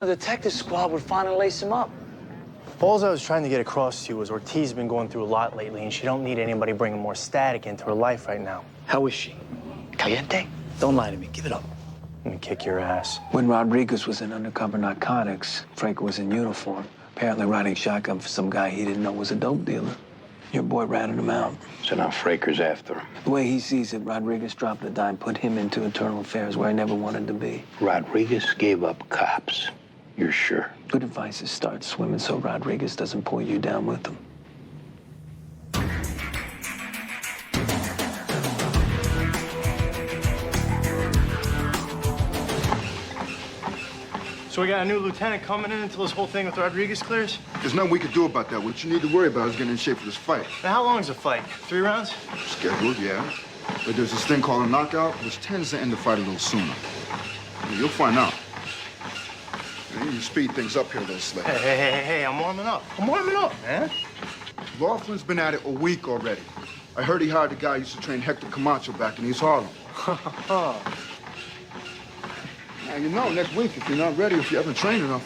The detective squad would finally lace him up. All I was trying to get across to you was Ortiz's been going through a lot lately, and she don't need anybody bringing more static into her life right now. How is she? Caliente? Don't lie to me. Give it up. I'm gonna kick your ass. When Rodriguez was in undercover narcotics, Frank was in uniform, apparently riding shotgun for some guy he didn't know was a dope dealer. Your boy ratted him out. So now Fraker's after him. The way he sees it, Rodriguez dropped the dime, put him into internal affairs where he never wanted to be. Rodriguez gave up cops. You're sure? Good advice is start swimming so Rodriguez doesn't pull you down with him. So we got a new lieutenant coming in until this whole thing with Rodriguez clears? There's nothing we can do about that. What you need to worry about is getting in shape for this fight. Now, how long's the fight? 3 rounds? Scheduled, yeah. But there's this thing called a knockout, which tends to end the fight a little sooner. You'll find out. You speed things up here a little slick. Hey, I'm warming up. I'm warming up, man. Laughlin's been at it a week already. I heard he hired a guy who used to train Hector Camacho back in East Harlem. Now, you know, next week, if you're not ready, if you haven't trained enough,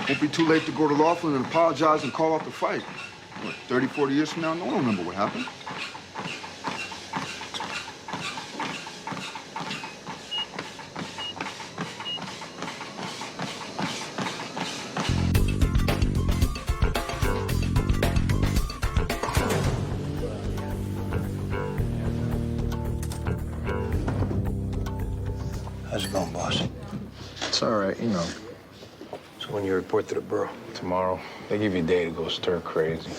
it won't be too late to go to Laughlin and apologize and call off the fight. What, 30, 40 years from now, no one will remember what happened. How's it going, boss? It's all right, you know. So when you report to the borough? Tomorrow, they give you a day to go stir crazy.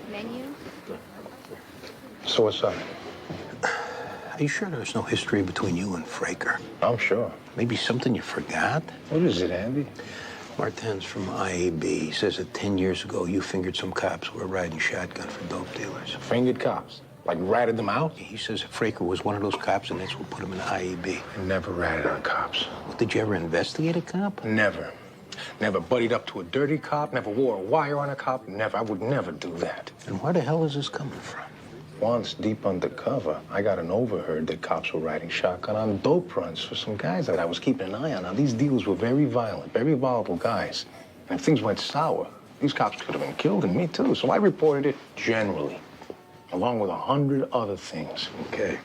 Menu? So what's up? Are you sure there's no history between you and Fraker? I'm sure. Maybe something you forgot? What is it, Andy? Martin's from IAB. He says that 10 years ago, you fingered some cops who were riding shotgun for dope dealers. Fingered cops? Like ratted them out? He says that Fraker was one of those cops, and that's what put him in IAB. I never ratted on cops. Well, did you ever investigate a cop? Never. Never buddied up to a dirty cop, never wore a wire on a cop, never. I would never do that. And where the hell is this coming from? Once deep undercover, I got an overheard that cops were riding shotgun on dope runs for some guys that I was keeping an eye on. Now, these dealers were very violent, very volatile guys. And if things went sour, these cops could have been killed, and me too. So I reported it generally, along with 100 other things. Okay.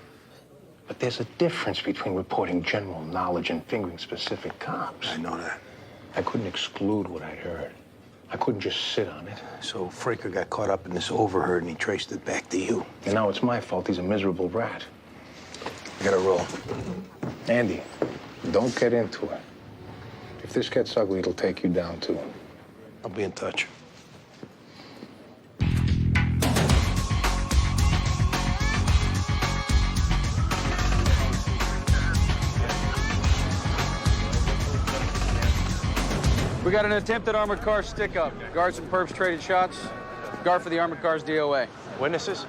But there's a difference between reporting general knowledge and fingering specific cops. I know that. I couldn't exclude what I'd heard. I couldn't just sit on it. So Fraker got caught up in this overheard, and he traced it back to you. And now it's my fault he's a miserable rat. I gotta roll. Andy, don't get into it. If this gets ugly, it'll take you down, too. I'll be in touch. We got an attempted armored car stick-up. Guards and perps traded shots. Guard for the armored car's DOA. Witnesses?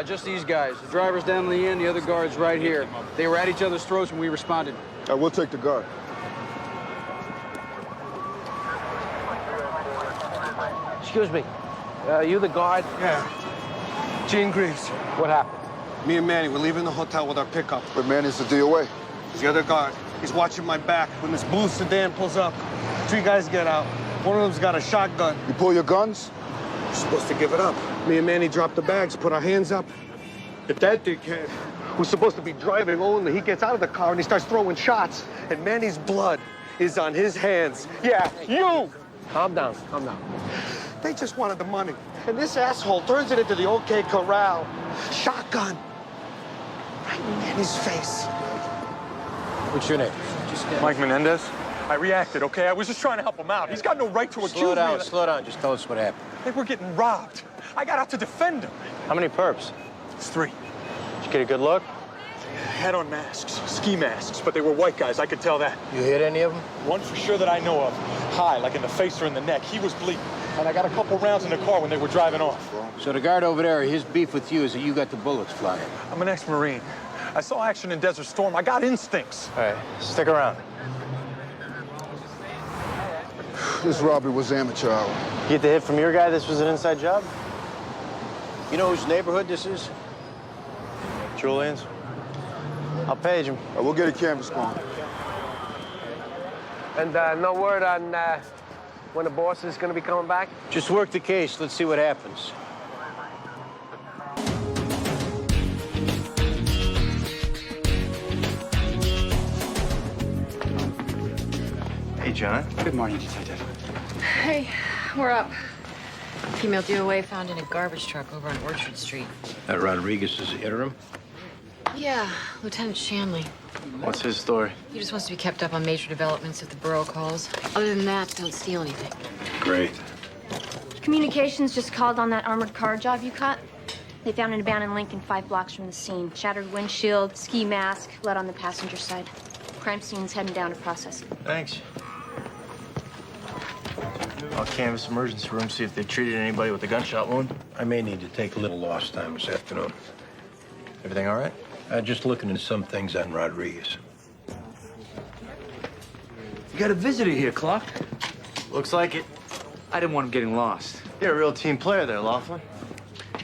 Just these guys. The driver's down in the end, the other guard's right here. They were at each other's throats when we responded. We'll take the guard. Excuse me. You the guard? Yeah. Gene Greaves. What happened? Me and Manny, we're leaving the hotel with our pickup. But Manny's the DOA. The other guard, he's watching my back. When this blue sedan pulls up, 3 guys get out. One of them's got a shotgun. You pull your guns? We're supposed to give it up. Me and Manny drop the bags, put our hands up. If that dickhead, who's supposed to be driving only, he gets out of the car and he starts throwing shots, and Manny's blood is on his hands. Yeah, you! Calm down, calm down. They just wanted the money. And this asshole turns it into the OK Corral. Shotgun. Right in Manny's face. What's your name? Mike Menendez. I reacted, okay? I was just trying to help him out. He's got no right to accuse me. Slow down. Just tell us what happened. They were getting robbed. I got out to defend him. How many perps? It's 3. Did you get a good look? Had on masks, ski masks, but they were white guys, I could tell that. You hit any of them? One for sure that I know of. High, like in the face or in the neck. He was bleeding. And I got a couple rounds in the car when they were driving off. So the guard over there, his beef with you is that you got the bullets flying. I'm an ex-Marine. I saw action in Desert Storm. I got instincts. All right, stick around. This robbery was amateur hour. You get the hit from your guy this was an inside job? You know whose neighborhood this is? Julian's? I'll page him. We'll get a canvas going. And no word on when the boss is going to be coming back? Just work the case. Let's see what happens. Hey, John. Good morning, Detective. Hey, we're up. Female DOA found in a garbage truck over on Orchard Street. That Rodriguez is the interim? Yeah, Lieutenant Shanley. What's his story? He just wants to be kept up on major developments if the borough calls. Other than that, don't steal anything. Great. Communications just called on that armored car job you caught. They found an abandoned Lincoln 5 blocks from the scene. Shattered windshield, ski mask, blood on the passenger side. Crime scene's heading down to process. Thanks. I'll canvass emergency room, see if they treated anybody with a gunshot wound. I may need to take a little lost time this afternoon. Everything all right? Just looking at some things on Rodriguez. You got a visitor here, Clark. Looks like it. I didn't want him getting lost. You're a real team player there, Laughlin.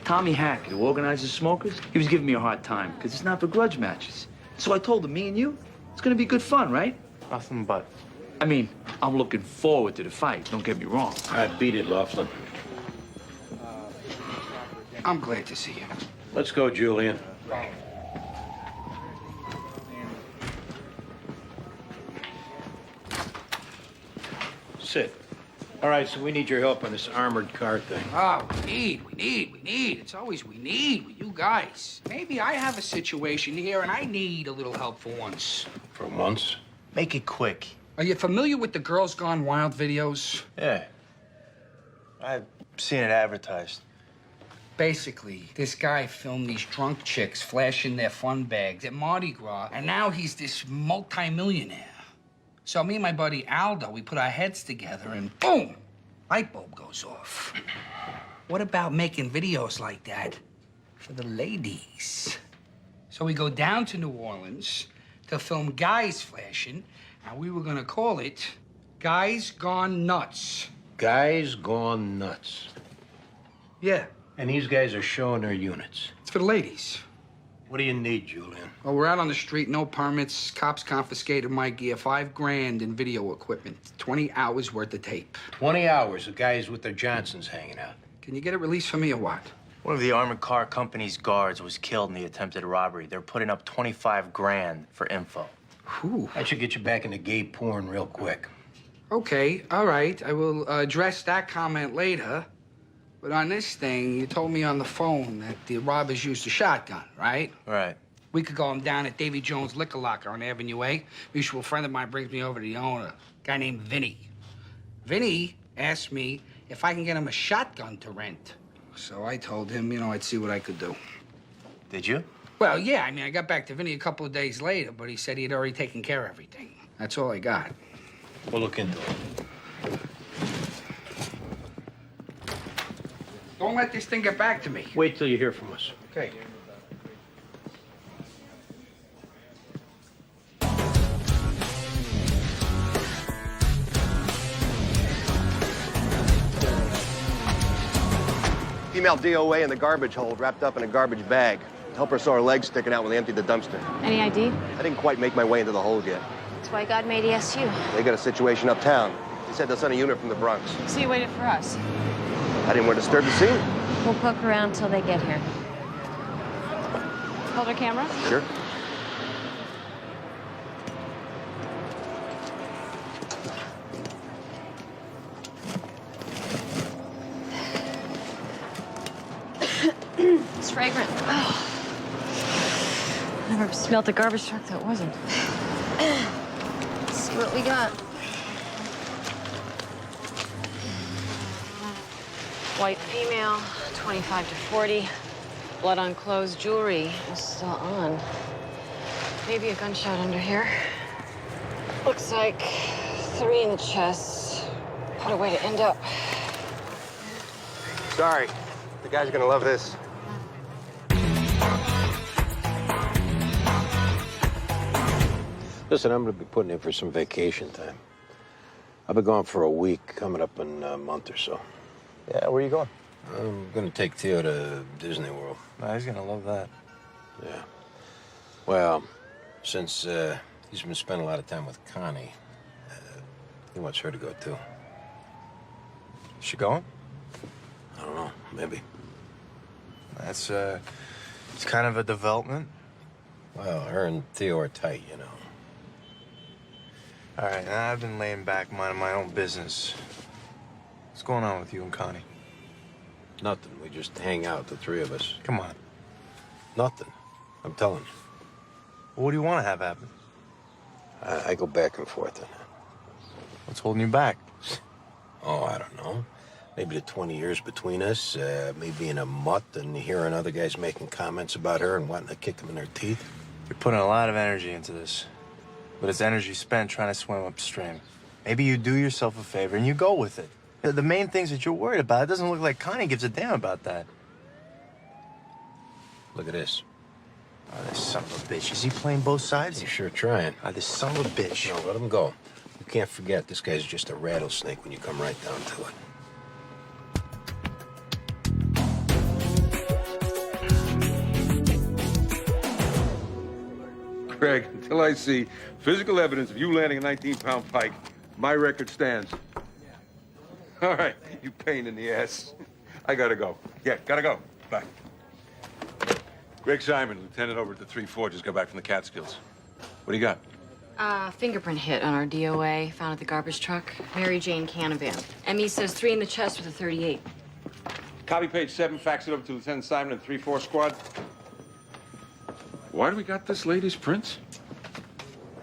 Tommy Hackett, who organizes smokers, he was giving me a hard time because it's not for grudge matches. So I told him, me and you, it's gonna be good fun, right? Nothing but. I mean, I'm looking forward to the fight, don't get me wrong. I beat it, Laughlin. I'm glad to see you. Let's go, Julian. Sit. All right, so we need your help on this armored car thing. Oh, we need. It's always we need with you guys. Maybe I have a situation here and I need a little help for once. For once? Make it quick. Are you familiar with the Girls Gone Wild videos? Yeah. I've seen it advertised. Basically, this guy filmed these drunk chicks flashing their fun bags at Mardi Gras, and now he's this multi-millionaire. So me and my buddy Aldo, we put our heads together and boom, light bulb goes off. What about making videos like that for the ladies? So we go down to New Orleans to film guys flashing, and we were gonna call it Guys Gone Nuts. Guys gone nuts. Yeah. And these guys are showing their units. It's for the ladies. What do you need, Julian? Well, we're out on the street, no permits. Cops confiscated my gear, $5 grand in video equipment, 20 hours worth of tape. 20 hours, the guys with their Johnsons hanging out. Can you get it released for me or what? One of the armored car company's guards was killed in the attempted robbery. They're putting up 25 grand for info. Whew. That should get you back into gay porn real quick. Okay, all right. I will address that comment later. But on this thing, you told me on the phone that the robbers used a shotgun, right? Right. We could go down at Davy Jones' Liquor Locker on Avenue A. Mutual friend of mine brings me over to the owner, a guy named Vinny. Vinny asked me if I can get him a shotgun to rent. So I told him, I'd see what I could do. Did you? Well, yeah, I got back to Vinny a couple of days later, but he said he had already taken care of everything. That's all I got. We'll look into it. Don't let this thing get back to me. Wait till you hear from us. Okay. Female DOA in the garbage hold, wrapped up in a garbage bag. Helper saw her legs sticking out when they emptied the dumpster. Any ID? I didn't quite make my way into the hold yet. That's why God made ESU. They got a situation uptown. They said they'll send a unit from the Bronx. So you waited for us? I didn't want to disturb the scene. We'll poke around till they get here. Hold our camera? Sure. It's fragrant. Oh. Never smelled the garbage truck that wasn't. Let's see what we got. White female, 25 to 40. Blood on clothes, jewelry is still on. Maybe a gunshot under here. Looks like 3 in the chest. What a way to end up. Sorry. The guy's gonna love this. Listen, I'm gonna be putting in for some vacation time. I'll be gone for a week, coming up in a month or so. Yeah, where are you going? I'm gonna take Theo to Disney World. Oh, he's gonna love that. Yeah. Well, since he's been spending a lot of time with Connie, He wants her to go, too. Is she going? I don't know, maybe. That's, it's kind of a development. Well, her and Theo are tight, you know. All right, now I've been laying back, minding my own business. What's going on with you and Connie? Nothing. We just hang out, the three of us. Come on. Nothing. I'm telling you. What do you want to have happen? I go back and forth on that. What's holding you back? Oh, I don't know. Maybe the 20 years between us, me being a mutt and hearing other guys making comments about her and wanting to kick them in their teeth. You're putting a lot of energy into this, but it's energy spent trying to swim upstream. Maybe you do yourself a favor and you go with it. The main things that you're worried about, it doesn't look like Connie gives a damn about that. Look at this. Oh, this son of a bitch. Is he playing both sides? He's sure trying. Oh, this son of a bitch. No, let him go. You can't forget, this guy's just a rattlesnake when you come right down to it. Greg, until I see physical evidence of you landing a 19-pound pike, my record stands. All right, you pain in the ass. I gotta go. Yeah, gotta go. Bye. Greg Simon, lieutenant over at the 3-4, just got back from the Catskills. What do you got? Fingerprint hit on our DOA, found at the garbage truck. Mary Jane Canavan. ME says 3 in the chest with a 38. Copy page 7, fax it over to Lieutenant Simon and 3-4 squad. Why do we got this lady's prints?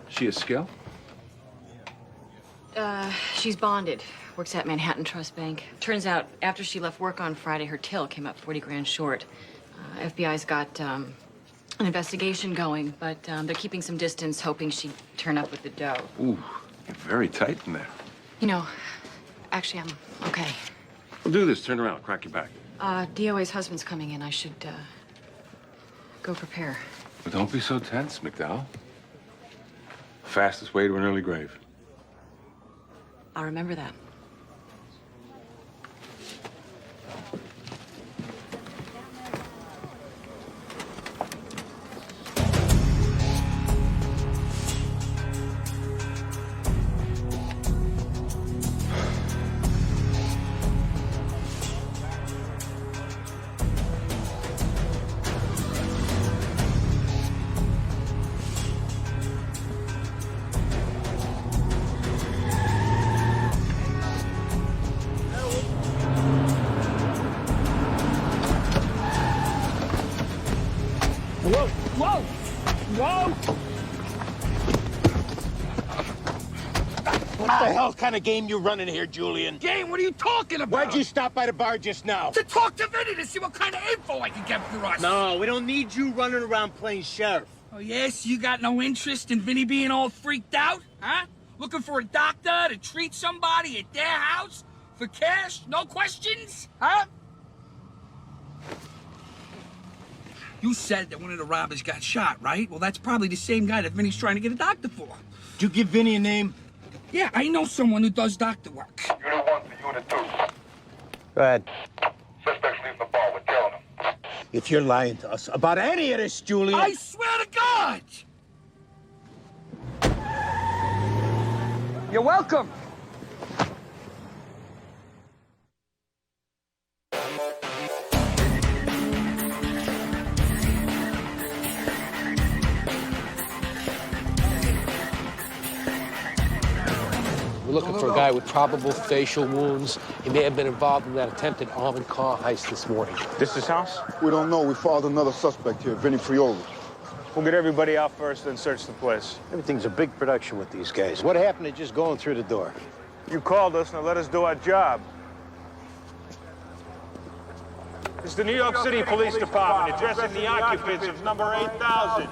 She a skell? She's bonded. Works at Manhattan Trust Bank. Turns out, after she left work on Friday, her till came up 40 grand short. FBI's got an investigation going, but they're keeping some distance, hoping she'd turn up with the dough. Ooh, you're very tight in there. You know, actually, I'm okay. We'll do this. Turn around. Crack your back. DOA's husband's coming in. I should, go prepare. But don't be so tense, McDowell. Fastest way to an early grave. I'll remember that. Whoa! Whoa! Whoa! What the hell kind of game you running here, Julian? Game? What are you talking about? Why'd you stop by the bar just now? To talk to Vinny to see what kind of info I can get for us. No, we don't need you running around playing sheriff. Oh, yes? You got no interest in Vinny being all freaked out? Huh? Looking for a doctor to treat somebody at their house? For cash? No questions? Huh? You said that one of the robbers got shot, right? Well, that's probably the same guy that Vinny's trying to get a doctor for. Did you give Vinny a name? Yeah, I know someone who does doctor work. Unit 1 to Unit 2. Go ahead. Suspects leaving the bar. We're tailing them. If you're lying to us about any of this, Julian... I swear to God! You're welcome. We're looking for a guy with probable facial wounds. He may have been involved in that attempted armored car heist this morning. This is house? We don't know. We followed another suspect here, Vinny Frioli. We'll get everybody out first, then search the place. Everything's a big production with these guys. What happened to just going through the door? You called us, now let us do our job. It's the New York City Police Department addressing the occupants of number 8000.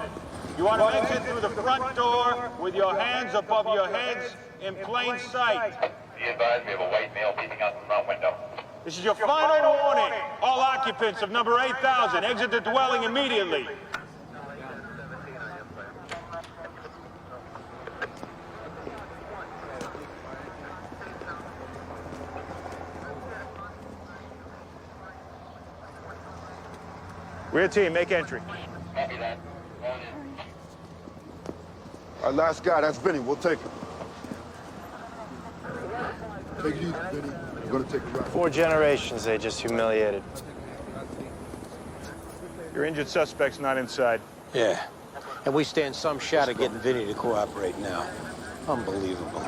You want to exit through the front door with your hands above your heads in plain sight. Be advised, we have a white male peeping out the front window. This is your final warning. All occupants of number 8000, exit the dwelling immediately. Rear team, make entry. Copy that. Our last guy, that's Vinny. We'll take him. Take it easy, Vinny. We're gonna take a ride. 4 generations they just humiliated. Your injured suspect's not inside. Yeah. And we stand some shot of getting Vinny to cooperate now. Unbelievable.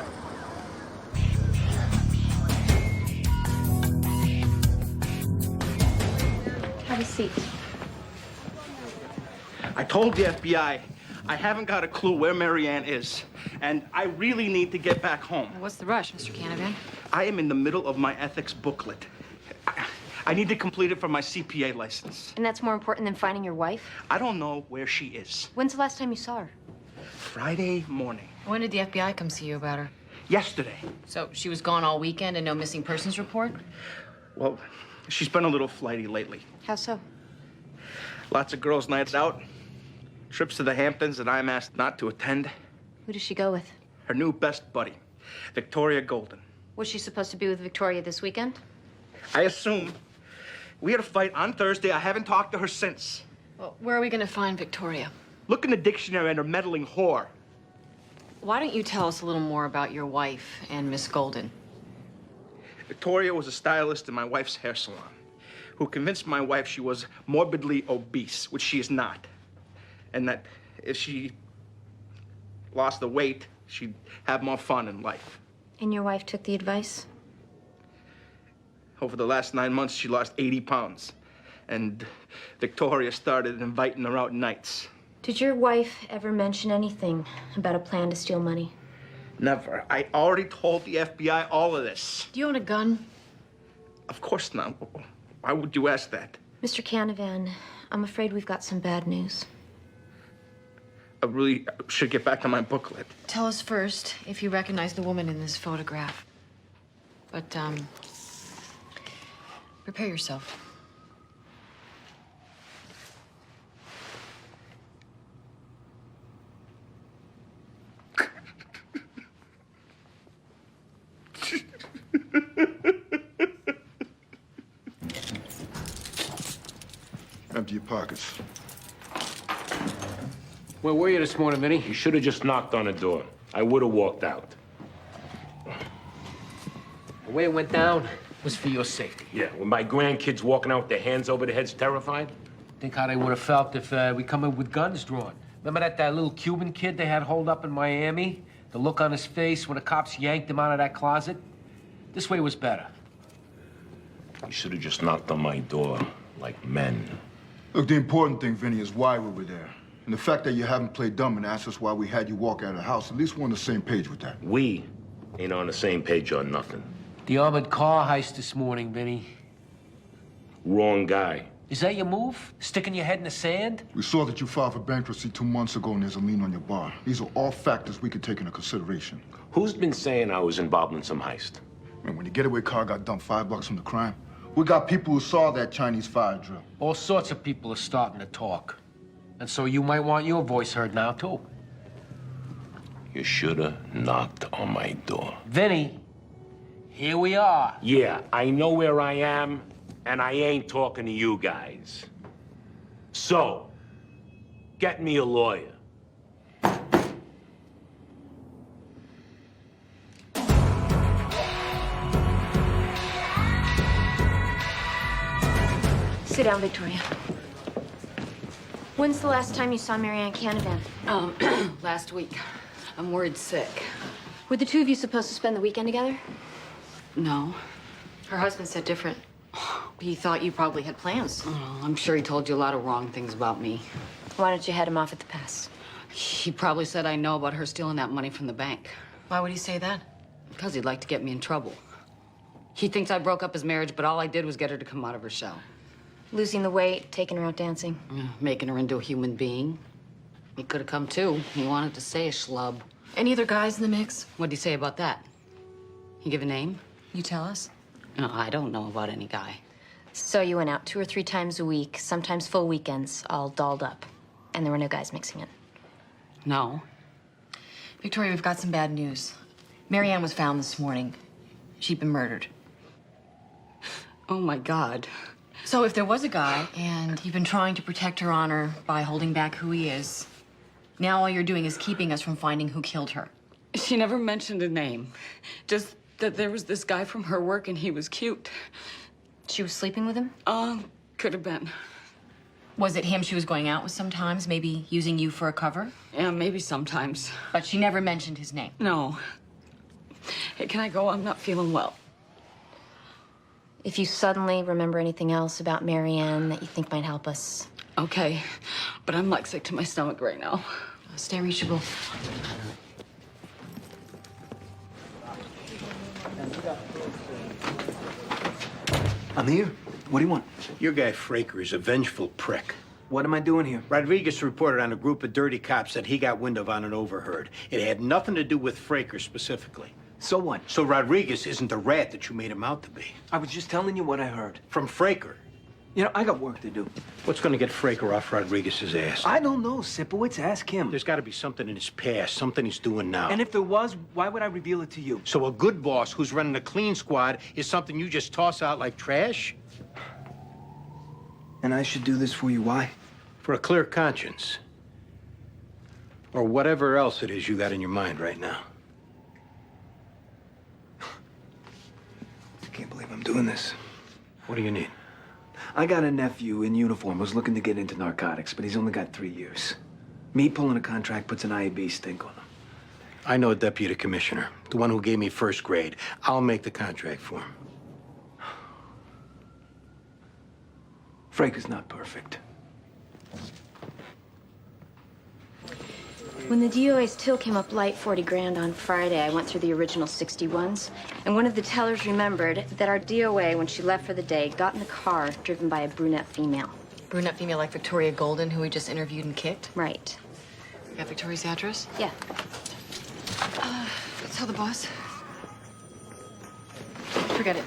Have a seat. I told the FBI I haven't got a clue where Marianne is, and I really need to get back home. What's the rush, Mr. Canavan? I am in the middle of my ethics booklet. I need to complete it for my CPA license. And that's more important than finding your wife? I don't know where she is. When's the last time you saw her? Friday morning. When did the FBI come see you about her? Yesterday. So she was gone all weekend and no missing persons report? Well, she's been a little flighty lately. How so? Lots of girls' nights out, trips to the Hamptons that I'm asked not to attend. Who does she go with? Her new best buddy, Victoria Golden. Was she supposed to be with Victoria this weekend? I assume. We had a fight on Thursday. I haven't talked to her since. Well, where are we going to find Victoria? Look in the dictionary under meddling whore. Why don't you tell us a little more about your wife and Miss Golden? Victoria was a stylist in my wife's hair salon who convinced my wife she was morbidly obese, which she is not. And that if she lost the weight, she'd have more fun in life. And your wife took the advice? Over the last 9 months, she lost 80 pounds. And Victoria started inviting her out nights. Did your wife ever mention anything about a plan to steal money? Never. I already told the FBI all of this. Do you own a gun? Of course not. Why would you ask that? Mr. Canavan, I'm afraid we've got some bad news. I really should get back to my booklet. Tell us first if you recognize the woman in this photograph. But, prepare yourself. Empty your pockets. Where were you this morning, Vinny? You should have just knocked on the door. I would have walked out. The way it went down was for your safety. Yeah, when my grandkids walking out with their hands over their heads terrified? Think how they would have felt if we come in with guns drawn. Remember that little Cuban kid they had holed up in Miami? The look on his face when the cops yanked him out of that closet? This way was better. You should have just knocked on my door like men. Look, the important thing, Vinny, is why we were there. And the fact that you haven't played dumb and asked us why we had you walk out of the house, at least we're on the same page with that. We ain't on the same page on nothing. The armored car heist this morning, Vinny. Wrong guy. Is that your move? Sticking your head in the sand? We saw that you filed for bankruptcy 2 months ago and there's a lien on your bar. These are all factors we could take into consideration. Who's been saying I was involved in some heist? And when your getaway car got dumped 5 blocks from the crime, we got people who saw that Chinese fire drill. All sorts of people are starting to talk. And so you might want your voice heard now, too. You should have knocked on my door. Vinny, here we are. Yeah, I know where I am, and I ain't talking to you guys. So, get me a lawyer. Sit down, Victoria. When's the last time you saw Marianne Canavan? Last week. I'm worried sick. Were the two of you supposed to spend the weekend together? No. Her husband said different. He thought you probably had plans. Oh, I'm sure he told you a lot of wrong things about me. Why don't you head him off at the pass? He probably said I know about her stealing that money from the bank. Why would he say that? Because he'd like to get me in trouble. He thinks I broke up his marriage, but all I did was get her to come out of her shell. Losing the weight, taking her out dancing. Making her into a human being. He could have come too. He wanted to say a schlub. Any other guys in the mix? What'd he say about that? He give a name? You tell us? No, I don't know about any guy. So you went out 2 or 3 times a week, sometimes full weekends, all dolled up. And there were no guys mixing in. No. Victoria, we've got some bad news. Marianne was found this morning. She'd been murdered. Oh, my God. So if there was a guy, and you've been trying to protect her honor by holding back who he is, now all you're doing is keeping us from finding who killed her. She never mentioned a name. Just that there was this guy from her work and he was cute. She was sleeping with him? Could have been. Was it him she was going out with sometimes, maybe using you for a cover? Yeah, maybe sometimes. But she never mentioned his name? No. Hey, can I go? I'm not feeling well. If you suddenly remember anything else about Marianne that you think might help us. Okay, but I'm like sick to my stomach right now. Stay reachable. I'm here. What do you want? Your guy Fraker is a vengeful prick. What am I doing here? Rodriguez reported on a group of dirty cops that he got wind of on an overheard. It had nothing to do with Fraker specifically. So what? So Rodriguez isn't the rat that you made him out to be. I was just telling you what I heard. From Fraker. You know, I got work to do. What's going to get Fraker off Rodriguez's ass? I don't know, Sipowicz. Ask him. There's got to be something in his past, something he's doing now. And if there was, why would I reveal it to you? So a good boss who's running a clean squad is something you just toss out like trash? And I should do this for you. Why? For a clear conscience. Or whatever else it is you got in your mind right now. I can't believe I'm doing this. What do you need? I got a nephew in uniform who's looking to get into narcotics, but he's only got 3 years. Me pulling a contract puts an IAB stink on him. I know a deputy commissioner, the one who gave me first grade. I'll make the contract for him. Fraker's not perfect. When the DOA's till came up light 40 grand on Friday, I went through the original 61s, and one of the tellers remembered that our DOA, when she left for the day, got in the car driven by a brunette female. Brunette female like Victoria Golden, who we just interviewed and kicked? Right. You got Victoria's address? Yeah. Tell the boss. Forget it.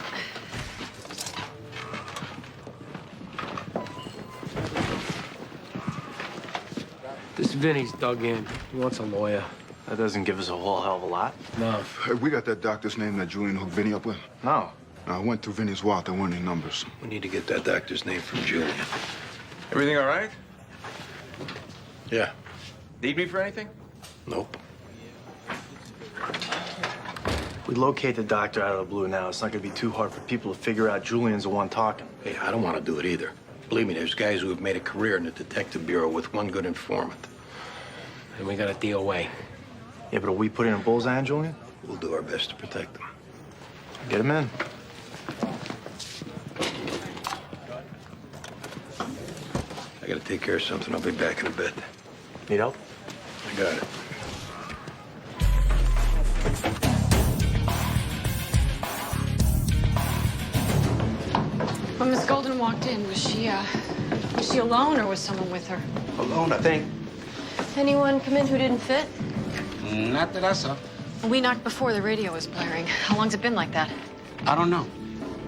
This Vinny's dug in. He wants a lawyer. That doesn't give us a whole hell of a lot. No. Hey, we got that doctor's name that Julian hooked Vinny up with? No. I went through Vinny's wallet. There weren't any numbers. We need to get that doctor's name from Julian. Everything all right? Yeah. Need me for anything? Nope. We locate the doctor out of the blue now. It's not gonna be too hard for people to figure out Julian's the one talking. Hey, I don't want to do it either. Believe me, there's guys who have made a career in the detective bureau with one good informant. And we got a DOA. Yeah, but are we putting a bullseye on Julian? We'll do our best to protect them. Get him in. I gotta take care of something. I'll be back in a bit. Need help? I got it. When Miss Golden walked in, was she alone or was someone with her? Alone, I think. Anyone come in who didn't fit? Not that I saw. We knocked before the radio was blaring. How long's it been like that? I don't know.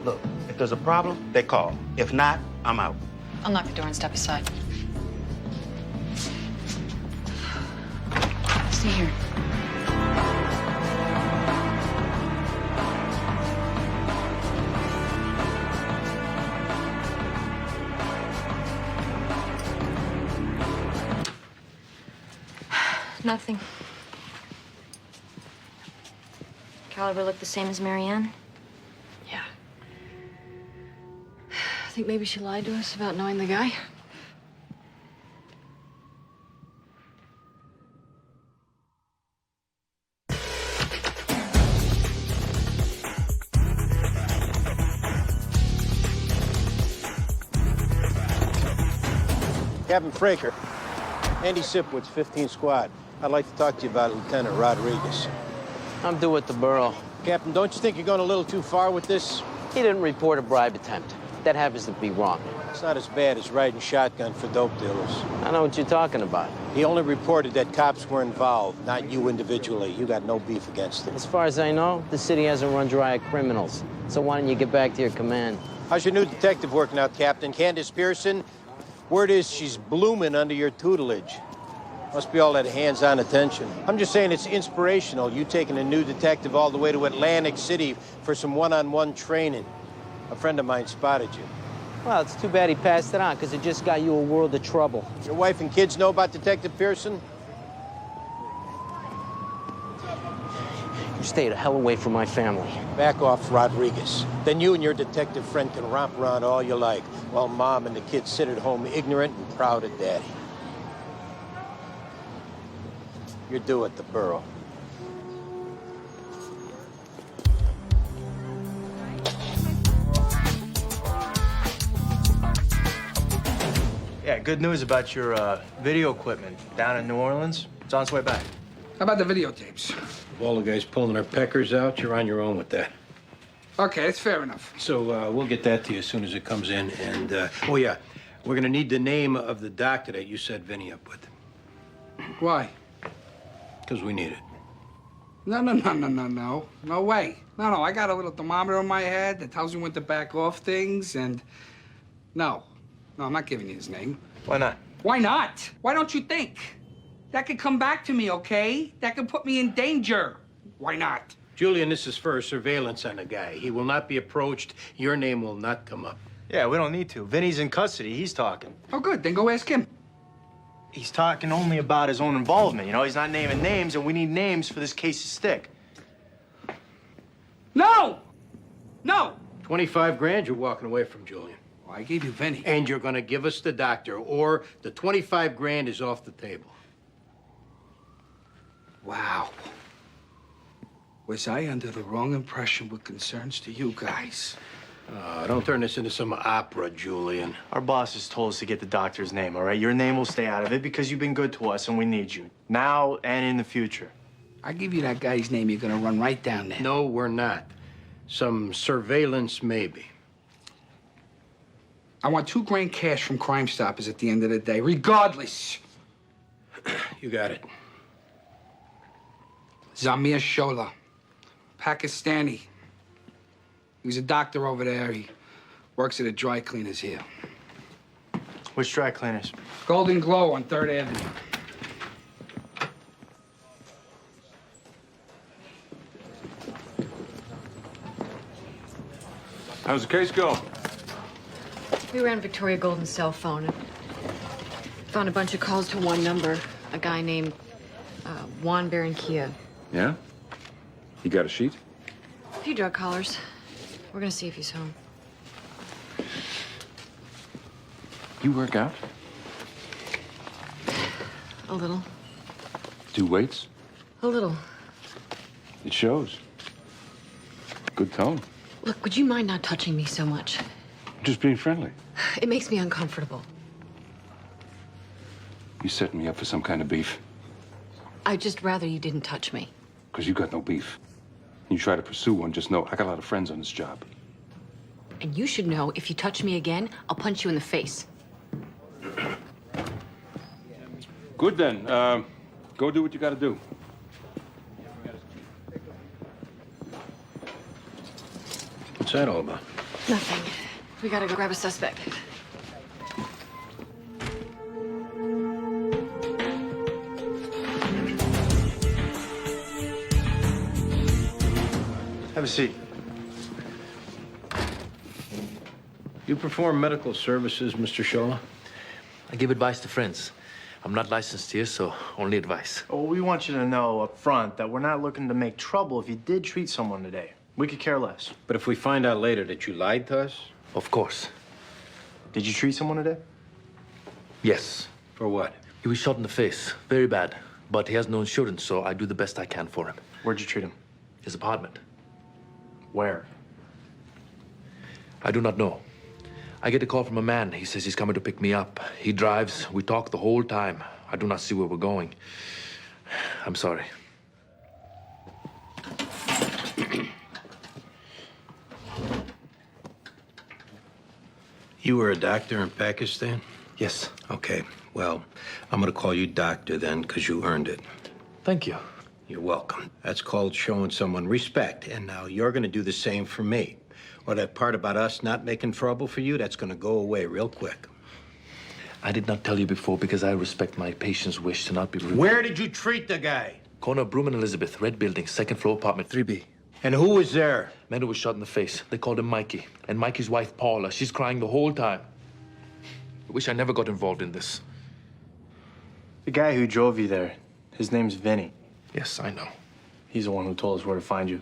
Look, if there's a problem, they call. If not, I'm out. I'll knock the door and step aside. Stay here. Nothing. Caliber looked the same as Marianne? Yeah. I think maybe she lied to us about knowing the guy. Captain Fraker, Andy Sipowicz, 15 Squad. I'd like to talk to you about Lieutenant Rodriguez. I'm due at the borough. Captain, don't you think you're going a little too far with this? He didn't report a bribe attempt. That happens to be wrong. It's not as bad as riding shotgun for dope dealers. I know what you're talking about. He only reported that cops were involved, not you individually. You got no beef against him. As far as I know, the city hasn't run dry of criminals. So why don't you get back to your command? How's your new detective working out, Captain? Candace Pearson? Word is she's blooming under your tutelage. Must be all that hands-on attention. I'm just saying it's inspirational, you taking a new detective all the way to Atlantic City for some one-on-one training. A friend of mine spotted you. Well, it's too bad he passed it on, because it just got you a world of trouble. Your wife and kids know about Detective Pearson? You Stay the hell away from my family. Back off, Rodriguez. Then you and your detective friend can romp around all you like, while Mom and the kids sit at home ignorant and proud of Daddy. You're due at the borough. Yeah, good news about your video equipment down in New Orleans. It's on its way back. How about the videotapes? If all the guys pulling their peckers out, you're on your own with that. Okay, that's fair enough. So we'll get that to you as soon as it comes in. And, oh, yeah, we're gonna need the name of the doctor that you set Vinny up with. Why? Because we need it. No. No way. No, I got a little thermometer in my head that tells me when to back off things, and no, I'm not giving you his name. Why not? Why not? Why don't you think? That could come back to me, okay? That could put me in danger. Why not? Julian, this is for surveillance on the guy. He will not be approached. Your name will not come up. Yeah, we don't need to. Vinny's in custody. He's talking. Oh, good. Then go ask him. He's talking only about his own involvement. You know, he's not naming names, and we need names for this case to stick. No! 25 grand you're walking away from, Julian. Well, I gave you Vinny. And you're gonna give us the doctor, or the 25 grand is off the table. Wow. Was I under the wrong impression with concerns to you guys? Don't turn this into some opera, Julian. Our boss has told us to get the doctor's name, all right? Your name will stay out of it because you've been good to us and we need you. Now and in the future. I give you that guy's name, you're gonna run right down there. No, we're not. Some surveillance, maybe. I want 2 grand cash from Crime Stoppers at the end of the day, regardless. You got it. Zamir Shola, Pakistani. He was a doctor over there. He works at a dry cleaners here. Which dry cleaners? Golden Glow on 3rd Avenue. How's the case go? We ran Victoria Golden's cell phone and found a bunch of calls to one number, a guy named Juan Barranquilla. Yeah? You got a sheet? A few drug callers. We're gonna see if he's home. You work out? A little. Do weights? A little. It shows. Good tone. Look, would you mind not touching me so much? Just being friendly. It makes me uncomfortable. You setting me up for some kind of beef? I'd just rather you didn't touch me. Because you got no beef. You try to pursue one, just know I got a lot of friends on this job. And you should know, if you touch me again, I'll punch you in the face. Good then. Go do what you gotta do. What's that all about? Nothing. We gotta go grab a suspect. Have a seat. You perform medical services, Mr. Shola? I give advice to friends. I'm not licensed here, so only advice. Well, we want you to know up front that we're not looking to make trouble if you did treat someone today. We could care less. But if we find out later that you lied to us? Of course. Did you treat someone today? Yes. For what? He was shot in the face. Very bad. But he has no insurance, so I do the best I can for him. Where'd you treat him? His apartment. Where? I do not know. I get a call from a man. He says he's coming to pick me up. He drives. We talk the whole time. I do not see where we're going. I'm sorry. You were a doctor in Pakistan? Yes. Okay. Well, I'm gonna call you doctor then, because you earned it. Thank you. You're welcome. That's called showing someone respect. And now you're gonna do the same for me. Or that part about us not making trouble for you, that's gonna go away real quick. I did not tell you before because I respect my patient's wish to not be rude. Where did you treat the guy? Corner Broom and Elizabeth, red building, 2nd floor, apartment 3B. And who was there? Man who was shot in the face. They called him Mikey. And Mikey's wife, Paula, she's crying the whole time. I wish I never got involved in this. The guy who drove you there, his name's Vinny. Yes, I know. He's the one who told us where to find you.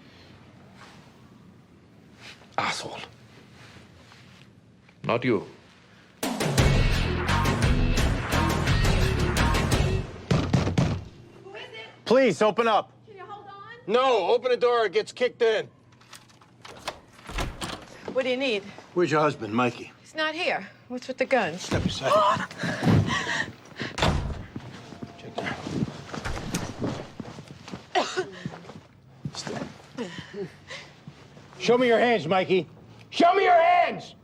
Asshole. Not you. Please, open up. Can you hold on? No, open the door, it gets kicked in. What do you need? Where's your husband, Mikey? He's not here. What's with the guns? Step aside. Check that. Show me your hands, Mikey. Show me your hands!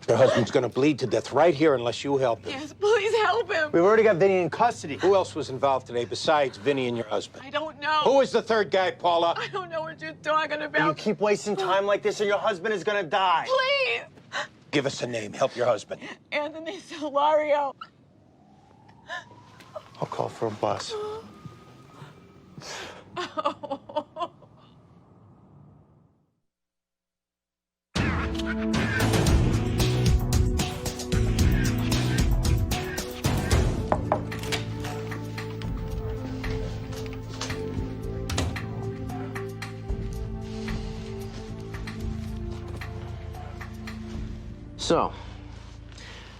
Your husband's gonna bleed to death right here unless you help him. Yes, please help him. We've already got Vinny in custody. Who else was involved today besides Vinny and your husband? I don't know. Who was the third guy, Paula? I don't know what you're talking about. You keep wasting time like this or your husband is gonna die. Please! Give us a name. Help your husband. Anthony Solario. I'll call for a bus. So,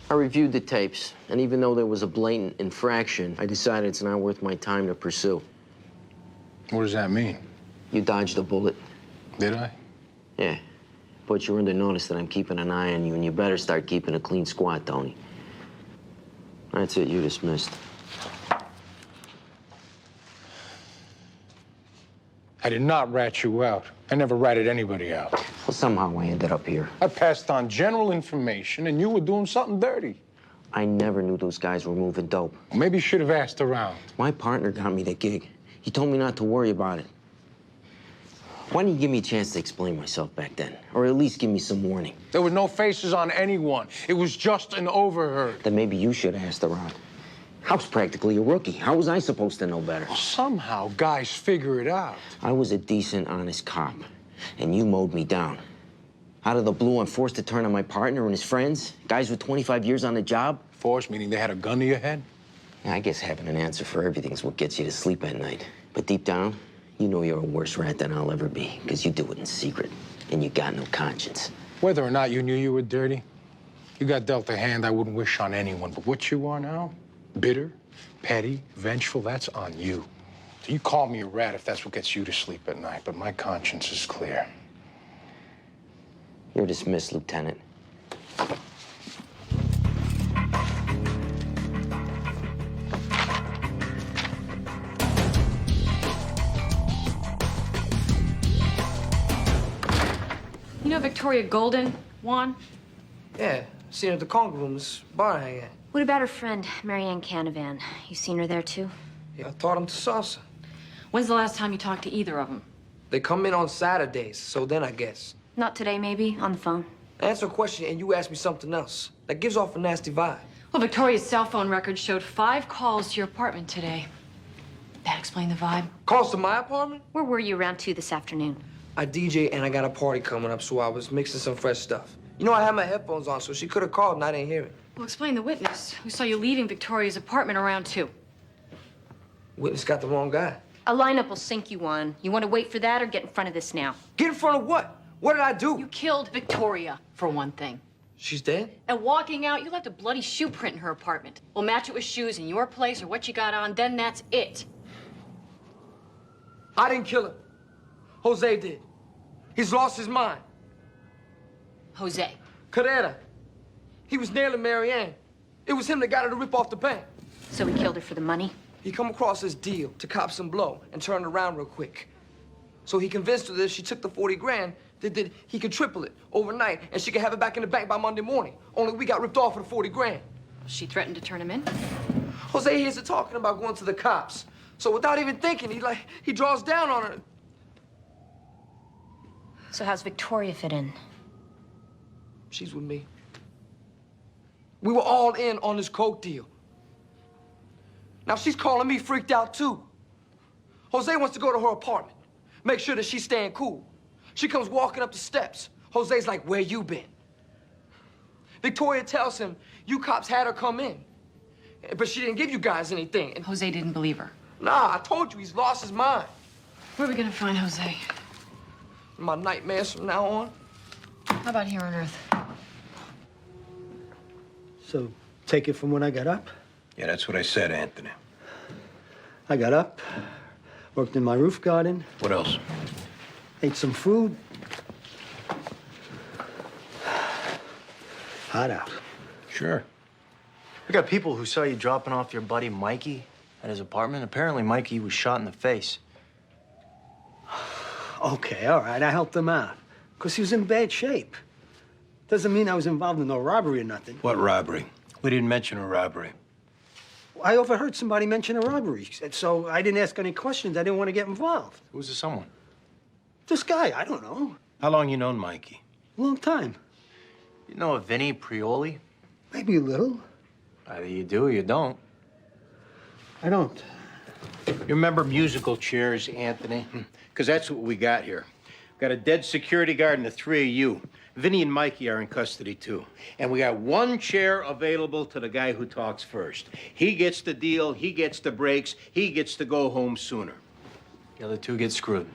I reviewed the tapes, and even though there was a blatant infraction, I decided it's not worth my time to pursue. What does that mean? You dodged a bullet. Did I? Yeah. But you're under notice that I'm keeping an eye on you, and you better start keeping a clean squad, Tony. That's it, you're dismissed. I did not rat you out. I never ratted anybody out. Well, somehow I ended up here. I passed on general information, and you were doing something dirty. I never knew those guys were moving dope. Maybe you should have asked around. My partner got me the gig. He told me not to worry about it. Why didn't you give me a chance to explain myself back then? Or at least give me some warning? There were no faces on anyone. It was just an overheard. Then maybe you should have asked around. I was practically a rookie. How was I supposed to know better? Well, somehow guys figure it out. I was a decent, honest cop, and you mowed me down. Out of the blue, I'm forced to turn on my partner and his friends, guys with 25 years on the job. Forced, meaning they had a gun to your head? Yeah, I guess having an answer for everything is what gets you to sleep at night. But deep down, you know you're a worse rat than I'll ever be, because you do it in secret, and you got no conscience. Whether or not you knew you were dirty, you got dealt a hand I wouldn't wish on anyone. But what you are now, bitter, petty, vengeful, that's on you. So you call me a rat if that's what gets you to sleep at night, but my conscience is clear. You're dismissed, Lieutenant. You know Victoria Golden, Juan? Yeah, seen her at the Conga room, this bar I hang at. What about her friend, Marianne Canavan? You seen her there, too? Yeah, I taught him to salsa. When's the last time you talked to either of them? They come in on Saturdays, so then I guess. Not today, maybe? On the phone? Answer a question and you ask me something else. That gives off a nasty vibe. Well, Victoria's cell phone record showed 5 calls to your apartment today. That explain the vibe? Calls to my apartment? Where were you around 2 this afternoon? I DJ and I got a party coming up, so I was mixing some fresh stuff. You know, I had my headphones on, so she could have called and I didn't hear it. Well, explain the witness who saw you leaving Victoria's apartment around 2. Witness got the wrong guy. A lineup will sink you on. You want to wait for that or get in front of this now? Get in front of what? What did I do? You killed Victoria, for one thing. She's dead? And walking out, you left a bloody shoe print in her apartment. We'll match it with shoes in your place or what you got on, then that's it. I didn't kill him. Jose did. He's lost his mind. Jose. Carrera. He was nailing Marianne. It was him that got her to rip off the bank. So he killed her for the money? He come across this deal to cop some blow and turn it around real quick. So he convinced her that if she took the 40 grand, that he could triple it overnight and she could have it back in the bank by Monday morning. Only we got ripped off for the 40 grand. She threatened to turn him in? Jose hears her talking about going to the cops. So without even thinking, he draws down on her. So how's Victoria fit in? She's with me. We were all in on this coke deal. Now she's calling me freaked out too. Jose wants to go to her apartment. Make sure that she's staying cool. She comes walking up the steps. Jose's like, where you been? Victoria tells him, you cops had her come in. But she didn't give you guys anything. And Jose didn't believe her. nah, I told you, he's lost his mind. Where are we gonna find Jose? My nightmares from now on. How about here on Earth? So, take it from when I got up? Yeah, that's what I said, Anthony. I got up, worked in my roof garden. What else? Ate some food. Hot out. Sure. We got people who saw you dropping off your buddy Mikey at his apartment. Apparently, Mikey was shot in the face. Okay, all right, I helped him out. Because he was in bad shape. Doesn't mean I was involved in no robbery or nothing. What robbery? We didn't mention a robbery. I overheard somebody mention a robbery, so I didn't ask any questions. I didn't want to get involved. Who's the someone? This guy, I don't know. How long you known Mikey? Long time. You know a Vinny Prioli? Maybe a little. Either you do or you don't. I don't. You remember musical chairs, Anthony? Because that's what we got here. We got a dead security guard and the three of you. Vinny and Mikey are in custody, too. And we got one chair available to the guy who talks first. He gets the deal, he gets the breaks, he gets to go home sooner. The other two get screwed.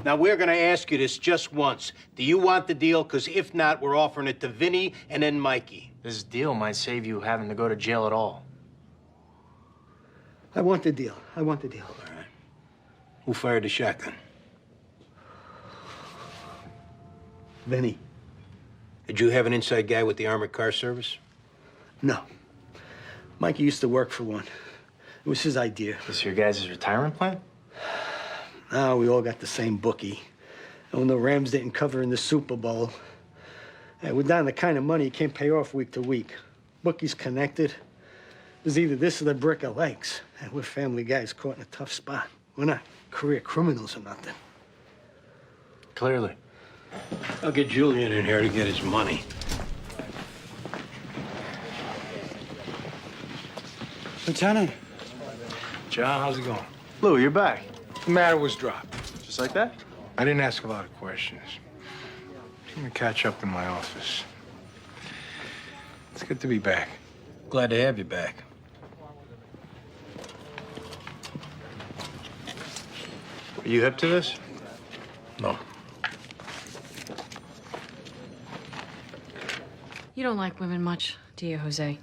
Now, we're gonna ask you this just once. Do you want the deal? Because if not, we're offering it to Vinny and then Mikey. This deal might save you having to go to jail at all. I want the deal. I want the deal. All right. Who fired the shotgun? Vinny. Did you have an inside guy with the armored car service? No. Mikey used to work for one. It was his idea. This your guys' retirement plan? Now we all got the same bookie. And when the Rams didn't cover in the Super Bowl, we're down the kind of money you can't pay off week to week. Bookie's connected. There's either this or the brick of legs. And we're family guys caught in a tough spot. We're not career criminals or nothing. Clearly. I'll get Julian in here to get his money. Lieutenant. John, how's it going? Lou, you're back. The matter was dropped. Just like that? I didn't ask a lot of questions. I'm gonna catch up in my office. It's good to be back. Glad to have you back. Are you hip to this? No. You don't like women much, do you, Jose?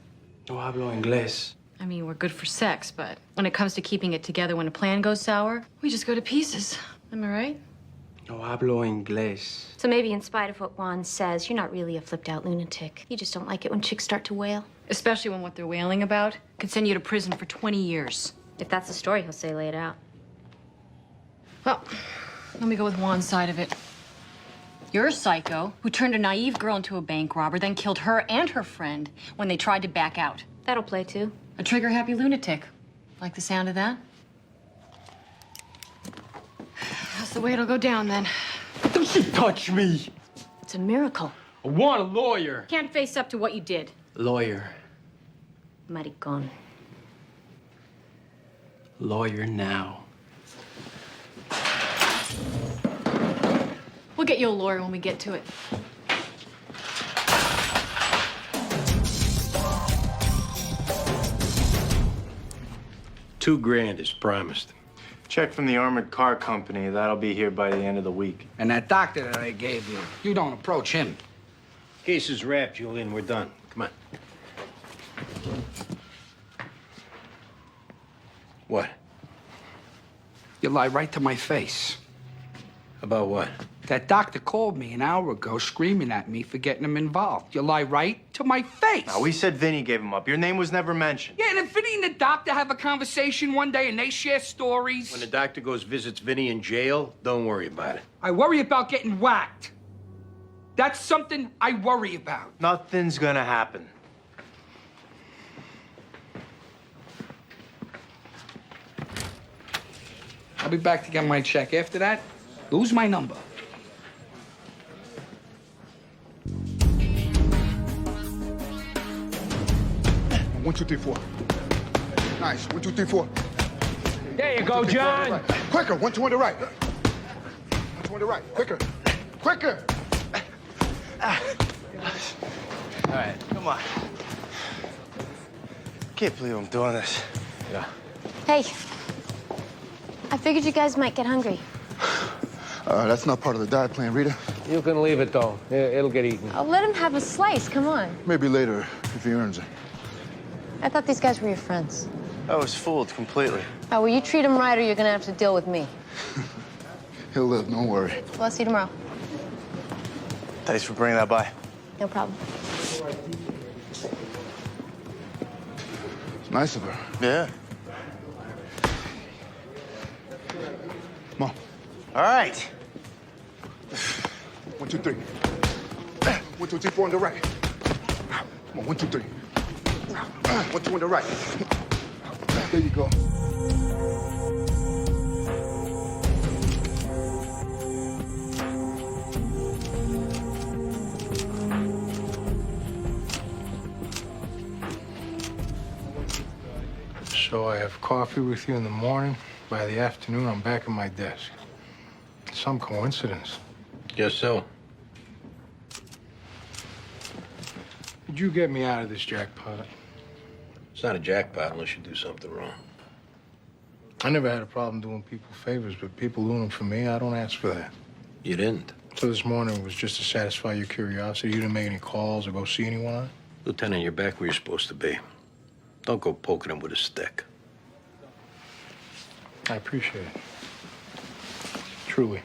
No hablo inglés. I mean, we're good for sex, but when it comes to keeping it together when a plan goes sour, we just go to pieces. Am I right? No hablo inglés. So maybe in spite of what Juan says, you're not really a flipped-out lunatic. You just don't like it when chicks start to wail. Especially when what they're wailing about could send you to prison for 20 years. If that's the story Jose laid out. Well, let me go with Juan's side of it. You're a psycho who turned a naive girl into a bank robber, then killed her and her friend when they tried to back out. That'll play, too. A trigger-happy lunatic. Like the sound of that? That's the way it'll go down, then. Don't you touch me! It's a miracle. I want a lawyer. Can't face up to what you did. Lawyer. Maricon. Lawyer now. We'll get you a lawyer when we get to it. $2,000 is promised. Check from the armored car company. That'll be here by the end of the week. And that doctor that I gave you, you don't approach him. Case is wrapped, Julian. We're done. Come on. What? You lie right to my face. About what? That doctor called me an hour ago screaming at me for getting him involved. You lie right to my face. Now, we said Vinny gave him up. Your name was never mentioned. Yeah, and if Vinny and the doctor have a conversation one day and they share stories... When the doctor goes visits Vinny in jail, don't worry about it. I worry about getting whacked. That's something I worry about. Nothing's gonna happen. I'll be back to get my check. After that, lose my number. 1, 2, 3, 4. Nice. 1, 2, 3, 4. There you go, John. Quicker. 1, 2 on the right. to the right. Quicker. Quicker. All right, come on. Can't believe I'm doing this. Yeah. Hey, I figured you guys might get hungry. That's not part of the diet plan, Rita. You can leave it, though. It'll get eaten. I'll let him have a slice. Come on. Maybe later, if he earns it. I thought these guys were your friends. I was fooled completely. Oh, well, you treat him right or you're gonna have to deal with me. He'll live, don't worry. Well, I'll see you tomorrow. Thanks for bringing that by. No problem. It's nice of her. Yeah. Come on. All right. 1, 2, 3. 1, 2, 3, 4 on the right. Come on, 1, 2, 3. 1, 2 on the right. There you go. So I have coffee with you in the morning. By the afternoon, I'm back at my desk. Some coincidence. Guess so. Did you get me out of this jackpot? It's not a jackpot unless you do something wrong. I never had a problem doing people favors, but people doing them for me, I don't ask for that. You didn't. So this morning was just to satisfy your curiosity. You didn't make any calls or go see anyone on it? Lieutenant, you're back where you're supposed to be. Don't go poking him with a stick. I appreciate it. Truly.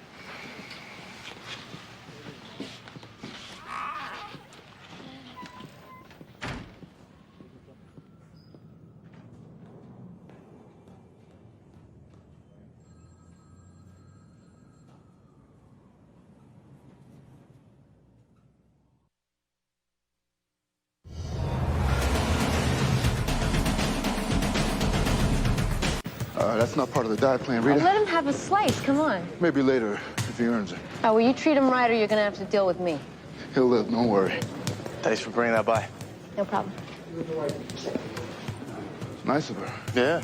That's not part of the diet plan, I'll Rita. let him have a slice. Come on. Maybe later, if he earns it. Oh, well, you treat him right or you're gonna have to deal with me. He'll live, don't worry. Thanks for bringing that by. No problem. It's nice of her. Yeah.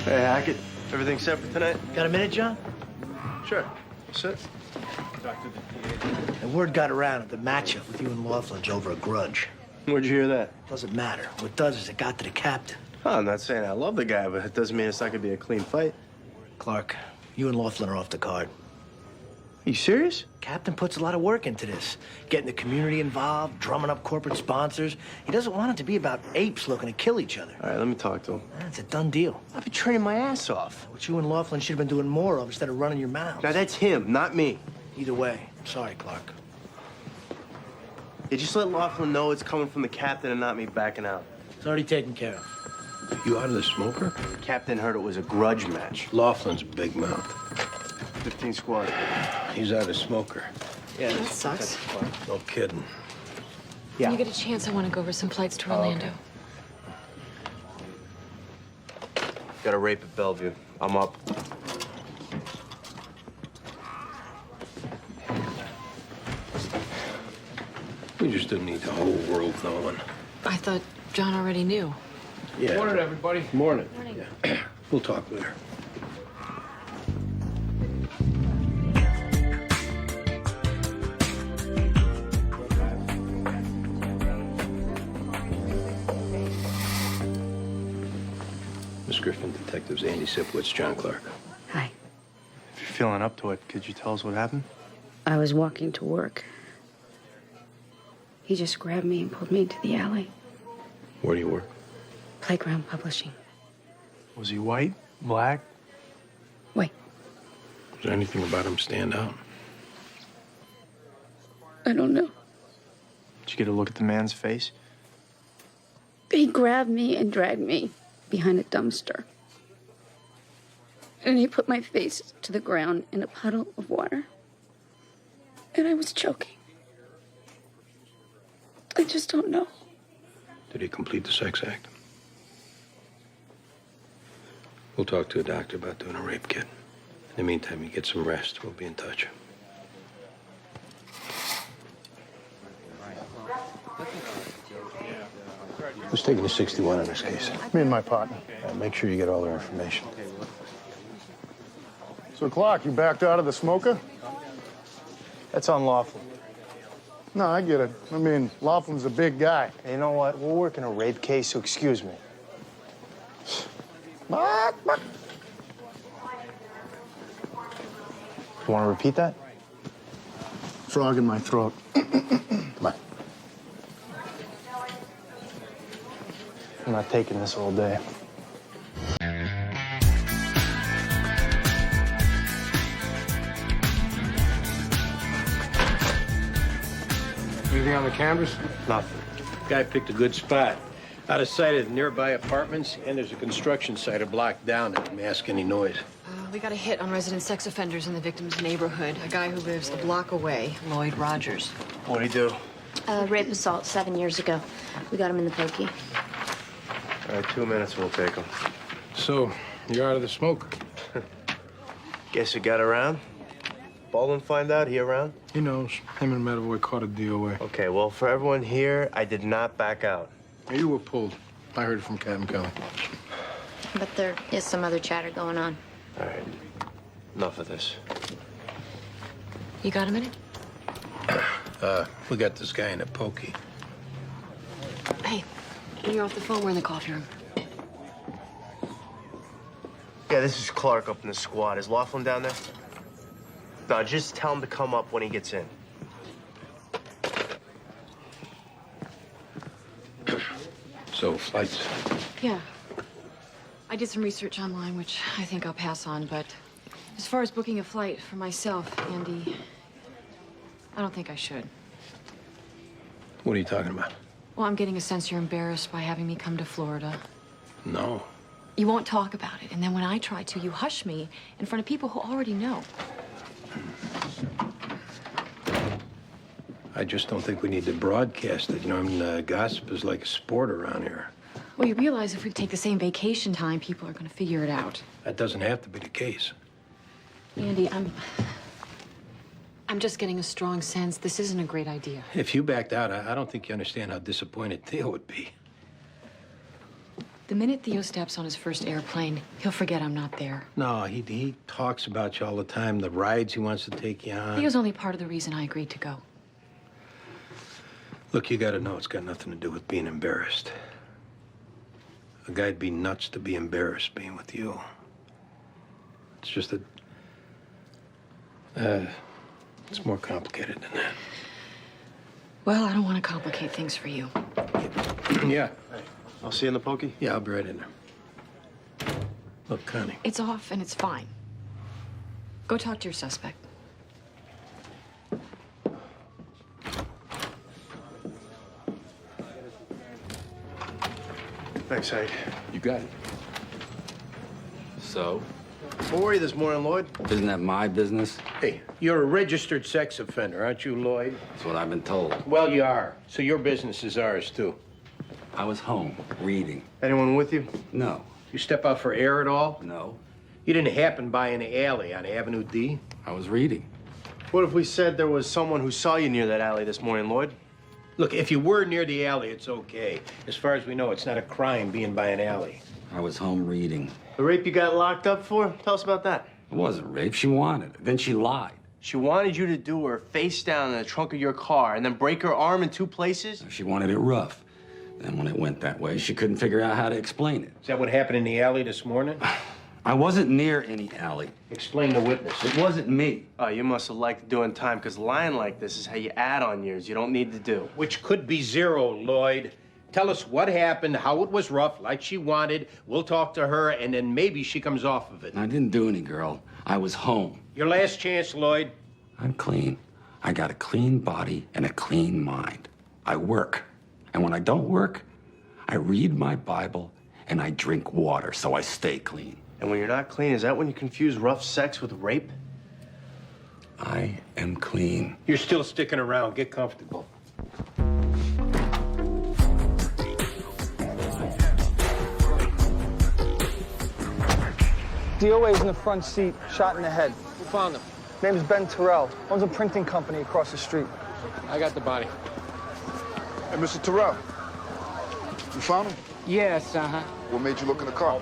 Hey, Hackett. Everything set for tonight? Got a minute, John? Sure. Sit. The word got around that the matchup with you and Laughlin's over a grudge. Where'd you hear that? Doesn't matter. What does is it got to the captain. Oh, I'm not saying I love the guy, but it doesn't mean it's not gonna be a clean fight. Clark, you and Laughlin are off the card. Are you serious? Captain puts a lot of work into this. Getting the community involved, drumming up corporate sponsors. He doesn't want it to be about apes looking to kill each other. All right, let me talk to him. It's a done deal. I've been training my ass off. What you and Laughlin should have been doing more of instead of running your mouths. Now, that's him, not me. Either way, sorry, Clark. Yeah, just let Laughlin know it's coming from the captain and not me backing out. It's already taken care of. You out of the smoker? Captain heard it was a grudge match. Laughlin's big mouth. 15 squad. He's out of smoker. Yeah, That sucks. No kidding. When you get a chance, I want to go over some flights to Orlando. Got a rape at Bellevue. I'm up. We just didn't need the whole world knowing. I thought John already knew. Yeah. Morning, everybody. Morning. Morning. Yeah. We'll talk later. Miss Griffin, Detectives Andy Sipowicz, John Clark. Hi. If you're feeling up to it, could you tell us what happened? I was walking to work. He just grabbed me and pulled me into the alley. Where do you work? Playground Publishing. Was he white? Black? Wait, Is there anything about him stand out? I don't know. Did you get a look at the man's face? He grabbed me and dragged me behind a dumpster. And he put my face to the ground in a puddle of water. And I was choking. I just don't know. Did he complete the sex act? We'll talk to a doctor about doing a rape kit. In the meantime, you get some rest. We'll be in touch. Who's taking you 61 in this case. Me and my partner. Make sure you get all their information. So, Clark, you backed out of the smoker? That's unlawful. No, I get it. I mean, Laughlin's a big guy. Hey, you know what? We're working a rape case, so excuse me. You want to repeat that? Frog in my throat. Come on. I'm not taking this all day. Anything on the canvas? Nothing. Guy picked a good spot. Out of sight of the nearby apartments, and there's a construction site a block down that didn't mask any noise. We got a hit on resident sex offenders in the victim's neighborhood. A guy who lives a block away, Lloyd Rogers. What'd he do? Rape assault 7 years ago. We got him in the pokey. All right, 2 minutes, we'll take him. So, you're out of the smoke? Guess you got around? Baldwin find out he around? He knows. Him and Medavoy caught a DOA. Okay, well, for everyone here, I did not back out. You were pulled. I heard it from Captain Kelly. But there is some other chatter going on. All right, enough of this. You got a minute? We got this guy in a pokey. Hey, when you're off the phone, we're in the coffee room. Yeah, this is Clark up in the squad. Is Laughlin down there? No, just tell him to come up when he gets in. So, flights? Yeah. I did some research online, which I think I'll pass on, but as far as booking a flight for myself, Andy, I don't think I should. What are you talking about? Well, I'm getting a sense you're embarrassed by having me come to Florida. No. You won't talk about it, and then when I try to, you hush me in front of people who already know. I just don't think we need to broadcast it. You know, I mean, gossip is like a sport around here. Well, you realize if we take the same vacation time, people are going to figure it out. That doesn't have to be the case. Andy, I'm just getting a strong sense this isn't a great idea. If you backed out, I don't think you understand how disappointed Theo would be. The minute Theo steps on his first airplane, he'll forget I'm not there. No, he talks about you all the time, the rides he wants to take you on. Theo's only part of the reason I agreed to go. Look, you gotta know it's got nothing to do with being embarrassed. A guy'd be nuts to be embarrassed being with you. It's just that... it's more complicated than that. Well, I don't want to complicate things for you. Yeah. I'll see you in the pokey? Yeah, I'll be right in there. Look, Connie. It's off and it's fine. Go talk to your suspect. Thanks, Hank. You got it. So? What were you this morning, Lloyd? Isn't that my business? Hey, you're a registered sex offender, aren't you, Lloyd? That's what I've been told. Well, you are. So your business is ours, too. I was home, reading. Anyone with you? No. You step out for air at all? No. You didn't happen by an alley on Avenue D? I was reading. What if we said there was someone who saw you near that alley this morning, Lloyd? Look, if you were near the alley, it's okay. As far as we know, it's not a crime being by an alley. I was home reading. The rape you got locked up for? Tell us about that. It wasn't rape. She wanted it. Then she lied. She wanted you to do her face down in the trunk of your car and then break her arm in 2 places? She wanted it rough. Then when it went that way, she couldn't figure out how to explain it. Is that what happened in the alley this morning? I wasn't near any alley. Explain the witness. It wasn't me. Oh, you must have liked doing time, because lying like this is how you add on years you don't need to do. Which could be 0, Lloyd. Tell us what happened, how it was rough, like she wanted. We'll talk to her, and then maybe she comes off of it. I didn't do any, girl. I was home. Your last chance, Lloyd. I'm clean. I got a clean body and a clean mind. I work. And when I don't work, I read my Bible and I drink water, so I stay clean. And when you're not clean, is that when you confuse rough sex with rape? I am clean. You're still sticking around. Get comfortable. DOA's in the front seat, shot in the head. Who found him? Name's Ben Terrell. Owns a printing company across the street. I got the body. Hey, Mr. Terrell. You found him? Yes, uh-huh. What made you look in the car?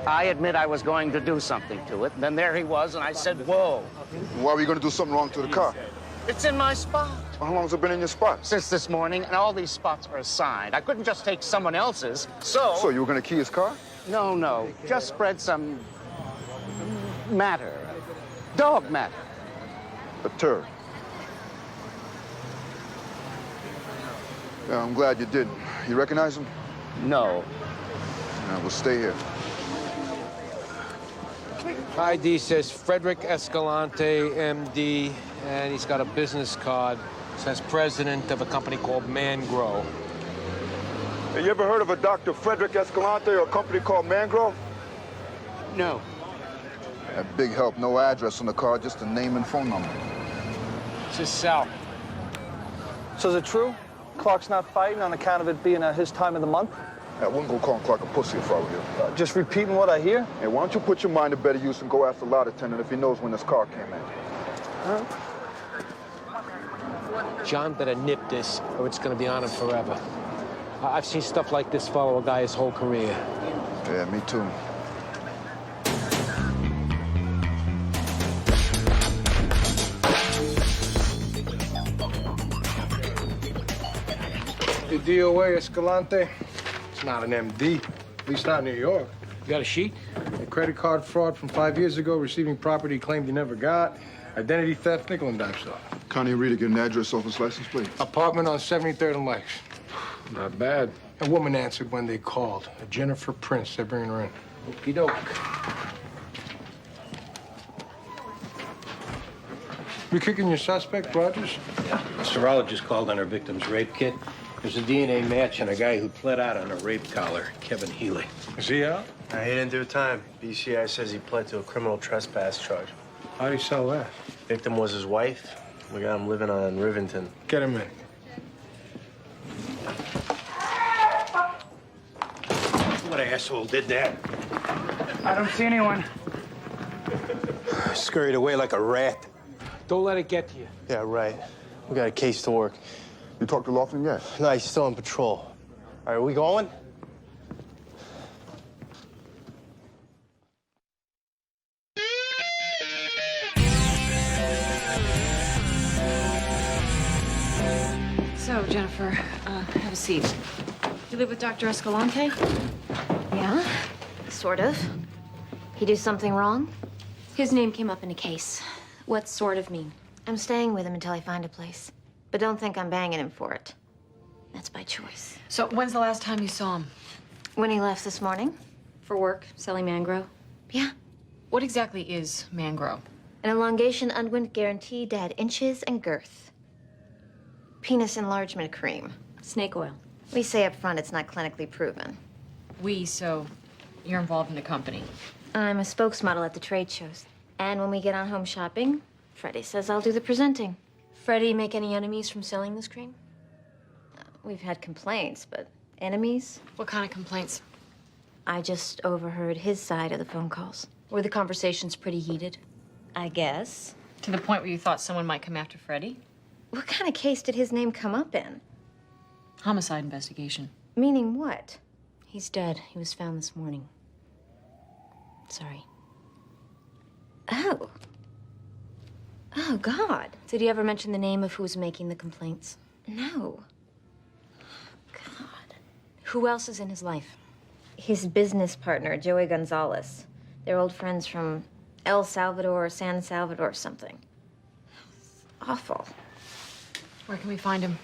I admit I was going to do something to it, and then there he was, and I said, whoa. Why were you going to do something wrong to the car? It's in my spot. Well, how long has it been in your spot? Since this morning, and all these spots are assigned. I couldn't just take someone else's, so... So you were going to key his car? No. Just spread some... matter. Dog matter. A turd. Yeah, I'm glad you didn't. You recognize him? No. Yeah, we'll stay here. ID says Frederick Escalante, MD, and he's got a business card. Says president of a company called Mangrow. Hey, you ever heard of a Dr. Frederick Escalante or a company called Mangrow? No. That big help. No address on the card, just a name and phone number. It's his cell. So is it true? Clark's not fighting on account of it being his time of the month? I wouldn't go calling Clark a pussy if I were you. Just repeating what I hear? Hey, why don't you put your mind to better use and go ask the lot attendant if he knows when this car came in? Huh? John better nip this, or it's gonna be on him forever. I've seen stuff like this follow a guy his whole career. Yeah, me too. The DOA, Escalante. It's not an MD, at least not in New York. You got a sheet? A credit card fraud from 5 years ago, receiving property he claimed he never got, identity theft, nickel and dime stuff. Connie Rita, get an address off his license plate. Apartment on 73rd and Lakes. Not bad. A woman answered when they called. A Jennifer Prince. They're bringing her in. Okey doke. You kicking your suspect, Rogers? Yeah. A serologist called on her victim's rape kit. There's a DNA match on a guy who pled out on a rape collar, Kevin Healy. Is he out? He didn't do time. BCI says he pled to a criminal trespass charge. How'd he sell that? Victim was his wife. We got him living on Rivington. Get him in. What asshole did that? I don't see anyone. Scurried away like a rat. Don't let it get to you. Yeah, right. We got a case to work. You talked to Laughlin yet? No, he's still on patrol. All right, are we going? So, Jennifer, have a seat. You live with Dr. Escalante? Yeah, sort of. He do something wrong? His name came up in a case. What sort of mean? I'm staying with him until I find a place. But don't think I'm banging him for it. That's by choice. So, when's the last time you saw him? When he left this morning. For work, selling Mangrow. Yeah. What exactly is Mangrow? An elongation unguent guaranteed to add inches and girth. Penis enlargement cream. Snake oil. We say up front it's not clinically proven. So you're involved in a company. I'm a spokesmodel at the trade shows. And when we get on home shopping, Freddie says I'll do the presenting. Freddie make any enemies from selling this cream? We've had complaints, but enemies? What kind of complaints? I just overheard his side of the phone calls. Were the conversations pretty heated? I guess. To the point where you thought someone might come after Freddie? What kind of case did his name come up in? Homicide investigation. Meaning what? He's dead. He was found this morning. Sorry. Oh. Oh, God. Did he ever mention the name of who was making the complaints? No. God. Who else is in his life? His business partner, Joey Gonzalez. They're old friends from El Salvador or San Salvador or something. It's awful. Where can we find him?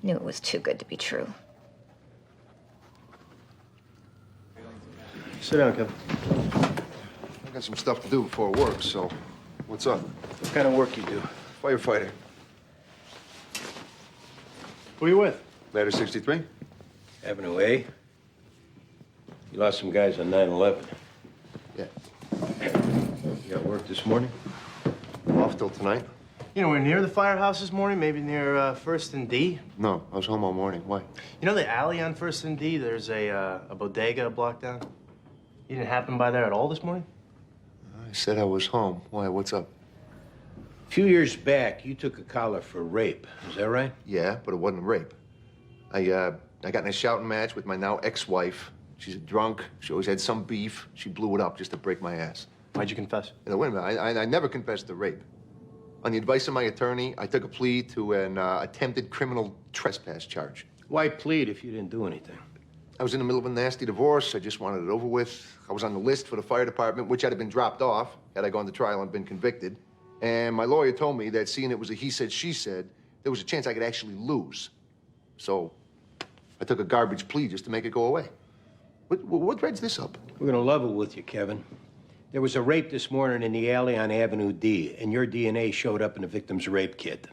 Knew it was too good to be true. Sit down, Kevin. I got some stuff to do before work, so what's up? What kind of work you do? Firefighter. Who are you with? Ladder 63? Avenue A. You lost some guys on 9/11. Yeah. You got work this morning? Off till tonight? You know, we're near the firehouse this morning, maybe near First and D. No, I was home all morning. Why? You know the alley on First and D? There's a bodega a block down. You didn't happen by there at all this morning? I said I was home. Why? What's up? A few years back, you took a collar for rape. Is that right? Yeah, but it wasn't rape. I got in a shouting match with my now ex-wife. She's a drunk. She always had some beef. She blew it up just to break my ass. Why'd you confess? Wait a minute. I never confessed to rape. On the advice of my attorney, I took a plea to an attempted criminal trespass charge. Why plead if you didn't do anything? I was in the middle of a nasty divorce. I just wanted it over with. I was on the list for the fire department, which I'd have been dropped off had I gone to trial and been convicted. And my lawyer told me that seeing it was a he said, she said, there was a chance I could actually lose. So I took a garbage plea just to make it go away. What dreads this up? We're gonna level with you, Kevin. There was a rape this morning in the alley on Avenue D, and your DNA showed up in the victim's rape kit.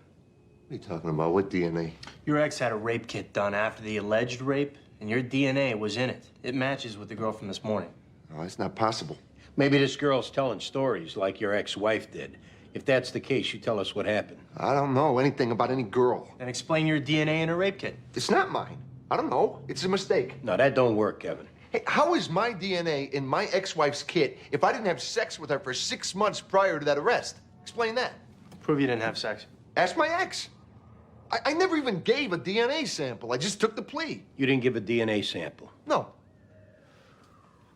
What are you talking about? What DNA? Your ex had a rape kit done after the alleged rape, and your DNA was in it. It matches with the girl from this morning. No, that's not possible. Maybe this girl's telling stories like your ex-wife did. If that's the case, you tell us what happened. I don't know anything about any girl. Then explain your DNA in a rape kit. It's not mine. I don't know. It's a mistake. No, that don't work, Kevin. Hey, how is my DNA in my ex-wife's kit if I didn't have sex with her for 6 months prior to that arrest? Explain that. Prove you didn't have sex. Ask my ex. I never even gave a DNA sample. I just took the plea. You didn't give a DNA sample? No.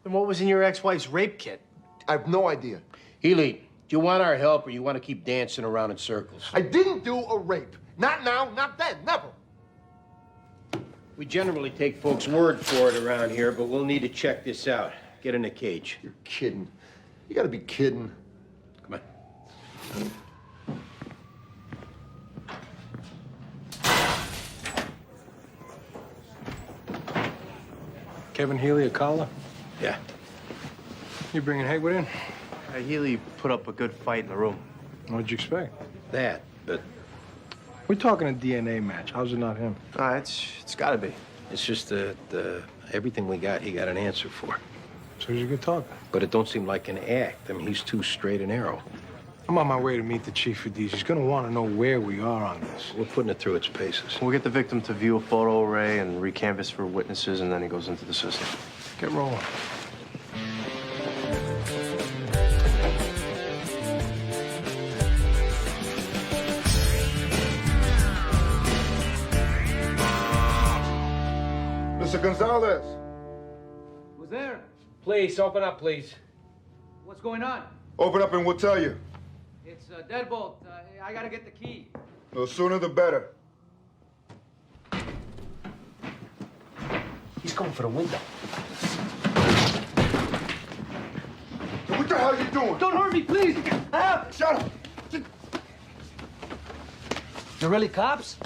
Then what was in your ex-wife's rape kit? I have no idea. Healy, do you want our help or you want to keep dancing around in circles? I didn't do a rape. Not now, not then, never. We generally take folks' word for it around here, but we'll need to check this out. Get in the cage. You're kidding. You gotta be kidding. Come on. Kevin Healy, a collar? Yeah. You bringing Haywood in? Healy put up a good fight in the room. What'd you expect? That, but... We're talking a DNA match. How's it not him? It's gotta be. It's just that everything we got, he got an answer for. So he's a good talker. But it don't seem like an act. I mean, he's too straight and narrow. I'm on my way to meet the chief of these. He's gonna want to know where we are on this. We're putting it through its paces. We'll get the victim to view a photo array and recanvass for witnesses, and then he goes into the system. Get rolling. Mr. Gonzalez. Who's there? Please, open up, please. What's going on? Open up and we'll tell you. It's Deadbolt. I gotta get the key. The sooner the better. He's going for the window. So what the hell are you doing? Don't hurt me, please! Ah! Shut up! You're really cops?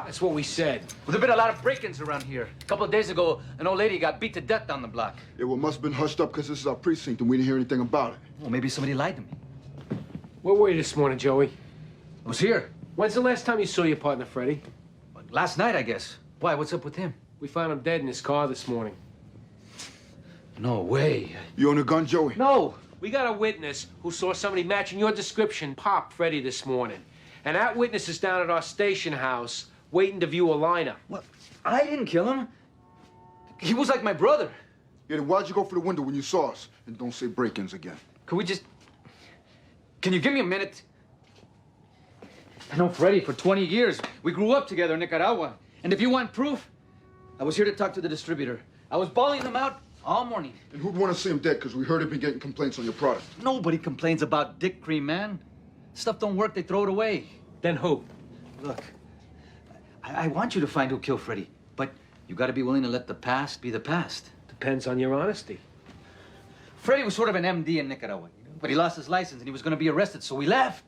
That's what we said. Well, there've been a lot of break-ins around here. A couple of days ago, an old lady got beat to death down the block. Yeah, well, must have been hushed up because this is our precinct and we didn't hear anything about it. Well, maybe somebody lied to me. Where were you this morning, Joey? I was here. When's the last time you saw your partner, Freddie? Last night, I guess. Why, what's up with him? We found him dead in his car this morning. No way. You own a gun, Joey? No. We got a witness who saw somebody matching your description pop Freddie this morning. And that witness is down at our station house waiting to view a lineup. What? I didn't kill him. He was like my brother. Yeah, then why'd you go for the window when you saw us? And don't say break-ins again. Can we just... Can you give me a minute? I know Freddie for 20 years. We grew up together in Nicaragua. And if you want proof, I was here to talk to the distributor. I was bawling them out all morning. And who'd want to see him dead? Because we heard he'd been getting complaints on your product. Nobody complains about dick cream, man. Stuff don't work, they throw it away. Then who? Look, I want you to find who killed Freddie, but you gotta be willing to let the past be the past. Depends on your honesty. Freddie was sort of an MD in Nicaragua, but he lost his license and he was gonna be arrested, so we left.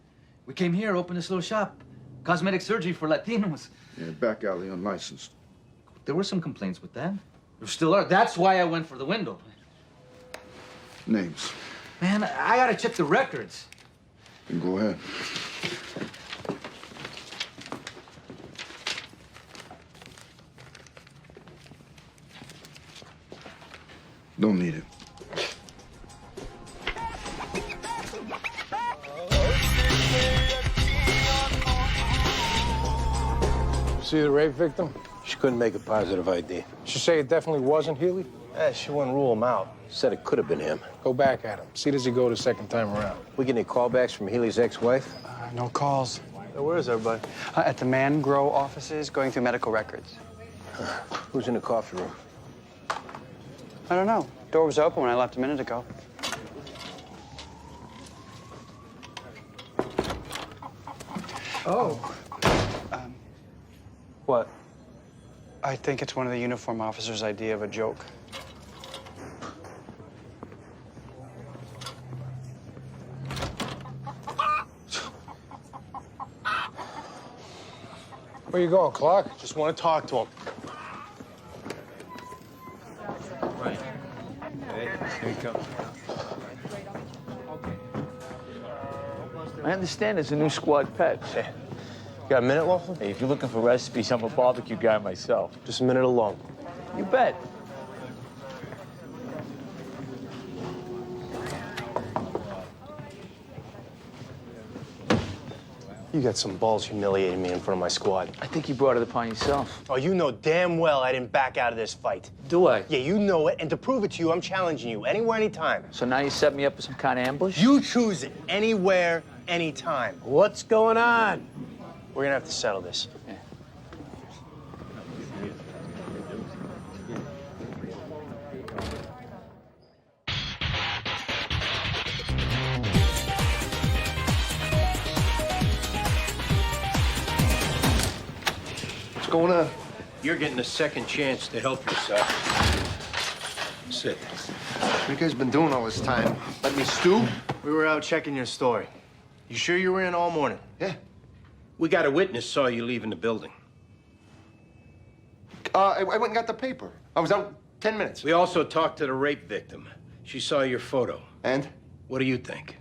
We came here, opened this little shop. Cosmetic surgery for Latinos. Yeah, back alley unlicensed. There were some complaints with that. There still are. That's why I went for the window. Names. Man, I gotta check the records. Then go ahead. Don't need it. See the rape victim? She couldn't make a positive ID. She say it definitely wasn't Healy? She wouldn't rule him out. Said it could have been him. Go back at him. See, does he go the second time around? We get any callbacks from Healy's ex-wife? No calls. Where is everybody? At the Mangrove offices, going through medical records. Who's in the coffee room? I don't know. Door was open when I left a minute ago. Oh. What? I think it's one of the uniform officers' idea of a joke. Where you going, Clark? Just want to talk to him. Right. Hey, here he comes. I understand there's a new squad pet. Got a minute, Laughlin? Hey, if you're looking for recipes, I'm a barbecue guy myself. Just a minute alone. You bet. You got some balls humiliating me in front of my squad. I think you brought it upon yourself. Oh, you know damn well I didn't back out of this fight. Do I? Yeah, you know it, and to prove it to you, I'm challenging you anywhere, anytime. So now you set me up for some kind of ambush? You choose it. Anywhere, anytime. What's going on? We're gonna have to settle this. Yeah. What's going on? You're getting a second chance to help yourself. Sit. What you guys been doing all this time? Let me stew? We were out checking your story. You sure you were in all morning? Yeah. We got a witness saw you leaving the building. I went and got the paper. I was out 10 minutes. We also talked to the rape victim. She saw your photo. And? What do you think?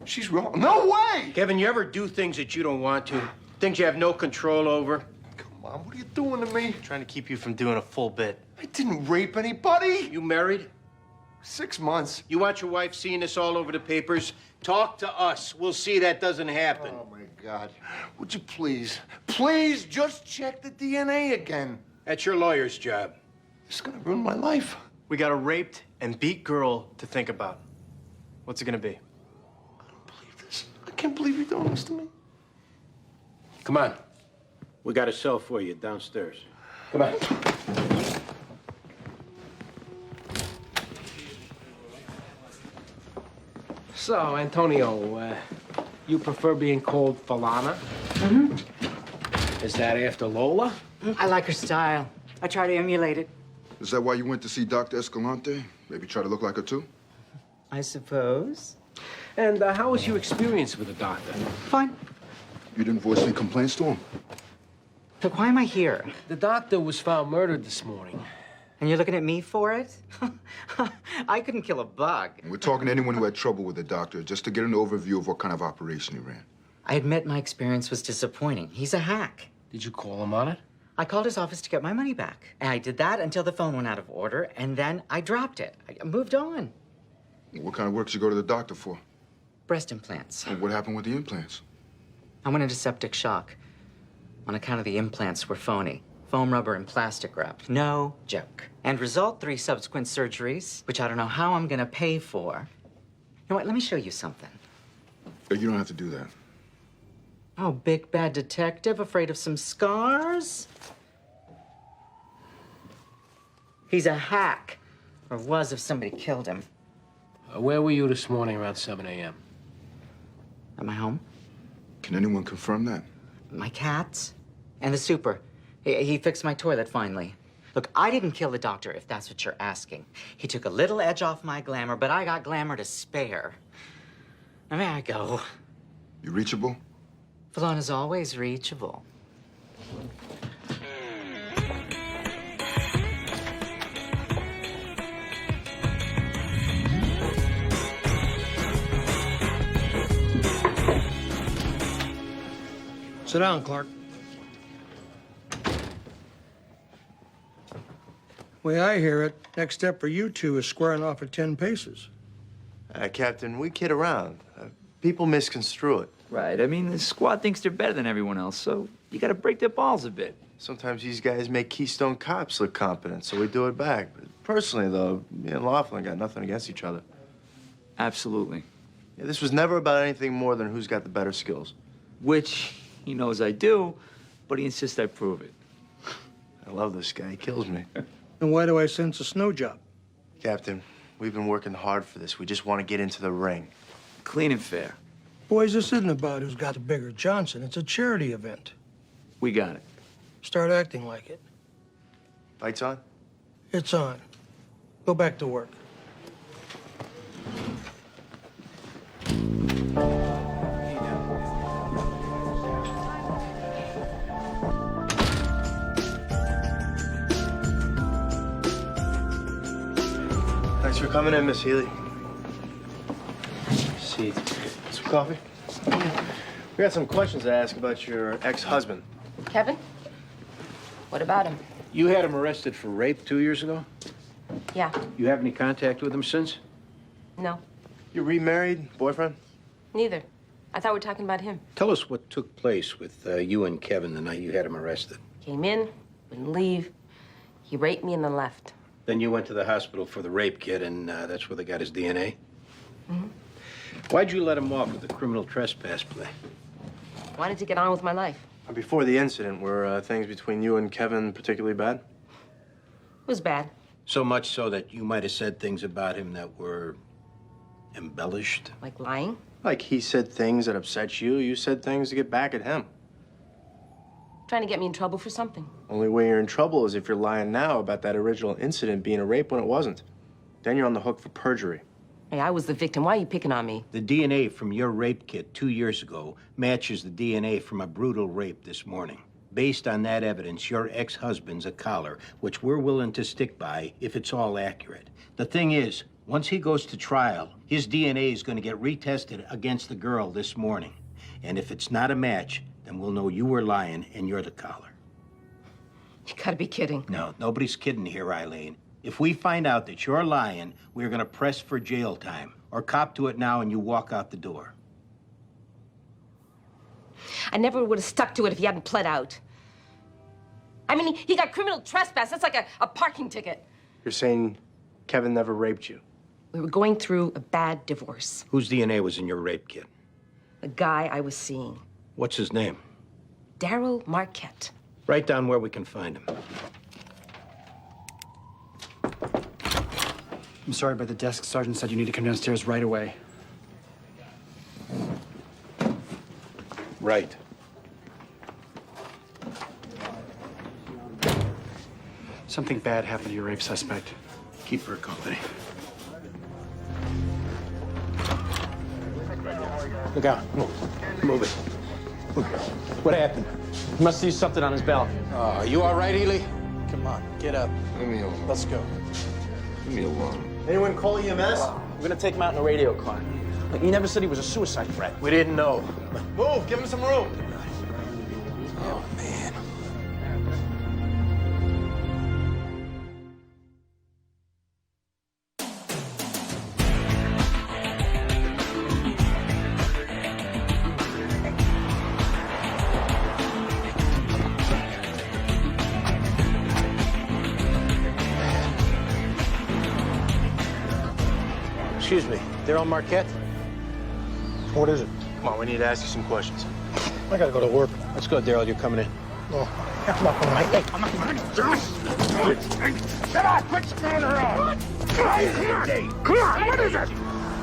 She's wrong. No way! Kevin, you ever do things that you don't want to? Things you have no control over? Come on, what are you doing to me? Trying to keep you from doing a full bit. I didn't rape anybody. You married? 6 months. You want your wife seeing this all over the papers? Talk to us. We'll see that doesn't happen. Oh, my God. Would you please just check the DNA again? That's your lawyer's job. It's gonna ruin my life. We got a raped and beat girl to think about. What's it gonna be? I can't believe you're doing this to me. Come on. We got a cell for you downstairs. Come on. So, Antonio, you prefer being called Falana? Mm-hmm. Is that after Lola? I like her style. I try to emulate it. Is that why you went to see Dr. Escalante? Maybe try to look like her, too? I suppose. And how was your experience with the doctor? Fine. You didn't voice any complaints to him? Look, why am I here? The doctor was found murdered this morning. And you're looking at me for it? I couldn't kill a bug. We're talking to anyone who had trouble with the doctor, just to get an overview of what kind of operation he ran. I admit my experience was disappointing. He's a hack. Did you call him on it? I called his office to get my money back. And I did that until the phone went out of order, and then I dropped it. I moved on. What kind of work did you go to the doctor for? Breast implants. And what happened with the implants? I went into septic shock on account of the implants were phony. Foam rubber and plastic wrap. No joke. End result, 3 subsequent surgeries, which I don't know how I'm gonna pay for. You know what, let me show you something. You don't have to do that. Oh, big bad detective, afraid of some scars? He's a hack. Or was if somebody killed him. Where were you this morning around 7 a.m.? At my home. Can anyone confirm that? My cats. And the super. He fixed my toilet finally. Look, I didn't kill the doctor, if that's what you're asking. He took a little edge off my glamour, but I got glamour to spare. Now, there I go. You reachable? Falana's always reachable. Sit down, Clark. Way I hear it, next step for you two is squaring off at 10 paces. Captain, we kid around. People misconstrue it. Right. I mean, the squad thinks they're better than everyone else, so you gotta break their balls a bit. Sometimes these guys make Keystone cops look competent, so we do it back. But personally, though, me and Laughlin got nothing against each other. Absolutely. Yeah, this was never about anything more than who's got the better skills. Which he knows I do, but he insists I prove it. I love this guy. He kills me. And why do I sense a snow job? Captain, we've been working hard for this. We just want to get into the ring. Clean and fair. Boys, this isn't about who's got the bigger Johnson. It's a charity event. We got it. Start acting like it. Lights on? It's on. Go back to work. Thanks for coming in, Miss Healy. See, some coffee? We got some questions to ask about your ex-husband. Kevin? What about him? You had him arrested for rape 2 years ago? Yeah. You have any contact with him since? No. You remarried, boyfriend? Neither. I thought we were talking about him. Tell us what took place with you and Kevin the night you had him arrested. Came in, wouldn't leave. He raped me and then left. Then you went to the hospital for the rape kit, and that's where they got his DNA? Mm-hmm. Why'd you let him off with the criminal trespass plea? Wanted to get on with my life. Before the incident, were things between you and Kevin particularly bad? It was bad. So much so that you might have said things about him that were embellished? Like lying? Like he said things that upset you, you said things to get back at him. Trying to get me in trouble for something. Only way you're in trouble is if you're lying now about that original incident being a rape when it wasn't. Then you're on the hook for perjury. Hey, I was the victim. Why are you picking on me? The DNA from your rape kit 2 years ago matches the DNA from a brutal rape this morning. Based on that evidence, your ex-husband's a collar, which we're willing to stick by if it's all accurate. The thing is, once he goes to trial, his DNA is going to get retested against the girl this morning. And if it's not a match, then we'll know you were lying and you're the collar. You gotta be kidding. No, nobody's kidding here, Eileen. If we find out that you're lying, we're going to press for jail time. Or cop to it now and you walk out the door. I never would have stuck to it if he hadn't pled out. I mean, he got criminal trespass. That's like a parking ticket. You're saying Kevin never raped you? We were going through a bad divorce. Whose DNA was in your rape kit? The guy I was seeing. What's his name? Daryl Marquette. Write down where we can find him. I'm sorry, but the desk sergeant said you need to come downstairs right away. Right. Something bad happened to your rape suspect. Keep her company. Look out. Move it. What happened? You must see something on his belt. Are you all right, Ely? Come on, get up. Leave me alone. Let's go. Leave me alone. Anyone call EMS? We're gonna take him out in a radio car. But you never said he was a suicide threat. We didn't know. Move, give him some room. Oh, man. Excuse me, Daryl Marquette? What is it? Come on, we need to ask you some questions. I gotta go to work. Let's go, Daryl. You're coming in. Oh, I'm not gonna make it. I'm not gonna make it. Shut up! Quit screwing around! Come on, what is it?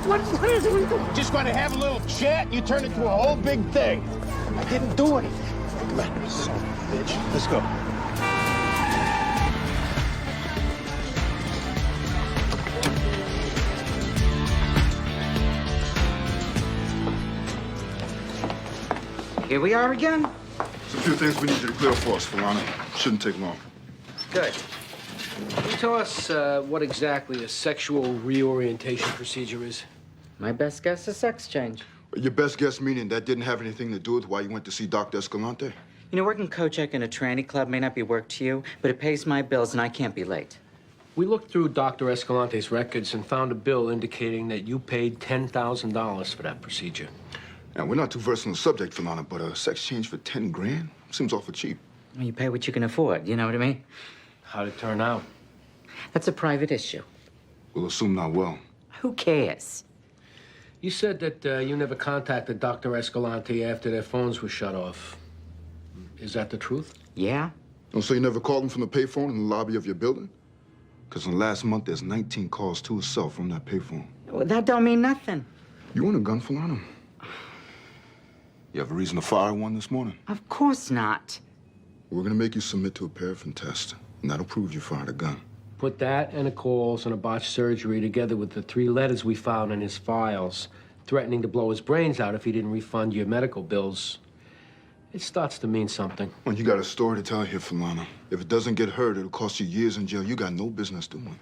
What is it we do? Just want to have a little chat, and you turn it into a whole big thing. I didn't do anything. Come on, son of a bitch. Let's go. Here we are again. There's a few things we need you to clear for us, Falana. Shouldn't take long. Good. Can you tell us what exactly a sexual reorientation procedure is? My best guess is sex change. Your best guess meaning that didn't have anything to do with why you went to see Dr. Escalante? You know, working co-check in a tranny club may not be work to you, but it pays my bills and I can't be late. We looked through Dr. Escalante's records and found a bill indicating that you paid $10,000 for that procedure. Now, we're not too versed on the subject, Falana, but a sex change for 10 grand seems awful cheap. Well, you pay what you can afford, you know what I mean? How'd it turn out? That's a private issue. We'll assume not well. Who cares? You said that you never contacted Dr. Escalante after their phones were shut off. Is that the truth? Yeah. Oh, so you never called him from the payphone in the lobby of your building? Because in the last month, there's 19 calls to his cell from that payphone. Well, that don't mean nothing. You want a gun, Fulano? You have a reason to fire one this morning? Of course not. We're gonna make you submit to a paraffin test, and that'll prove you fired a gun. Put that and the calls and a botched surgery together with the 3 letters we found in his files, threatening to blow his brains out if he didn't refund your medical bills. It starts to mean something. Well, you got a story to tell here, Fulano. If it doesn't get heard, it'll cost you years in jail you got no business doing.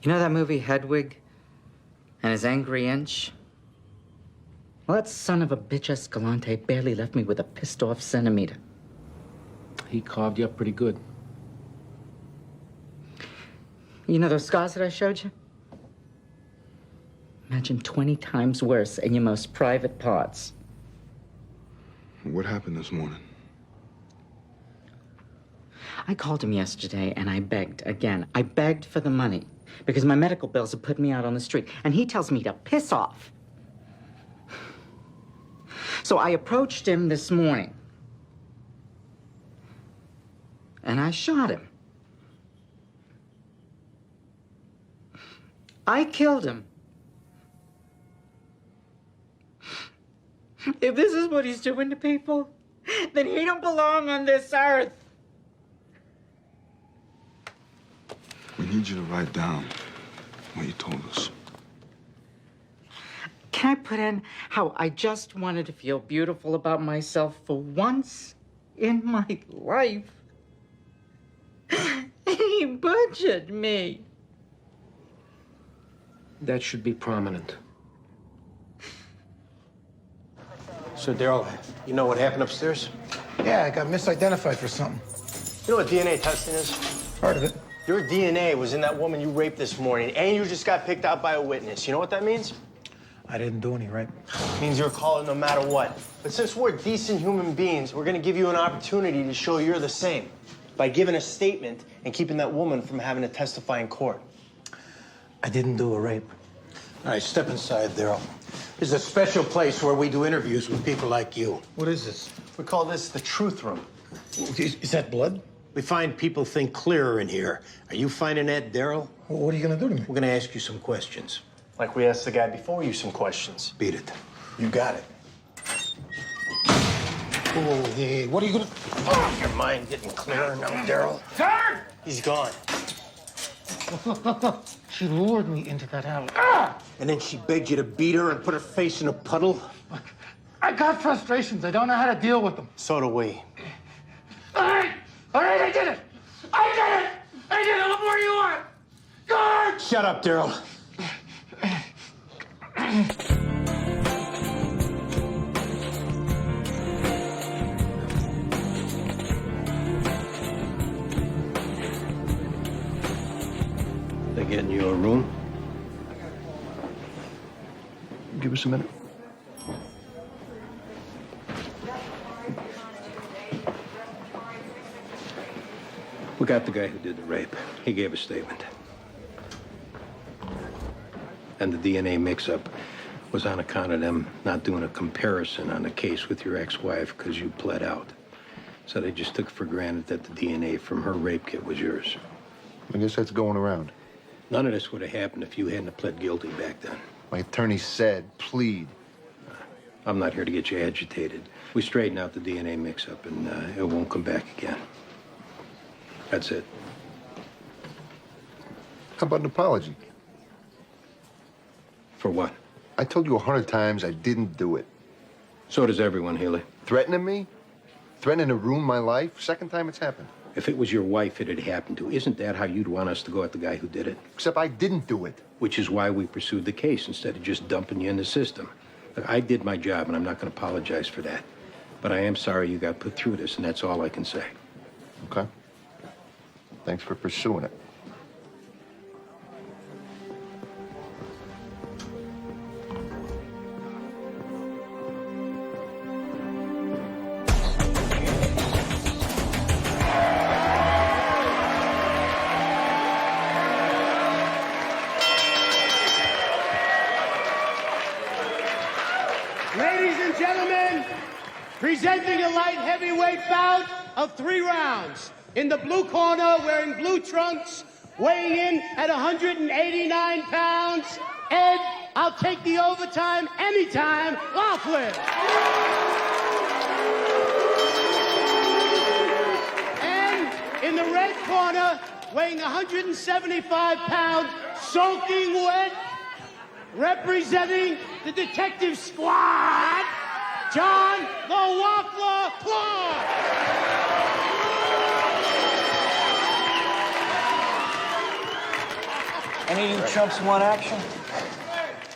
You know that movie, Hedwig? And his angry inch? Well, that son of a bitch Escalante barely left me with a pissed-off centimeter. He carved you up pretty good. You know those scars that I showed you? Imagine 20 times worse in your most private parts. What happened this morning? I called him yesterday and I begged again. I begged for the money because my medical bills have put me out on the street. And he tells me to piss off. So I approached him this morning. And I shot him. I killed him. If this is what he's doing to people, then he don't belong on this earth. We need you to write down what you told us. Can I put in how I just wanted to feel beautiful about myself for once in my life? He butchered me. That should be prominent. So, Daryl, you know what happened upstairs? Yeah, I got misidentified for something. You know what DNA testing is? Heard of it. Your DNA was in that woman you raped this morning, and you just got picked out by a witness. You know what that means? I didn't do any rape. It means you're calling no matter what. But since we're decent human beings, we're gonna give you an opportunity to show you're the same by giving a statement and keeping that woman from having to testify in court. I didn't do a rape. All right, step inside, Daryl. This is a special place where we do interviews with people like you. What is this? We call this the truth room. Is that blood? We find people think clearer in here. Are you finding that, Daryl? Well, what are you gonna do to me? We're gonna ask you some questions. Like we asked the guy before you some questions. Beat it. You got it. Oh, yeah. What are you gonna... Oh, your mind getting clearer now, Daryl. Turn! He's gone. She lured me into that alley. And then she begged you to beat her and put her face in a puddle? I got frustrations. I don't know how to deal with them. So do we. All right, I did it. I did it. What more do you want? Guard! Shut up, Daryl. They getting you a room? Give us a minute. We got the guy who did the rape. He gave a statement. And the DNA mix-up was on account of them not doing a comparison on the case with your ex-wife because you pled out. So they just took for granted that the DNA from her rape kit was yours. I guess that's going around. None of this would have happened if you hadn't have pled guilty back then. My attorney said, plead. I'm not here to get you agitated. We straighten out the DNA mix-up and it won't come back again. That's it. How about an apology? For what? I told you 100 times I didn't do it. So does everyone, Healy. Threatening me? Threatening to ruin my life? Second time it's happened. If it was your wife it had happened to, isn't that how you'd want us to go at the guy who did it? Except I didn't do it. Which is why we pursued the case instead of just dumping you in the system. Look, I did my job, and I'm not going to apologize for that. But I am sorry you got put through this, and that's all I can say. Okay. Thanks for pursuing it. bout of 3 rounds. In the blue corner, wearing blue trunks, weighing in at 189 pounds, Ed, I'll take the overtime anytime, Laughlin. And in the red corner, weighing 175 pounds, soaking wet, representing the detective squad, John the Waffler Clark. Any of you chumps want action?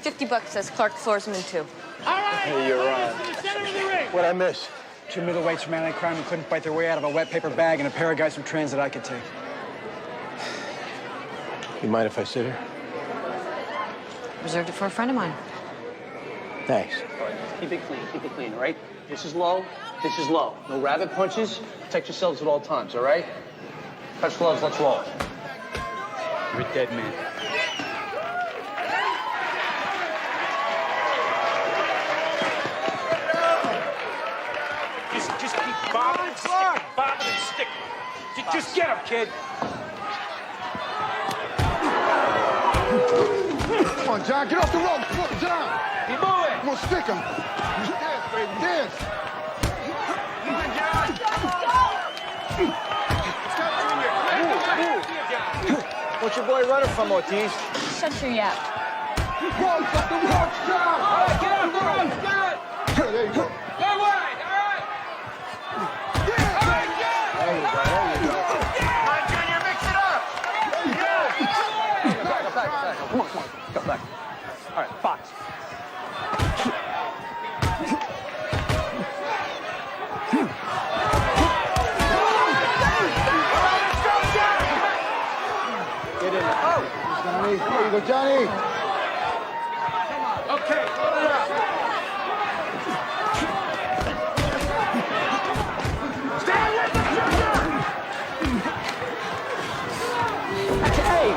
$50 says Clark Florsman, too. All right, Hey, you're to the center of the ring. What'd I miss? 2 middleweights from anti-crime who couldn't fight their way out of a wet paper bag, and a pair of guys from transit I could take. You mind if I sit here? Reserved it for a friend of mine. Thanks. Keep it clean, all right? This is low, this is low. No rabbit punches. Protect yourselves at all times, all right? Touch gloves, let's roll. You're a dead man. Just keep bobbing and sticking, bobbing and sticking. Just get him, kid. Come on, John, get off the rope. Come on, John. Keep moving. Come on, stick him. Dance, baby, dance. What's your boy running from, Ortiz? Shut your yap. Ropes, got the ropes, John. All right, get up, ropes, good. There you go. Go wide, all right. All right, good. There you go. Come on, Junior, mix it up. Back. Come on. Go back. All right, box. Get in there. Johnny, there you go, Johnny. Okay, hold it up. Stay with the Junior. Hey,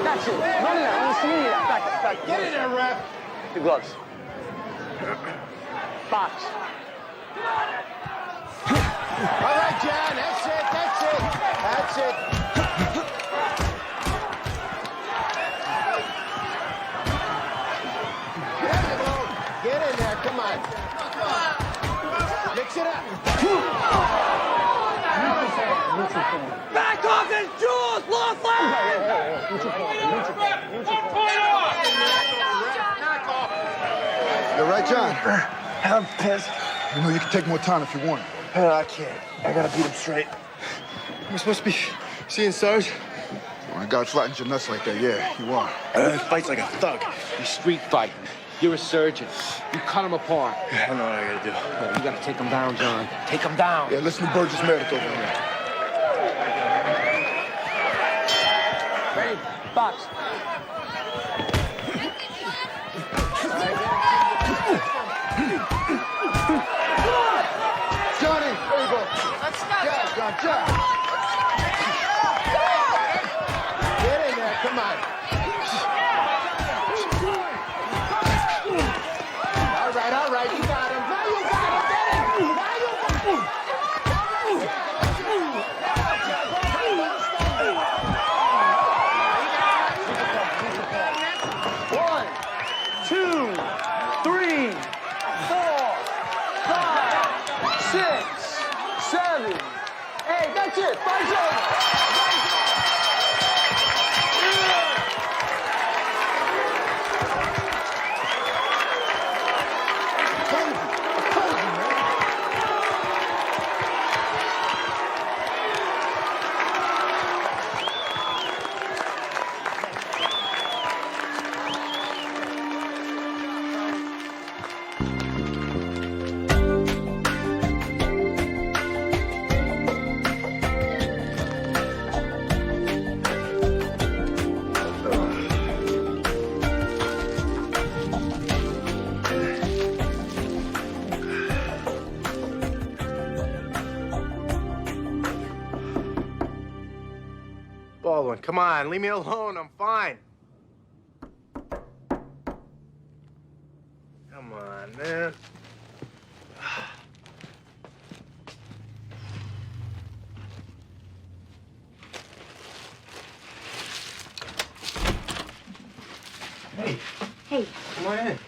that's it. Run it out. I want to see any of that. Back. Get in there, ref. Two gloves. Box. All right, John. That's it. Get in there. Come on. Mix it up. Back off his jewels, Laughlin! You all right, John? I'm pissed. You know you can take more time if you want. I can't. I gotta beat him straight. We're supposed to be seeing Sarge. When a guy flattens your nuts like that, yeah, you are. He fights like a thug. He's street fighting. You're a surgeon. You cut him apart. I don't know what I gotta do. You gotta take him down, John. Take him down. Yeah, listen to Burgess Meredith over here. Ready? Box. Johnny, there you go. Let's go. John. Get in there. Come on. All right. You got him. Now you got him. Get him. Now you got him. One, 2, 3, 4, 5, 6, 7, 8. That's it. Fight's over. Baldwin, come on, leave me alone. I'm fine. Come on, man. on in.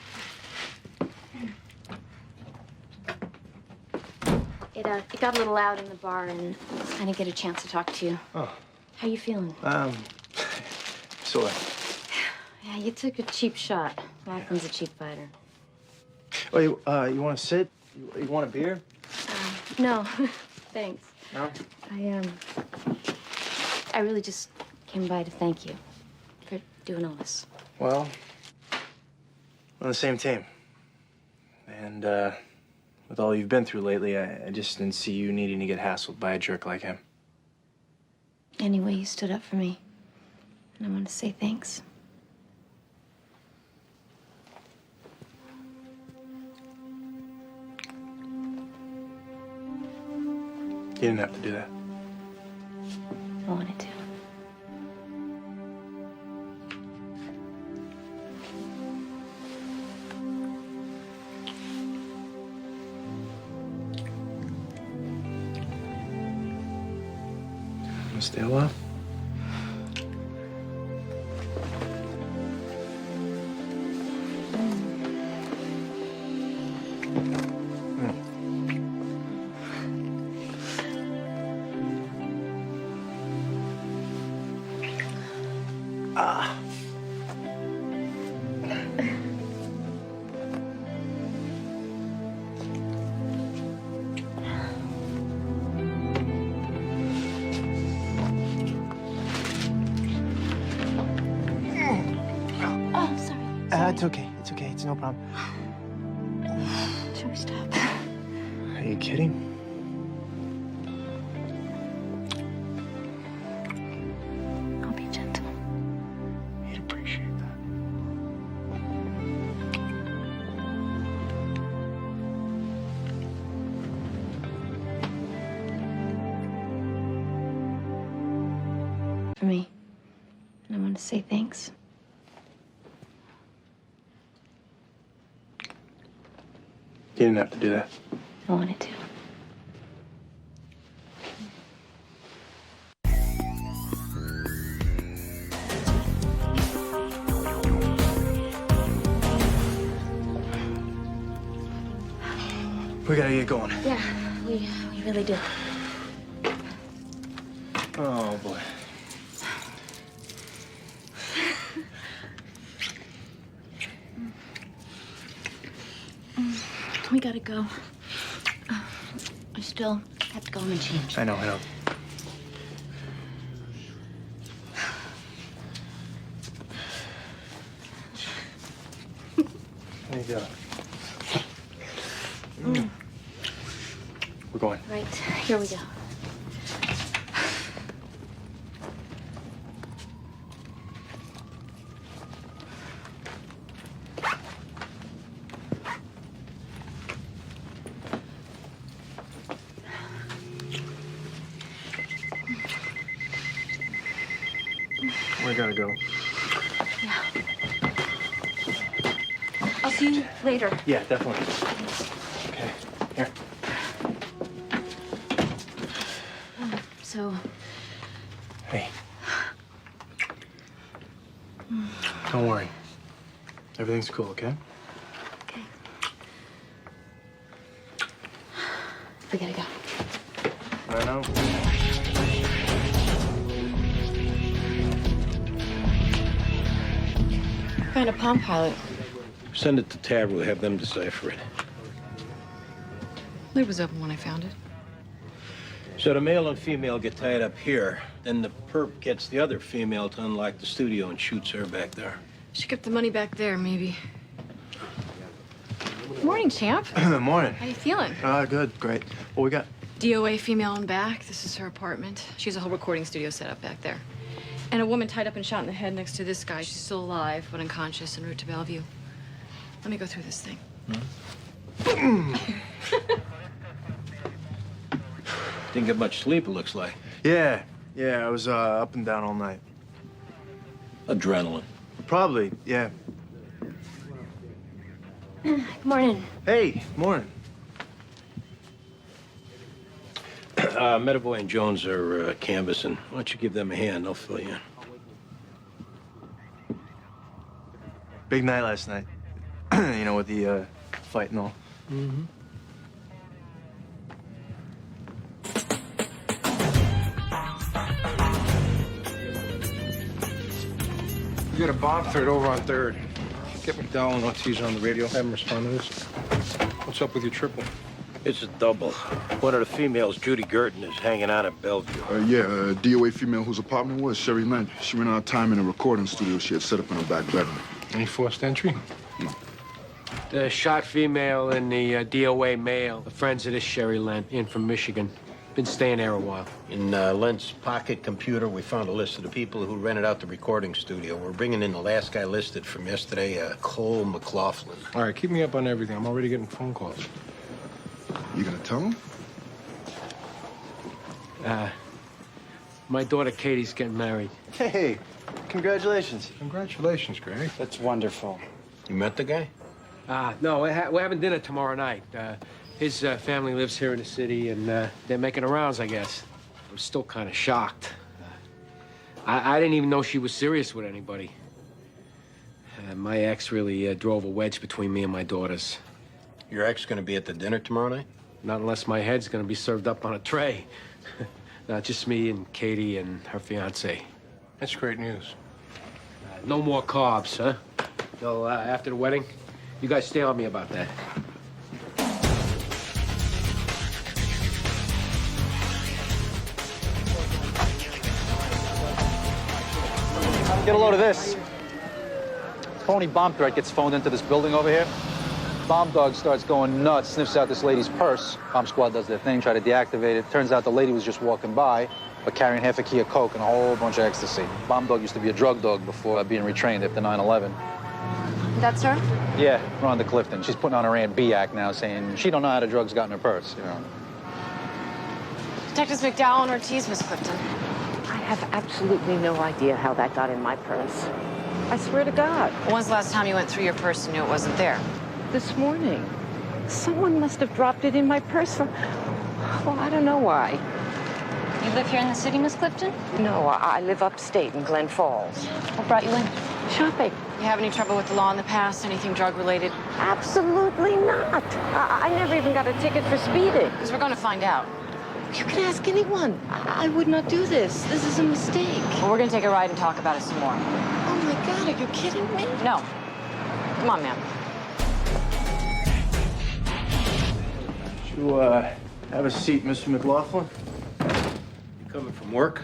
It got a little loud in the bar, and I didn't get a chance to talk to you. Oh. How you feeling? Sore. Yeah, you took a cheap shot. Lachlan's a cheap fighter. Oh, you want to sit? You want a beer? No, thanks. No? I really just came by to thank you for doing all this. Well, we're on the same team. And, with all you've been through lately, I just didn't see you needing to get hassled by a jerk like him. Anyway, you stood up for me, and I want to say thanks. You didn't have to do that. I wanted to. Want to stay a while? Oh, sorry. It's okay. It's okay. It's no problem. Shall we stop? Are you kidding? I'll be gentle. You'd appreciate that. For me. And I want to say thanks. You didn't have to do that. I wanted to. We gotta get going. Yeah, we really do. Oh, boy. We gotta go. I still have to go home and change. I know. There you go. We're going. Right, here we go. We gotta go. Yeah. I'll see you later. Yeah, definitely. Okay. Here. So, Hey. Don't worry. Everything's cool, okay? okay. We gotta go. I know. Find a Palm Pilot. Send it to Tavro, have them decipher it. Lid was open when I found it. So the male and female get tied up here, then the perp gets the other female to unlock the studio and shoots her back there. She kept the money back there, maybe. Morning, champ. Morning. How you feeling? Good, great. What we got? DOA female in back. This is her apartment. She has a whole recording studio set up back there. And a woman tied up and shot in the head next to this guy. She's still alive, but unconscious en route to Bellevue. Let me go through this thing. Didn't get much sleep, it looks like. Yeah, I was up and down all night. Adrenaline. Probably, yeah. Good morning. Hey, morning. Medavoy and Jones are canvassing. Why don't you give them a hand? They'll fill you in. Big night last night. you know, with the fight and all. Mm-hmm. You got a bomb threat over on 3rd. Get McDowell and Ortiz on the radio. Have them respond to this. What's up with your triple? It's a double. One of the females, Judy Girton, is hanging out at Bellevue. Yeah, a DOA female whose apartment was Sherry Lent. She ran out of time in a recording studio she had set up in her back bedroom. Any forced entry? No. The shot female and the DOA male, the friends of this Sherry Lent, in from Michigan. Been staying there a while. In Lent's pocket computer, we found a list of the people who rented out the recording studio. We're bringing in the last guy listed from yesterday, Cole McLaughlin. All right, keep me up on everything. I'm already getting phone calls. You gonna tell him? My daughter Katie's getting married. Hey, congratulations. Congratulations, Greg. That's wonderful. You met the guy? No, we're having dinner tomorrow night. His family lives here in the city, and they're making the rounds, I guess. I'm still kind of shocked. I didn't even know she was serious with anybody. My ex really drove a wedge between me and my daughters. Your ex gonna be at the dinner tomorrow night? Not unless my head's gonna be served up on a tray. Not just me and Katie and her fiance. That's great news. No more carbs, huh? Till after the wedding? You guys stay on me about that. Get a load of this. Phony bomb threat gets phoned into this building over here. Bomb dog starts going nuts, sniffs out this lady's purse. Bomb squad does their thing, try to deactivate it. Turns out the lady was just walking by, but carrying half a key of coke and a whole bunch of ecstasy. Bomb dog used to be a drug dog before being retrained after 9/11. That's her? Yeah, Rhonda Clifton. She's putting on her Aunt B act now, saying she don't know how the drugs got in her purse, you know. Detectives McDowell and Ortiz, Miss Clifton. I have absolutely no idea how that got in my purse. I swear to God. When's the last time you went through your purse and knew it wasn't there? This morning. Someone must have dropped it in my purse from... Well, I don't know why. You live here in the city, Miss Clifton? No, I live upstate in Glen Falls. What brought you in? Shopping. You have any trouble with the law in the past? Anything drug-related? Absolutely not. I never even got a ticket for speeding. Because we're going to find out. You can ask anyone. I would not do this. This is a mistake. Well, we're going to take a ride and talk about it some more. Oh, my God, are you kidding me? No. Come on, ma'am. You, have a seat, Mr. McLaughlin. You coming from work?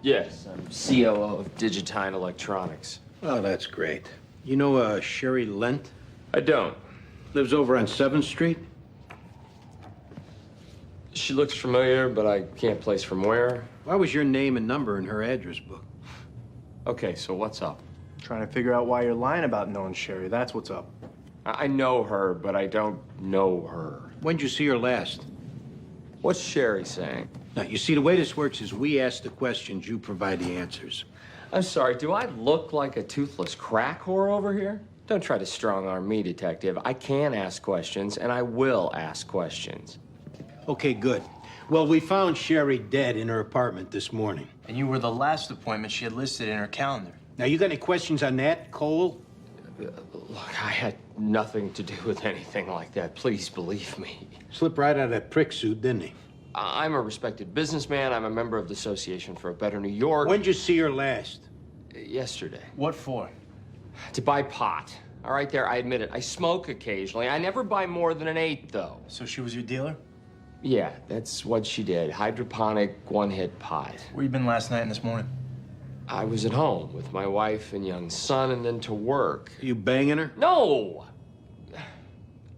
Yes, I'm COO of Digitine Electronics. Oh, that's great. You know Sherry Lent? I don't. Lives over on 7th Street? She looks familiar, but I can't place from where. Why was your name and number in her address book? Okay, so what's up? Trying to figure out why you're lying about knowing Sherry. That's what's up. I know her, but I don't know her. When'd you see her last? What's Sherry saying? Now, you see, the way this works is we ask the questions, you provide the answers. I'm sorry, do I look like a toothless crack whore over here? Don't try to strong-arm me, detective. I can ask questions, and I will ask questions. Okay, good. Well, we found Sherry dead in her apartment this morning. And you were the last appointment she had listed in her calendar. Now, you got any questions on that, Cole? Look, I had nothing to do with anything like that. Please believe me. Slipped right out of that prick suit, didn't he? I'm a respected businessman. I'm a member of the Association for a Better New York. When'd you see her last? Yesterday. What for? To buy pot. All right, there, I admit it. I smoke occasionally. I never buy more than an 8, though. So she was your dealer? Yeah, that's what she did. Hydroponic, one-hit pot. Where you been last night and this morning? I was at home with my wife and young son, and then to work. You banging her? No!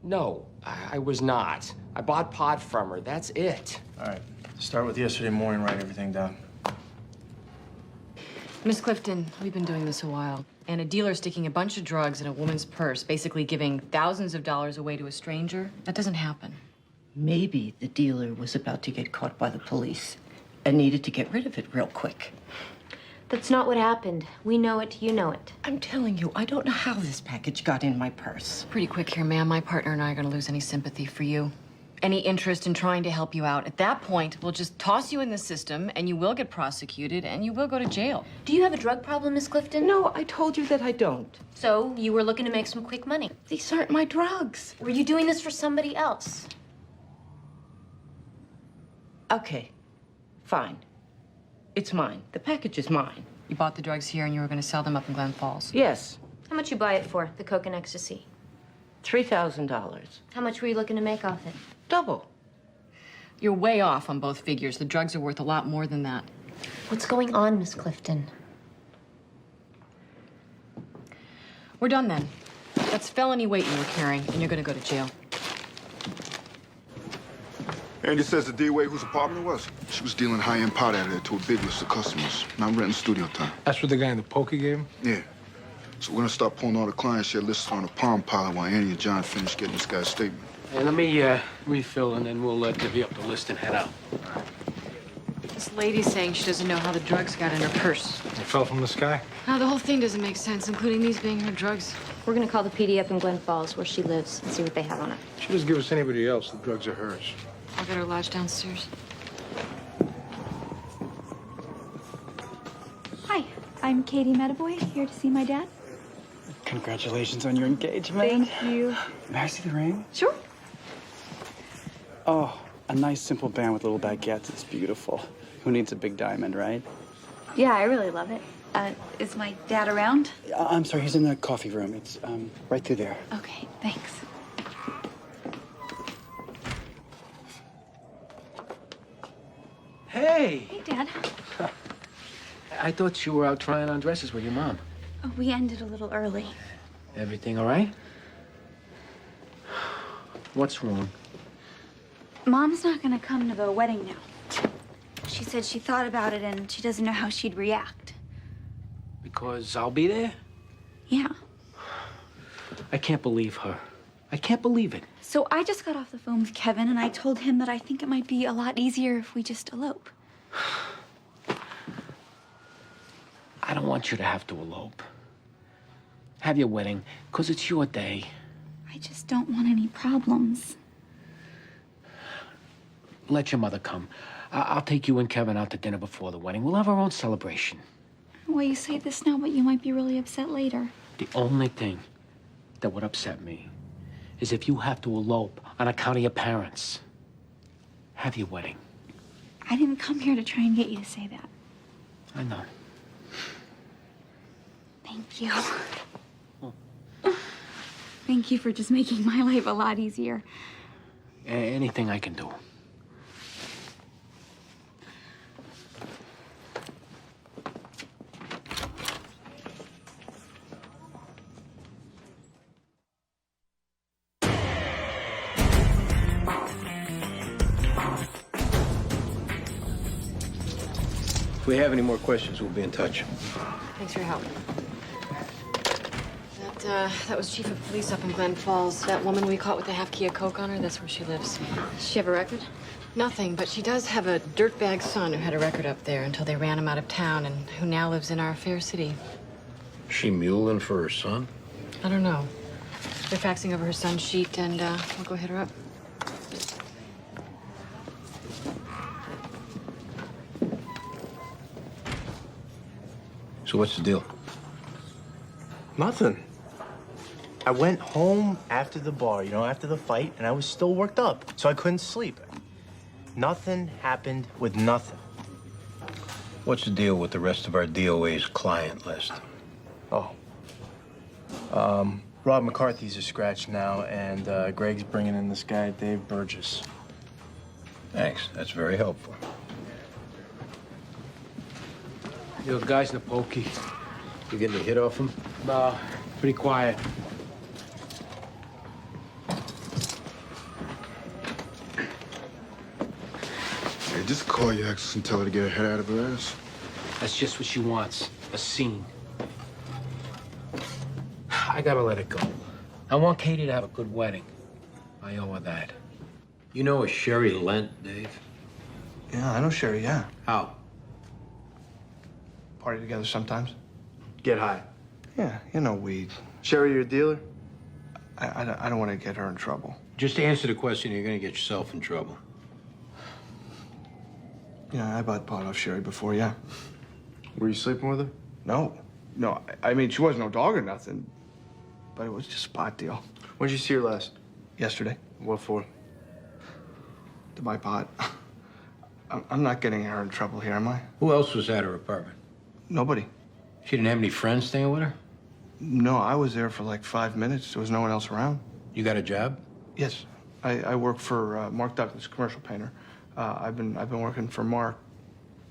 No, I was not. I bought pot from her. That's it. All right. Start with yesterday morning, write everything down. Miss Clifton, we've been doing this a while. And a dealer sticking a bunch of drugs in a woman's purse, basically giving thousands of dollars away to a stranger, that doesn't happen. Maybe the dealer was about to get caught by the police and needed to get rid of it real quick. That's not what happened. We know it, you know it. I'm telling you, I don't know how this package got in my purse. Pretty quick here, ma'am. My partner and I are going to lose any sympathy for you. any interest in trying to help you out. At that point, we'll just toss you in the system and you will get prosecuted and you will go to jail. Do you have a drug problem, Miss Clifton? No, I told you that I don't. So you were looking to make some quick money. These aren't my drugs. Were you doing this for somebody else? Okay, fine. It's mine. The package is mine. You bought the drugs here and you were going to sell them up in Glen Falls. Yes, How much you buy it for, the coke and ecstasy? $3,000. How much were you looking to make off it? Double. You're way off on both figures. The drugs are worth a lot more than that. What's going on, Miss Clifton? We're done then. That's felony weight you were carrying, and you're going to go to jail. Andy says the D-Way whose apartment it was. She was dealing high-end pot out of there to a big list of customers. Now I'm renting studio time. That's what the guy in the poker gave him? Yeah. So we're gonna start pulling all the clients she had listed on a palm pilot while Andy and John finish getting this guy's statement. Hey, let me refill, and then we'll divvy up the list and head out. This lady's saying she doesn't know how the drugs got in her purse. It fell from the sky? Now, the whole thing doesn't make sense, including these being her drugs. We're gonna call the PD up in Glen Falls, where she lives, and see what they have on her. She doesn't give us anybody else. The drugs are hers. I'll get her lodged downstairs. Hi, I'm Katie Metaboy, here to see my dad. Congratulations on your engagement. Thank you. May I see the ring? Sure. Oh, a nice simple band with little baguettes is beautiful. Who needs a big diamond, right? Yeah, I really love it. Is my dad around? I'm sorry, he's in the coffee room. It's right through there. Okay, thanks. Hey! Hey, Dad. I thought you were out trying on dresses with your mom. Oh, we ended a little early. Everything all right? What's wrong? Mom's not gonna come to the wedding now. She said she thought about it and she doesn't know how she'd react. Because I'll be there? Yeah. I can't believe her. I can't believe it. So I just got off the phone with Kevin and I told him that I think it might be a lot easier if we just elope. I don't want you to have to elope. Have your wedding, because it's your day. I just don't want any problems. Let your mother come. I'll take you and Kevin out to dinner before the wedding. We'll have our own celebration. Well, you say this now, but you might be really upset later. The only thing that would upset me is if you have to elope on account of your parents. Have your wedding. I didn't come here to try and get you to say that. I know. Thank you. Thank you for just making my life a lot easier. Anything I can do. If we have any more questions, we'll be in touch. Thanks for your help. That was Chief of Police up in Glen Falls. That woman we caught with the half key of coke on her, that's where she lives. Does she have a record? Nothing, but she does have a dirtbag son who had a record up there until they ran him out of town and who now lives in our fair city. She muling for her son? I don't know. They're faxing over her son's sheet and we'll go hit her up. So what's the deal? Nothing. I went home after the bar, after the fight, and I was still worked up, so I couldn't sleep. Nothing happened with nothing. What's the deal with the rest of our DOA's client list? Oh. Rob McCarthy's a scratch now, and Greg's bringing in this guy, Dave Burgess. Thanks. That's very helpful. Yo, guys in the pokey. You getting a hit off him? No, pretty quiet. Hey, just call your ex and tell her to get her head out of her ass. That's just what she wants, a scene. I gotta let it go. I want Katie to have a good wedding. I owe her that. You know a Sherry Lent, Dave? Yeah, I know Sherry, yeah. How? Party together sometimes. Get high. Yeah, weed. Sherry, you're a dealer? I don't want to get her in trouble. Just answer the question, you're gonna get yourself in trouble. Yeah, I bought pot off Sherry before, yeah. Were you sleeping with her? No. No, I mean, she wasn't no dog or nothing. But it was just a pot deal. When'd you see her last? Yesterday. What for? To buy pot. I'm not getting her in trouble here, am I? Who else was at her apartment? Nobody. She didn't have any friends staying with her? No, I was there for like 5 minutes. There was no one else around. You got a job? Yes. I work for Mark Douglas, commercial painter. I've been working for Mark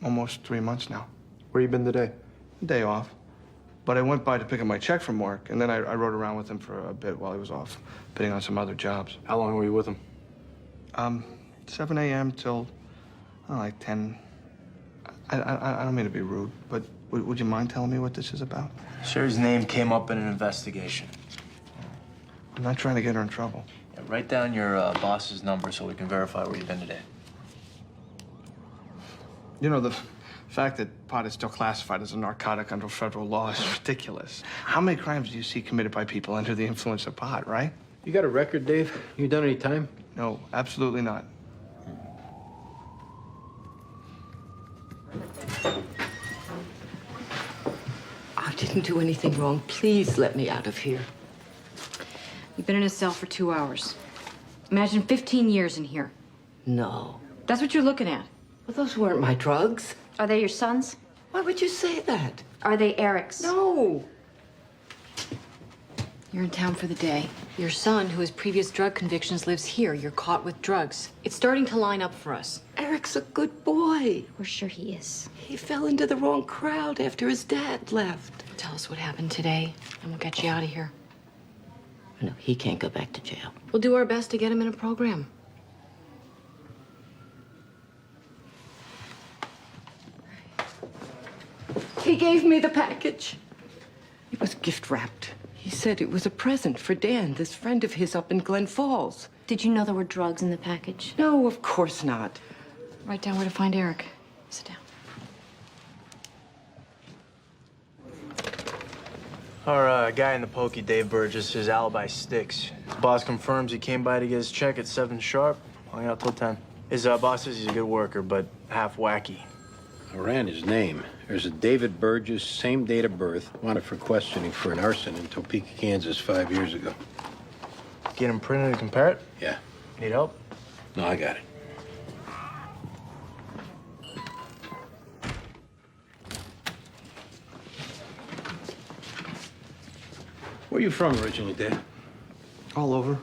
almost 3 months now. Where you been today? Day off. But I went by to pick up my check from Mark, and then I rode around with him for a bit while he was off, bidding on some other jobs. How long were you with him? 7 a.m. till like 10. I don't mean to be rude, but would you mind telling me what this is about? Sherry's name came up in an investigation. I'm not trying to get her in trouble. Yeah, write down your boss's number so we can verify where you've been today. You know, the fact that pot is still classified as a narcotic under federal law is ridiculous. How many crimes do you see committed by people under the influence of pot, right? You got a record, Dave? You done any time? No, absolutely not. I didn't do anything wrong. Please let me out of here. You've been in a cell for 2 hours. Imagine 15 years in here. No. That's what you're looking at. Well, those weren't my drugs. Are they your sons? Why would you say that? Are they Eric's? No. You're in town for the day. Your son, who has previous drug convictions, lives here. You're caught with drugs. It's starting to line up for us. Eric's a good boy. We're sure he is. He fell into the wrong crowd after his dad left. Tell us what happened today, and we'll get you out of here. No, he can't go back to jail. We'll do our best to get him in a program. He gave me the package. It was gift wrapped. He said it was a present for Dan, this friend of his up in Glen Falls. Did you know there were drugs in the package? No, of course not. Write down where to find Eric. Sit down. Our guy in the pokey, Dave Burgess, his alibi sticks. His boss confirms he came by to get his check at 7 sharp, hung out till 10. His boss says he's a good worker, but half wacky. I ran his name. There's a David Burgess, same date of birth, wanted for questioning for an arson in Topeka, Kansas 5 years ago. Get him printed and compare it? Yeah. Need help? No, I got it. Where you from originally, Dad? All over.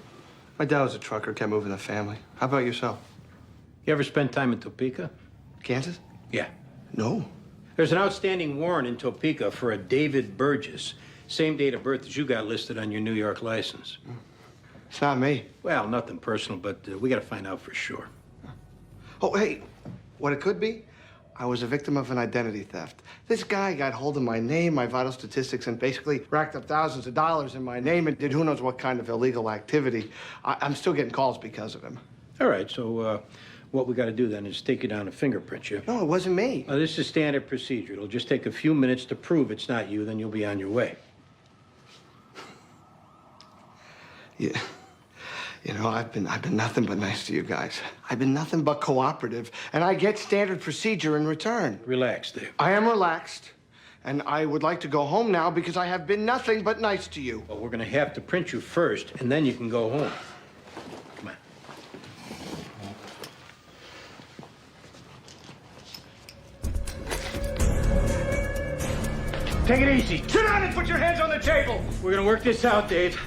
My dad was a trucker, kept moving the family. How about yourself? You ever spend time in Topeka? Kansas? Yeah. No. There's an outstanding warrant in Topeka for a David Burgess. Same date of birth as you got listed on your New York license. It's not me. Well, nothing personal, but we got to find out for sure. Oh, hey, what it could be? I was a victim of an identity theft. This guy got hold of my name, my vital statistics, and basically racked up thousands of dollars in my name and did who knows what kind of illegal activity. I'm still getting calls because of him. All right, so what we got to do then is take you down to fingerprint you. No, it wasn't me. This is standard procedure. It'll just take a few minutes to prove it's not you, then you'll be on your way. Yeah. You know, I've been nothing but nice to you guys. I've been nothing but cooperative, and I get standard procedure in return. Relax, Dave. I am relaxed, and I would like to go home now because I have been nothing but nice to you. Well, we're going to have to print you first, and then you can go home. Come on. Take it easy. Sit down and put your hands on the table. We're going to work this out, Dave.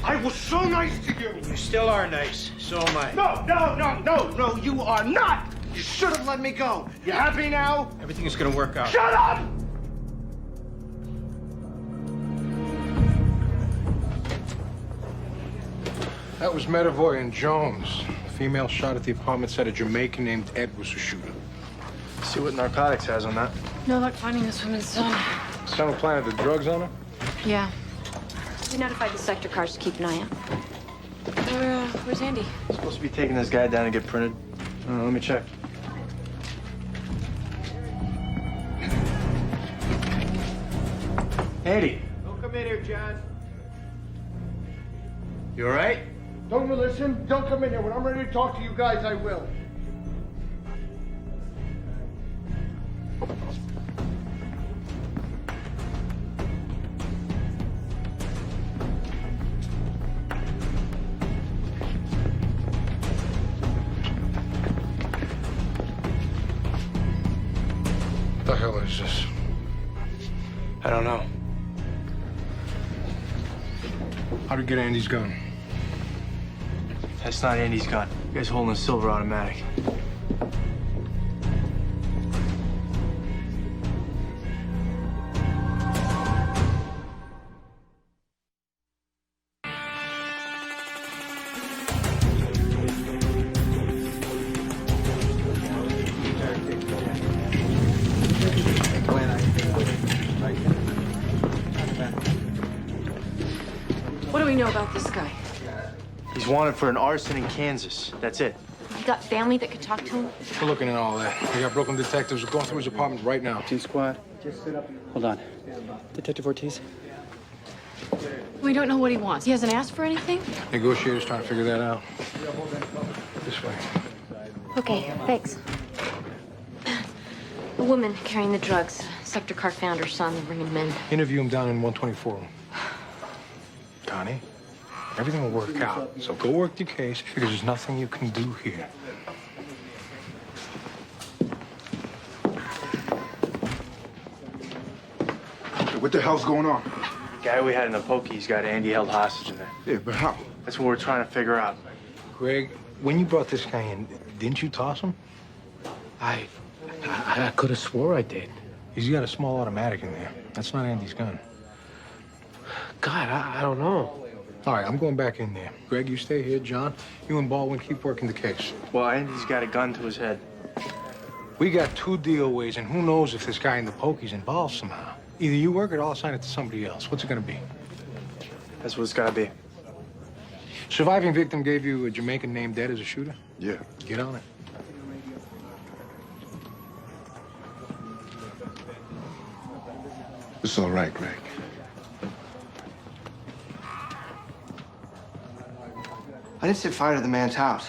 I was so nice to you. You still are nice. So am I. No, you are not. You should have let me go. You happy now? Everything's going to work out. Shut up! That was Medavoy and Jones. The female shot at the apartment said a Jamaican named Ed was the shooter. See what narcotics has on that. No luck finding this woman's son. Someone planted the drugs on her? Yeah. We notified the sector cars to keep an eye out. Where's Andy? Supposed to be taking this guy down to get printed. Let me check. Andy. Don't come in here, John. You all right? Don't you listen? Don't come in here. When I'm ready to talk to you guys, I will. What the hell is this? I don't know. How'd you get Andy's gun? That's not Andy's gun. The guy's holding a silver automatic. What do we know about this guy? He's wanted for an arson in Kansas. That's it. You got family that could talk to him? We're looking at all that. We got Brooklyn detectives going through his apartment right now. T-Squad. Hold on. Detective Ortiz. We don't know what he wants. He hasn't asked for anything? Negotiators trying to figure that out. This way. Okay, thanks. A woman carrying the drugs. Sector car found her son. They're bringing him in. Interview him down in 124. Connie, everything will work out. So go work your case because there's nothing you can do here. What the hell's going on? The guy we had in the Pokey's got Andy held hostage in there. Yeah, but how? That's what we're trying to figure out. Greg, when you brought this guy in, didn't you toss him? I could have swore I did. He's got a small automatic in there. That's not Andy's gun. God, I don't know. All right, I'm going back in there. Greg, you stay here. John, you and Baldwin keep working the case. Well, Andy's got a gun to his head. We got 2 DOAs, and who knows if this guy in the Pokey's involved somehow. Either you work it or I'll assign it to somebody else. What's it gonna be? That's what it's gotta be. Surviving victim gave you a Jamaican name dead as a shooter? Yeah. Get on it. It's all right, Greg. I didn't set fire to the man's house.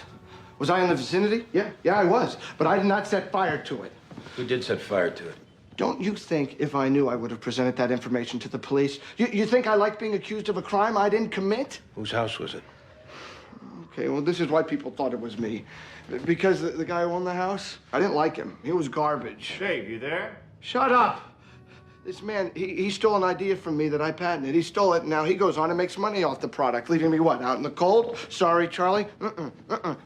Was I in the vicinity? Yeah, I was. But I did not set fire to it. Who did set fire to it? Don't you think if I knew I would have presented that information to the police? You think I like being accused of a crime I didn't commit? Whose house was it? Okay, well, this is why people thought it was me. Because the guy who owned the house, I didn't like him. He was garbage. Dave, you there? Shut up! This man, he stole an idea from me that I patented. He stole it, and now he goes on and makes money off the product, leaving me what, out in the cold? Sorry, Charlie.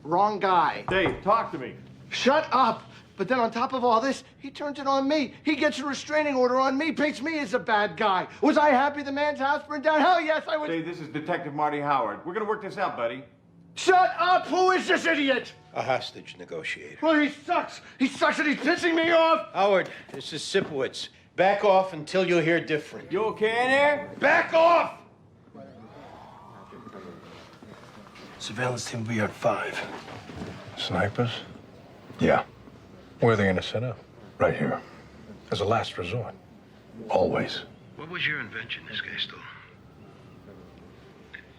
Wrong guy. Dave, talk to me. Shut up! But then on top of all this, he turns it on me. He gets a restraining order on me, paints me as a bad guy. Was I happy the man's house burned down? Hell yes, I was. Dave, this is Detective Marty Howard. We're gonna work this out, buddy. Shut up! Who is this idiot? A hostage negotiator. Well, he sucks. He sucks and he's pissing me off. Howard, this is Sipowicz. Back off until you hear different. You okay in there? Back off! Surveillance team will be at 5. Snipers? Yeah. Where are they gonna set up? Right here. As a last resort. Always. What was your invention this guy stole?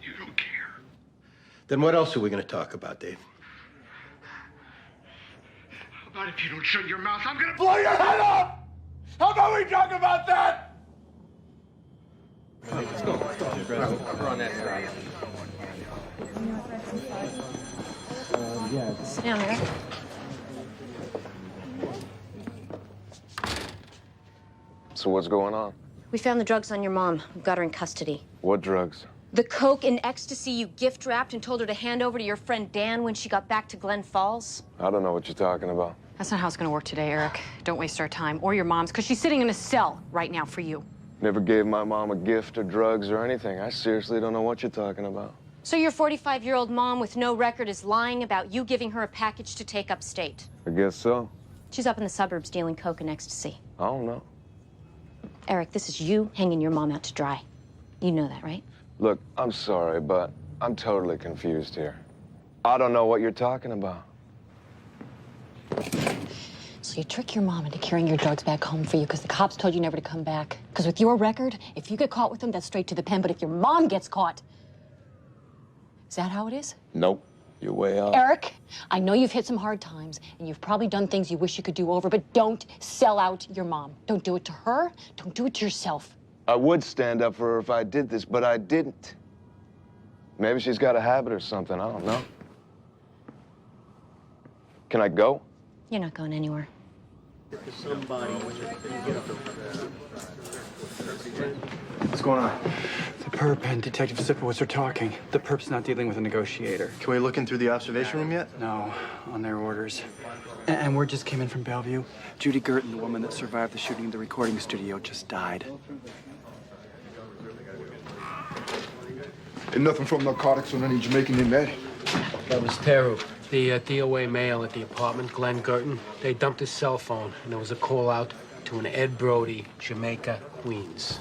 You don't care. Then what else are we going to talk about, Dave? How about if you don't shut your mouth, I'm gonna blow your head off! How about we talk about that? Let's go. We're on that side. Sit down, Eric. So what's going on? We found the drugs on your mom. We've got her in custody. What drugs? The coke and ecstasy you gift wrapped and told her to hand over to your friend Dan when she got back to Glen Falls. I don't know what you're talking about. That's not how it's gonna work today, Eric. Don't waste our time, or your mom's, because she's sitting in a cell right now for you. Never gave my mom a gift or drugs or anything. I seriously don't know what you're talking about. So your 45-year-old mom with no record is lying about you giving her a package to take upstate. I guess so. She's up in the suburbs dealing coke and ecstasy. I don't know. Eric, this is you hanging your mom out to dry. You know that, right? Look, I'm sorry, but I'm totally confused here. I don't know what you're talking about. So you trick your mom into carrying your drugs back home for you because the cops told you never to come back. Because with your record, if you get caught with them, that's straight to the pen. But if your mom gets caught, Is that how it is? Nope. You're way off. Eric, I know you've hit some hard times, and you've probably done things you wish you could do over, but don't sell out your mom. Don't do it to her. Don't do it to yourself. I would stand up for her if I did this, but I didn't. Maybe she's got a habit or something. I don't know. Can I go? You're not going anywhere. What's going on? The perp and Detective Sipowitz are talking. The perp's not dealing with a negotiator. Can we look in through the observation room yet? No, on their orders. And word just came in from Bellevue. Judy Girton, the woman that survived the shooting in the recording studio, just died. And nothing from narcotics on any Jamaican named Ed? That was Teru. The DOA male at the apartment, Glenn Girton, they dumped his cell phone, and there was a call out to an Ed Brody, Jamaica, Queens.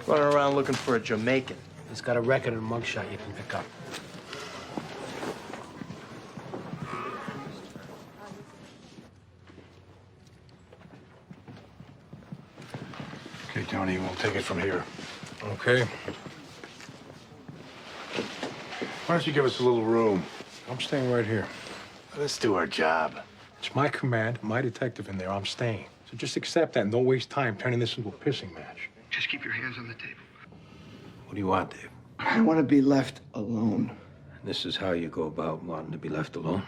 Running around looking for a Jamaican. He's got a record and a mugshot you can pick up. Okay, Tony, we'll take it from here. Okay. Why don't you give us a little room? I'm staying right here. Let's do our job. It's my command, my detective in there. I'm staying. So just accept that and don't waste time turning this into a pissing match. Just keep your hands on the table. What do you want, Dave? I want to be left alone. This is how you go about wanting to be left alone?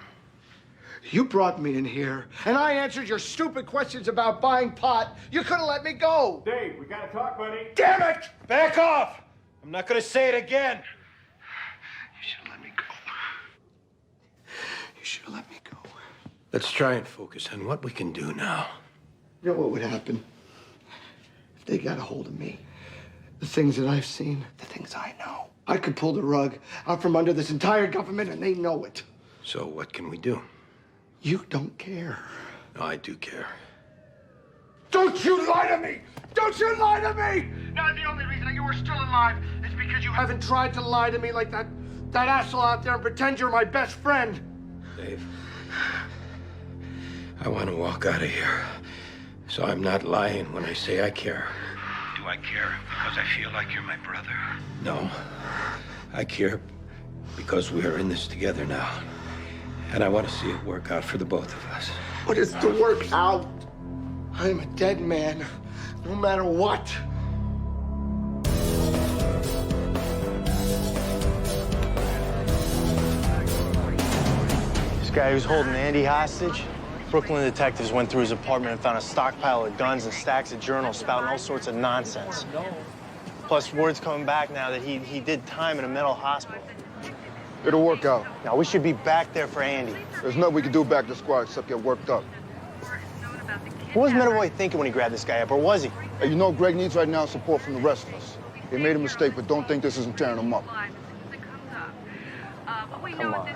You brought me in here, and I answered your stupid questions about buying pot. You could have let me go. Dave, we gotta talk, buddy. Damn it! Back off! I'm not gonna say it again. You should have let me go. You should have let me go. Let's try and focus on what we can do now. You know what would happen if they got a hold of me? The things that I've seen, the things I know. I could pull the rug out from under this entire government, and they know it. So what can we do? You don't care. No, I do care. Don't you lie to me! Don't you lie to me! Now, the only reason that you were still alive is because you haven't tried to lie to me like that asshole out there and pretend you're my best friend. Dave, I want to walk out of here. So I'm not lying when I say I care. Do I care because I feel like you're my brother? No. I care because we are in this together now. And I want to see it work out for the both of us. What is to work out? I am a dead man, no matter what. This guy who's holding Andy hostage, Brooklyn detectives went through his apartment and found a stockpile of guns and stacks of journals spouting all sorts of nonsense. Plus, word's coming back now that he did time in a mental hospital. It'll work out. Now, we should be back there for Andy. There's nothing we can do back to the squad except get worked up. What was Meadowboy thinking when he grabbed this guy up, or was he? Hey, you know what Greg needs right now? Support from the rest of us. He made a mistake, but don't think this isn't tearing him up. Come on.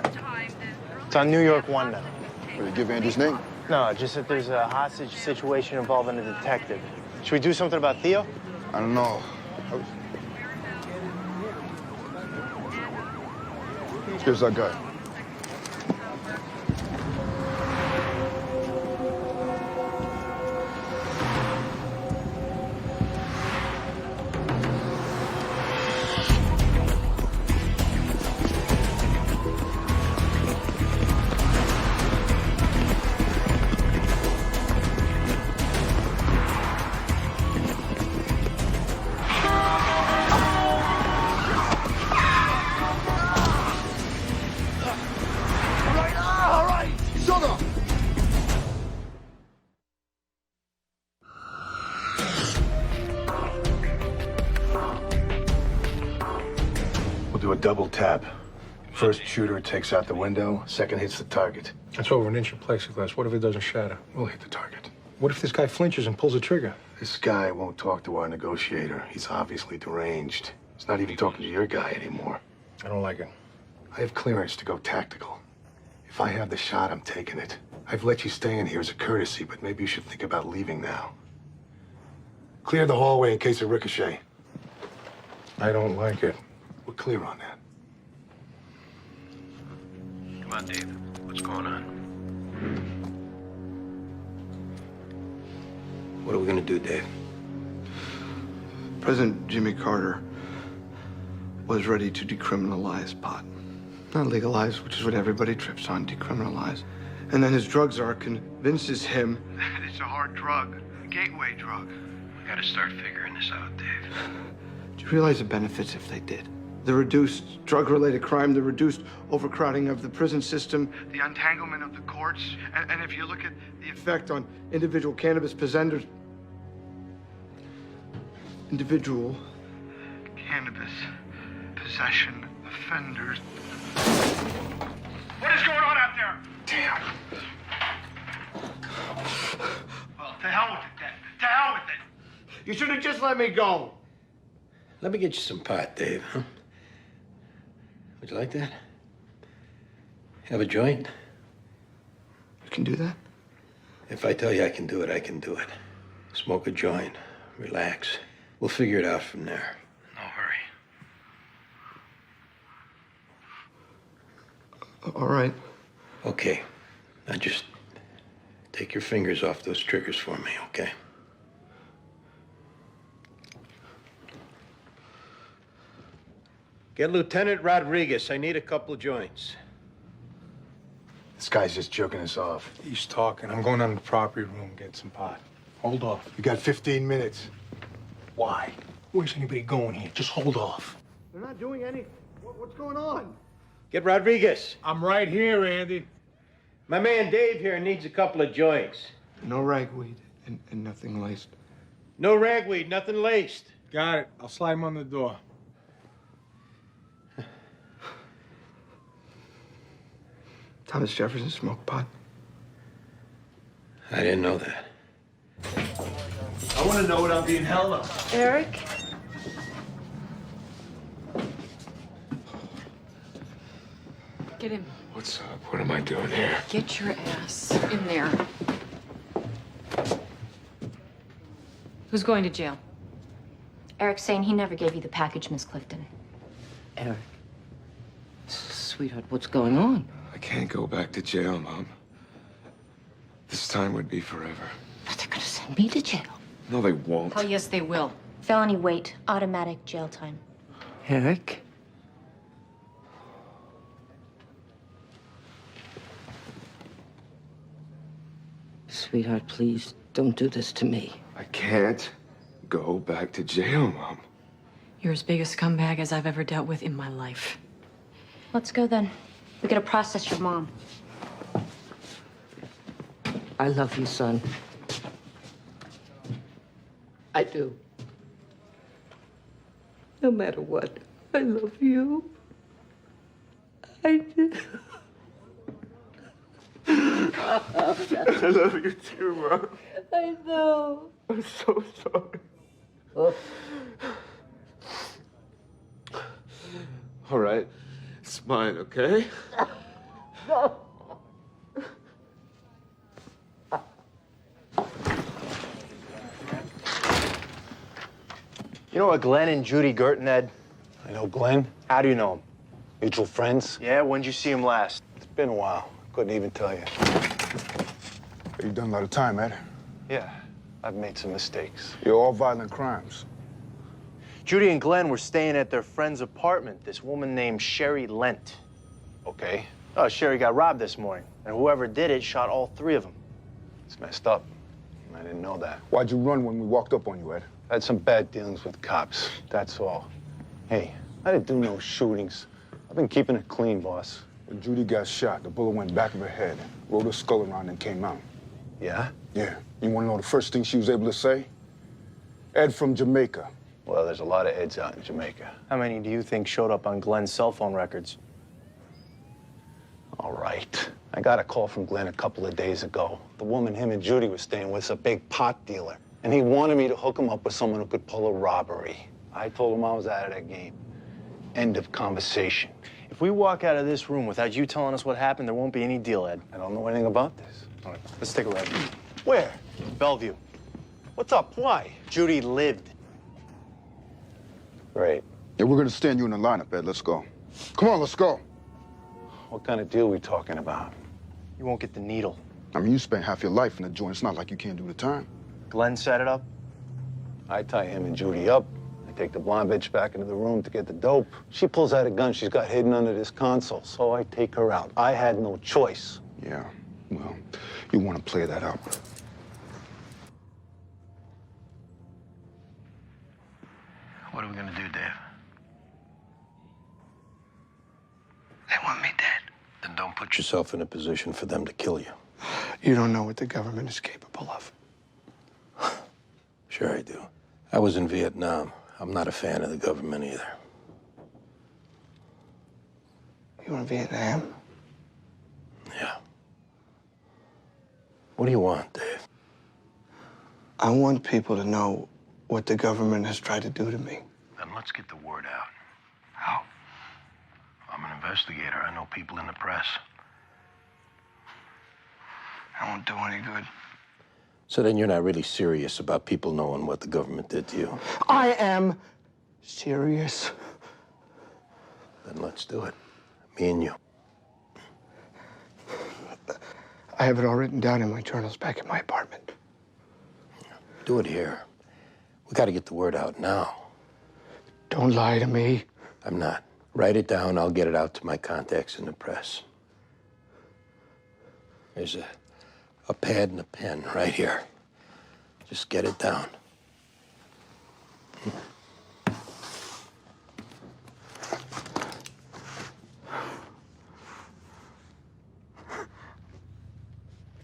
It's on New York 1 now. Will you give Andy's name? No, just that there's a hostage situation involving a detective. Should we do something about Theo? I don't know. Here's our guy. Do a double tap. First shooter takes out the window, second hits the target. That's over an inch of plexiglass. What if it doesn't shatter? We'll hit the target. What if this guy flinches and pulls the trigger? This guy won't talk to our negotiator. He's obviously deranged. He's not even talking to your guy anymore. I don't like it. I have clearance to go tactical. If I have the shot, I'm taking it. I've let you stay in here as a courtesy, but maybe you should think about leaving now. Clear the hallway in case of ricochet. I don't like it. We're clear on that. Come on, Dave. What's going on? What are we gonna do, Dave? President Jimmy Carter was ready to decriminalize pot. Not legalize, which is what everybody trips on, decriminalize. And then his drug czar convinces him that it's a hard drug, a gateway drug. We gotta start figuring this out, Dave. Do you realize the benefits if they did? The reduced drug-related crime, the reduced overcrowding of the prison system, the untanglement of the courts, and if you look at the effect on individual cannabis possessors, individual cannabis possession offenders. What is going on out there? Damn. Well, to hell with it then. To hell with it. You should have just let me go. Let me get you some pot, Dave, huh? Would you like that? Have a joint? You can do that? If I tell you I can do it, I can do it. Smoke a joint, relax. We'll figure it out from there. No hurry. All right. Okay. Now just take your fingers off those triggers for me, okay? Get Lieutenant Rodriguez. I need a couple of joints. This guy's just joking us off. He's talking. I'm going down to the property room, get some pot. Hold off. You got 15 minutes. Why? Where's anybody going here? Just hold off. They're not doing anything. What's going on? Get Rodriguez. I'm right here, Andy. My man Dave here needs a couple of joints. No ragweed and nothing laced. No ragweed, nothing laced. Got it. I'll slide him on the door. Thomas Jefferson smoked pot. I didn't know that. I want to know what I'm being held on. Eric? Get him. What's up? What am I doing here? Get your ass in there. Who's going to jail? Eric's saying he never gave you the package, Miss Clifton. Eric. Sweetheart, what's going on? I can't go back to jail, Mom. This time would be forever. But they're gonna send me to jail. No, they won't. Oh, yes, they will. Felony weight, automatic jail time. Eric? Sweetheart, please, don't do this to me. I can't go back to jail, Mom. You're as big a scumbag as I've ever dealt with in my life. Let's go then. We gotta process your mom. I love you, son. I do. No matter what, I love you. I do. I love you too, Mom. I know. I'm so sorry. Oh. All right. It's mine, okay? No. You know what Glenn and Judy Girton, Ed? I know Glenn. How do you know him? Mutual friends. Yeah, when'd you see him last? It's been a while. Couldn't even tell you. You've done a lot of time, Ed. Yeah, I've made some mistakes. You're all violent crimes. Judy and Glenn were staying at their friend's apartment, this woman named Sherry Lent. Okay. Oh, Sherry got robbed this morning, and whoever did it shot all three of them. It's messed up. I didn't know that. Why'd you run when we walked up on you, Ed? I had some bad dealings with cops, that's all. Hey, I didn't do no shootings. I've been keeping it clean, boss. When Judy got shot, the bullet went back of her head, rolled her skull around, and came out. Yeah? Yeah. You want to know the first thing she was able to say? Ed from Jamaica. Well, there's a lot of Eds out in Jamaica. How many do you think showed up on Glenn's cell phone records? All right. I got a call from Glenn a couple of days ago. The woman him and Judy were staying with is a big pot dealer. And he wanted me to hook him up with someone who could pull a robbery. I told him I was out of that game. End of conversation. If we walk out of this room without you telling us what happened, there won't be any deal, Ed. I don't know anything about this. All right, let's take a ride. Where? Bellevue. What's up? Why? Judy lived. Great. Yeah, we're gonna stand you in the lineup, Ed. Let's go. Come on, let's go. What kind of deal we talking about? You won't get the needle. I mean, you spent half your life in the joint. It's not like you can't do the time. Glenn set it up. I tie him and Judy up. I take the blonde bitch back into the room to get the dope. She pulls out a gun she's got hidden under this console, so I take her out. I had no choice. Yeah, well, you want to play that up. What are we gonna do, Dave? They want me dead. Then don't put yourself in a position for them to kill you. You don't know what the government is capable of. Sure I do. I was in Vietnam. I'm not a fan of the government either. You were in Vietnam? Yeah. What do you want, Dave? I want people to know what the government has tried to do to me. Then let's get the word out. How? I'm an investigator. I know people in the press. I won't do any good. So then you're not really serious about people knowing what the government did to you? I am serious. Then let's do it. Me and you. I have it all written down in my journals back in my apartment. Do it here. We got to get the word out now. Don't lie to me. I'm not. Write it down. I'll get it out to my contacts in the press. There's a pad and a pen right here. Just get it down.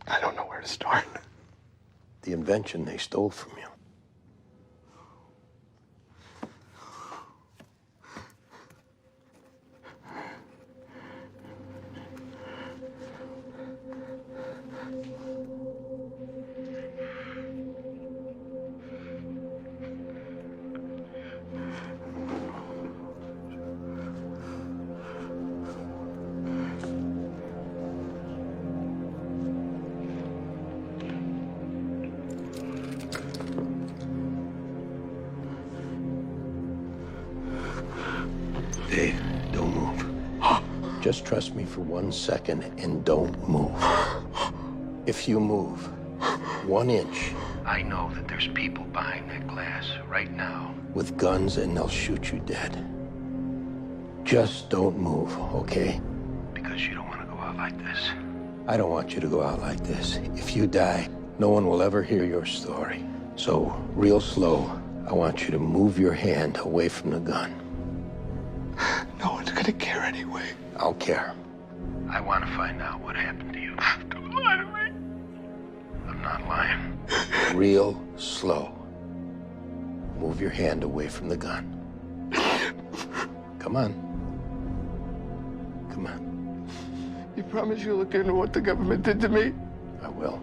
I don't know where to start. The invention they stole from you. Dave, don't move. Just trust me for 1 second and don't move. If you move 1 inch, I know that there's people behind that glass right now with guns and they'll shoot you dead. Just don't move, okay? Because you don't want to go out like this. I don't want you to go out like this. If you die, no one will ever hear your story. So, real slow, I want you to move your hand away from the gun. No one's gonna care anyway. I'll care. I want to find out what happened to you. Don't lie to me. I'm not lying. Real slow. Move your hand away from the gun. Come on. Come on. You promise you'll look into what the government did to me? I will.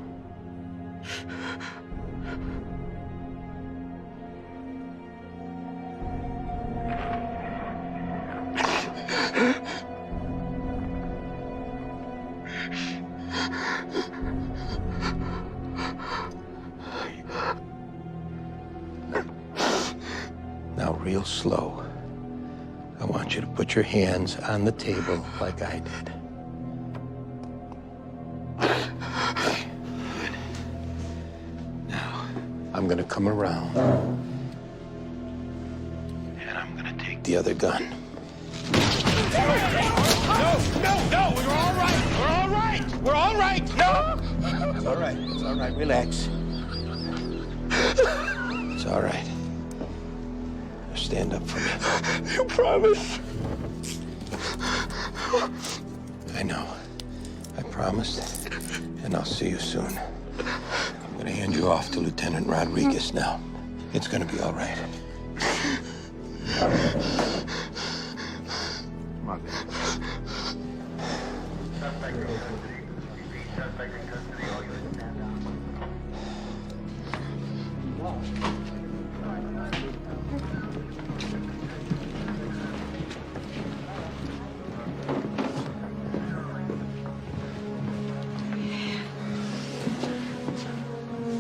Now, real slow. I want you to put your hands on the table like I did. Good. Now, I'm gonna come around. And I'm gonna take the other gun. No, we're all right. We're all right. We're all right. No. It's all right. It's all right. Relax. It's all right. Stand up for me. You promise? I know. I promised. And I'll see you soon. I'm gonna hand you off to Lieutenant Rodriguez now. It's gonna be all right. Come on, baby.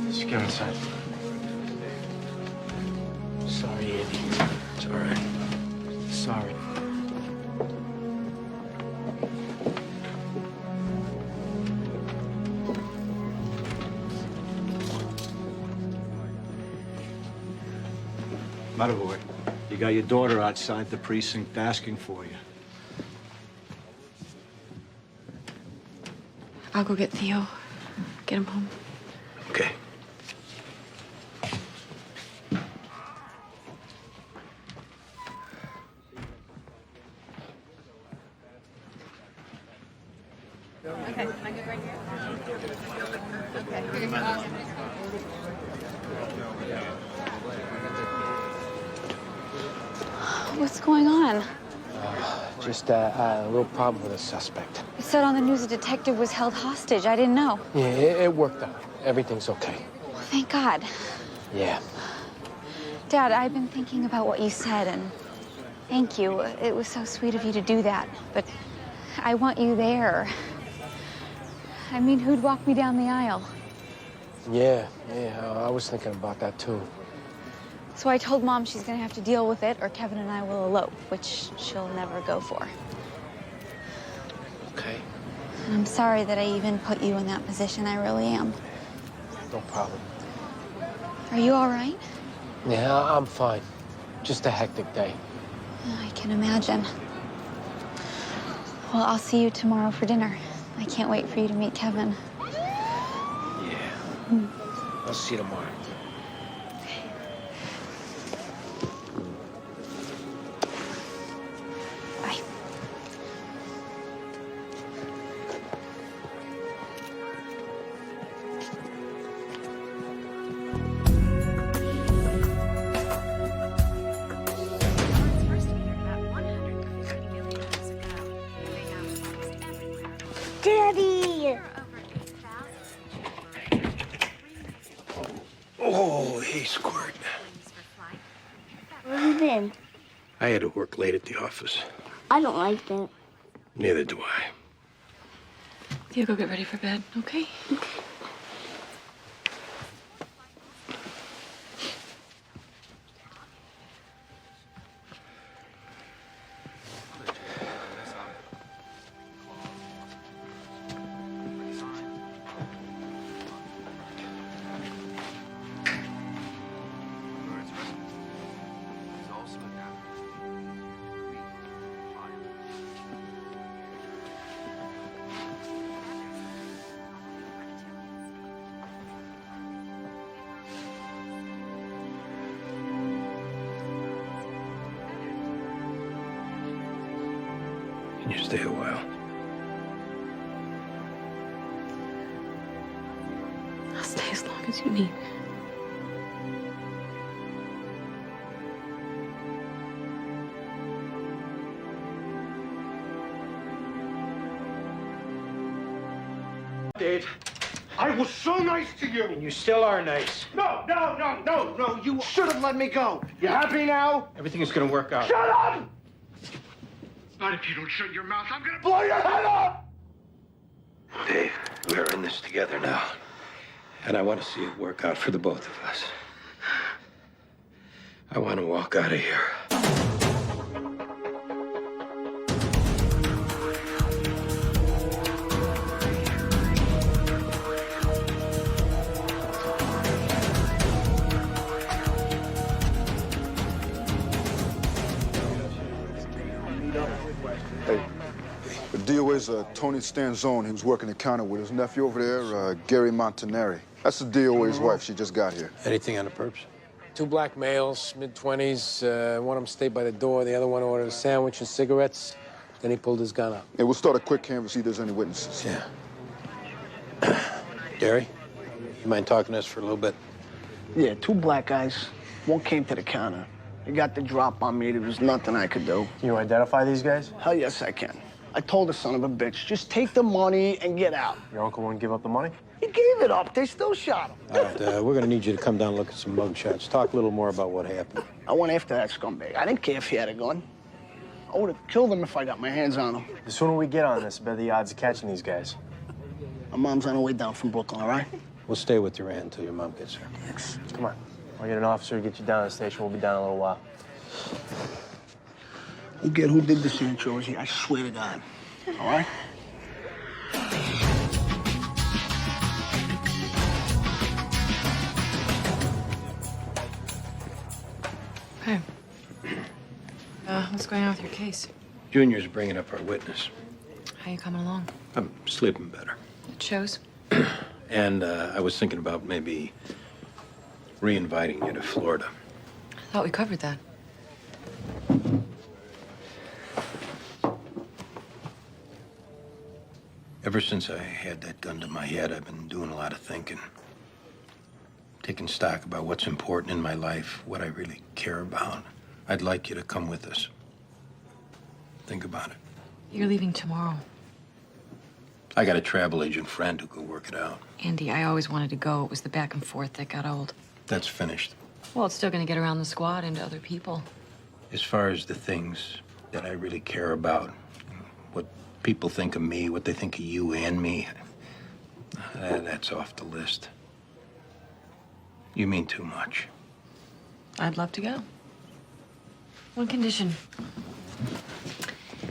Just go inside. Sorry, Andy. It's all right. Sorry. Motherboard, you got your daughter outside the precinct asking for you. I'll go get Theo. Get him home. Okay. Okay, am I good right here? Okay. What's going on? Just a little problem with a suspect. It said on the news a detective was held hostage. I didn't know. Yeah, it worked out. Everything's okay. Well, thank God. Yeah. Dad, I've been thinking about what you said, and thank you. It was so sweet of you to do that. But I want you there. I mean, who'd walk me down the aisle? Yeah, I was thinking about that too. So I told Mom she's gonna have to deal with it, or Kevin and I will elope, which she'll never go for. Okay. And I'm sorry that I even put you in that position. I really am. No problem. Are you all right? Yeah, I'm fine. Just a hectic day. I can imagine. Well, I'll see you tomorrow for dinner. I can't wait for you to meet Kevin. Yeah. I'll see you tomorrow. Bye. Daddy! Oh, hey, Squirt. Where have you been? I had to work late at the office. I don't like that. Neither do I. Theo, go get ready for bed, okay? Can you stay a while? I'll stay as long as you need. Dave, I was so nice to you. And you still are nice. No, you should have let me go. You happy now? Everything is gonna work out. Shut up! Not if you don't shut your mouth. I'm gonna blow your head off! Dave, we're in this together now. And I want to see it work out for the both of us. I want to walk out of here. Hey, the DOA's Tony Stanzone. He was working the counter with his nephew over there, Gary Montanari. That's the DOA's wife. She just got here. Anything on the perps? 2 black males, mid-20s. One of them stayed by the door. The other one ordered a sandwich and cigarettes. Then he pulled his gun out. Yeah, we'll start a quick canvass, see if there's any witnesses. Yeah. Gary, you mind talking to us for a little bit? Yeah, 2 black guys. One came to the counter. He got the drop on me. There was nothing I could do. Can you identify these guys? Hell yes, I can. I told the son of a bitch, just take the money and get out. Your uncle wouldn't give up the money? He gave it up. They still shot him. All right, we're gonna need you to come down and look at some mug shots. Talk a little more about what happened. I went after that scumbag. I didn't care if he had a gun. I would have killed him if I got my hands on him. The sooner we get on this, the better the odds of catching these guys. My mom's on her way down from Brooklyn, all right? We'll stay with your aunt until your mom gets here. Thanks. Come on. I'll get an officer to get you down to the station. We'll be down in a little while. Forget who did this in Jersey. I swear to God. All right? Hey. What's going on with your case? Junior's bringing up our witness. How you coming along? I'm sleeping better. It shows. And I was thinking about maybe re-inviting you to Florida. I thought we covered that. Ever since I had that gun to my head, I've been doing a lot of thinking. Taking stock about what's important in my life, what I really care about. I'd like you to come with us. Think about it. You're leaving tomorrow. I got a travel agent friend who could work it out. Andy, I always wanted to go. It was the back and forth that got old. That's finished. Well, it's still gonna get around the squad and to other people. As far as the things that I really care about, what people think of me, what they think of you and me, that's off the list. You mean too much. I'd love to go. One condition.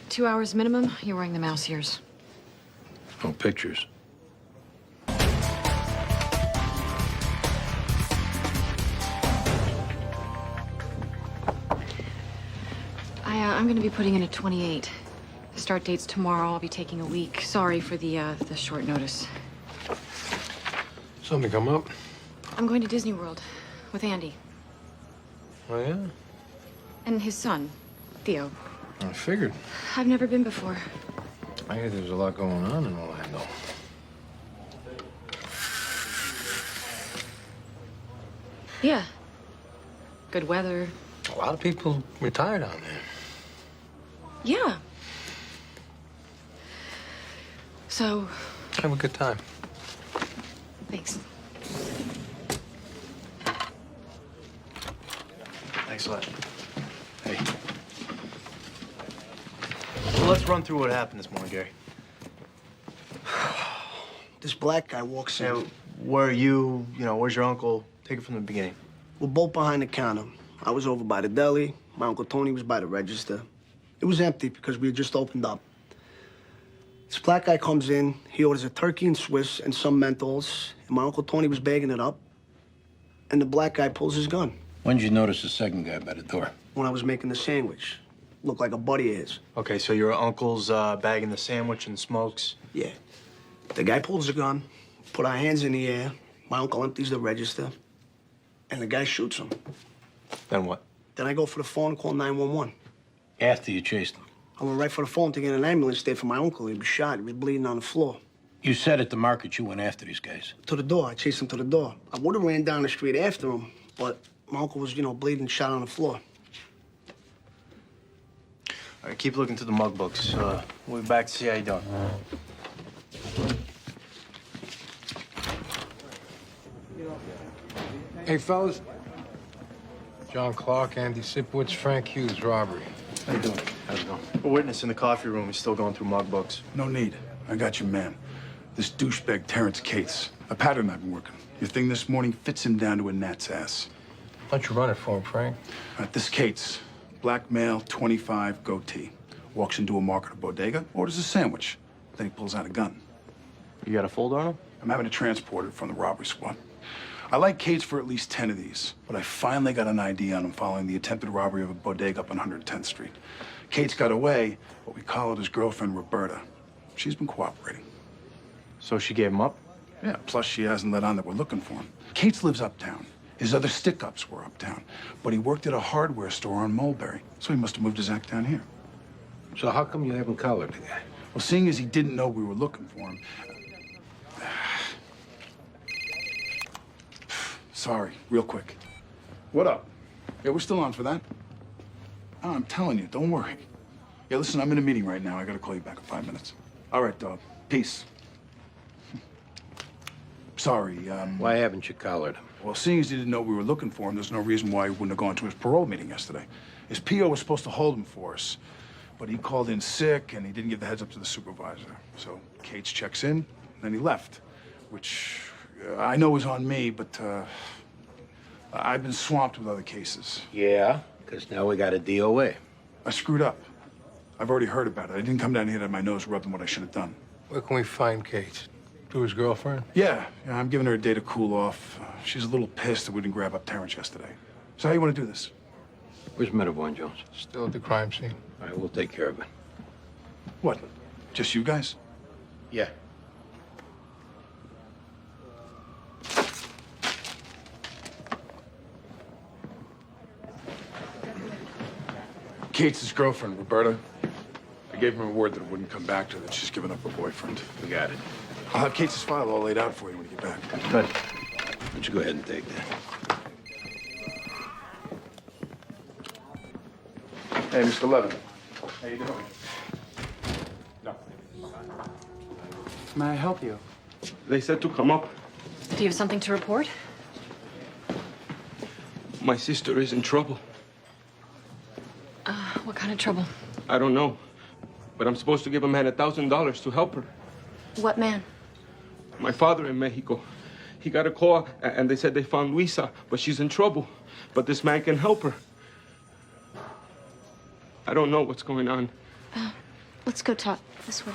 2 hours minimum, you're wearing the mouse ears. No pictures. I'm gonna be putting in a 28. The start date's tomorrow. I'll be taking a week. Sorry for the short notice. Something come up? I'm going to Disney World with Andy Oh, yeah? and his son, Theo. I figured. I've never been before. I hear there's a lot going on in Orlando. Yeah. Good weather. A lot of people retired down there. Yeah. So, Have a good time. thanks. Thanks a lot. Hey. Well, let's run through what happened this morning, Gary. This black guy walks in. Yeah, where are you? You know, where's your uncle? Take it from the beginning. We're both behind the counter. I was over by the deli. My Uncle Tony was by the register. It was empty because we had just opened up. This black guy comes in. He orders a turkey and Swiss and some Menthols. And my Uncle Tony was bagging it up. And the black guy pulls his gun. When did you notice the second guy by the door? When I was making the sandwich. Looked like a buddy of his. Okay, so your uncle's bagging the sandwich and smokes? Yeah. The guy pulls the gun, put our hands in the air. My uncle empties the register. And the guy shoots him. Then what? Then I go for the phone and call 911. After you chased him? I went right for the phone to get an ambulance there for my uncle. He was shot. He was bleeding on the floor. You said at the market you went after these guys. To the door. I chased him to the door. I would have ran down the street after him, but my uncle was, bleeding, shot on the floor. All right, keep looking through the mug books. We'll be back to see how you doing. Hey, fellas. John Clark, Andy Sipowicz, Frank Hughes, robbery. How you doing? How's it going? A witness in the coffee room. He's still going through mug books. No need. I got your man. This douchebag Terrence Cates. A pattern I've been working. Your thing this morning fits him down to a gnat's ass. Why don't you run it for him, Frank? This Cates, black male, 25, goatee. Walks into a market or bodega, orders a sandwich. Then he pulls out a gun. You got a folder on him? I'm having to transport it from the robbery squad. I like Cates for at least 10 of these, but I finally got an ID on him following the attempted robbery of a bodega up on 110th Street. Cates got away, but we collared his girlfriend, Roberta. She's been cooperating. So she gave him up? Yeah, plus she hasn't let on that we're looking for him. Cates lives uptown. His other stick-ups were uptown, but he worked at a hardware store on Mulberry, so he must have moved his act down here. So how come you haven't collared the guy? Well, seeing as he didn't know we were looking for him... Sorry, real quick. What up? Yeah, we're still on for that. Oh, I'm telling you, don't worry. Yeah, listen, I'm in a meeting right now. I gotta call you back in 5 minutes. All right, dog. Peace. Sorry, Why haven't you collared him? Well, seeing as he didn't know we were looking for him, there's no reason why he wouldn't have gone to his parole meeting yesterday. His PO was supposed to hold him for us, but he called in sick, and he didn't give the heads up to the supervisor. So Cates checks in, and then he left, which I know is on me, but I've been swamped with other cases. Yeah, because now we got a DOA. I screwed up. I've already heard about it. I didn't come down here to have my nose rubbed in what I should have done. Where can we find Kate? To his girlfriend? Yeah, I'm giving her a day to cool off. She's a little pissed that we didn't grab up Terrence yesterday. So how you want to do this? Where's Meadowbourne, Jones? Still at the crime scene. All right, we'll take care of it. What? Just you guys? Yeah. Kate's girlfriend, Roberta. I gave him a word that it wouldn't come back to her, that she's given up her boyfriend. We got it. I'll have Kate's file all laid out for you when you get back. Good. Why don't you go ahead and take that? Hey, Mr. Levin. How you doing? No. May I help you? They said to come up. Do you have something to report? My sister is in trouble. What kind of trouble? I don't know. But I'm supposed to give a man $1,000 to help her. What man? My father in Mexico. He got a call and they said they found Luisa, but she's in trouble. But this man can help her. I don't know what's going on. Let's go talk this way.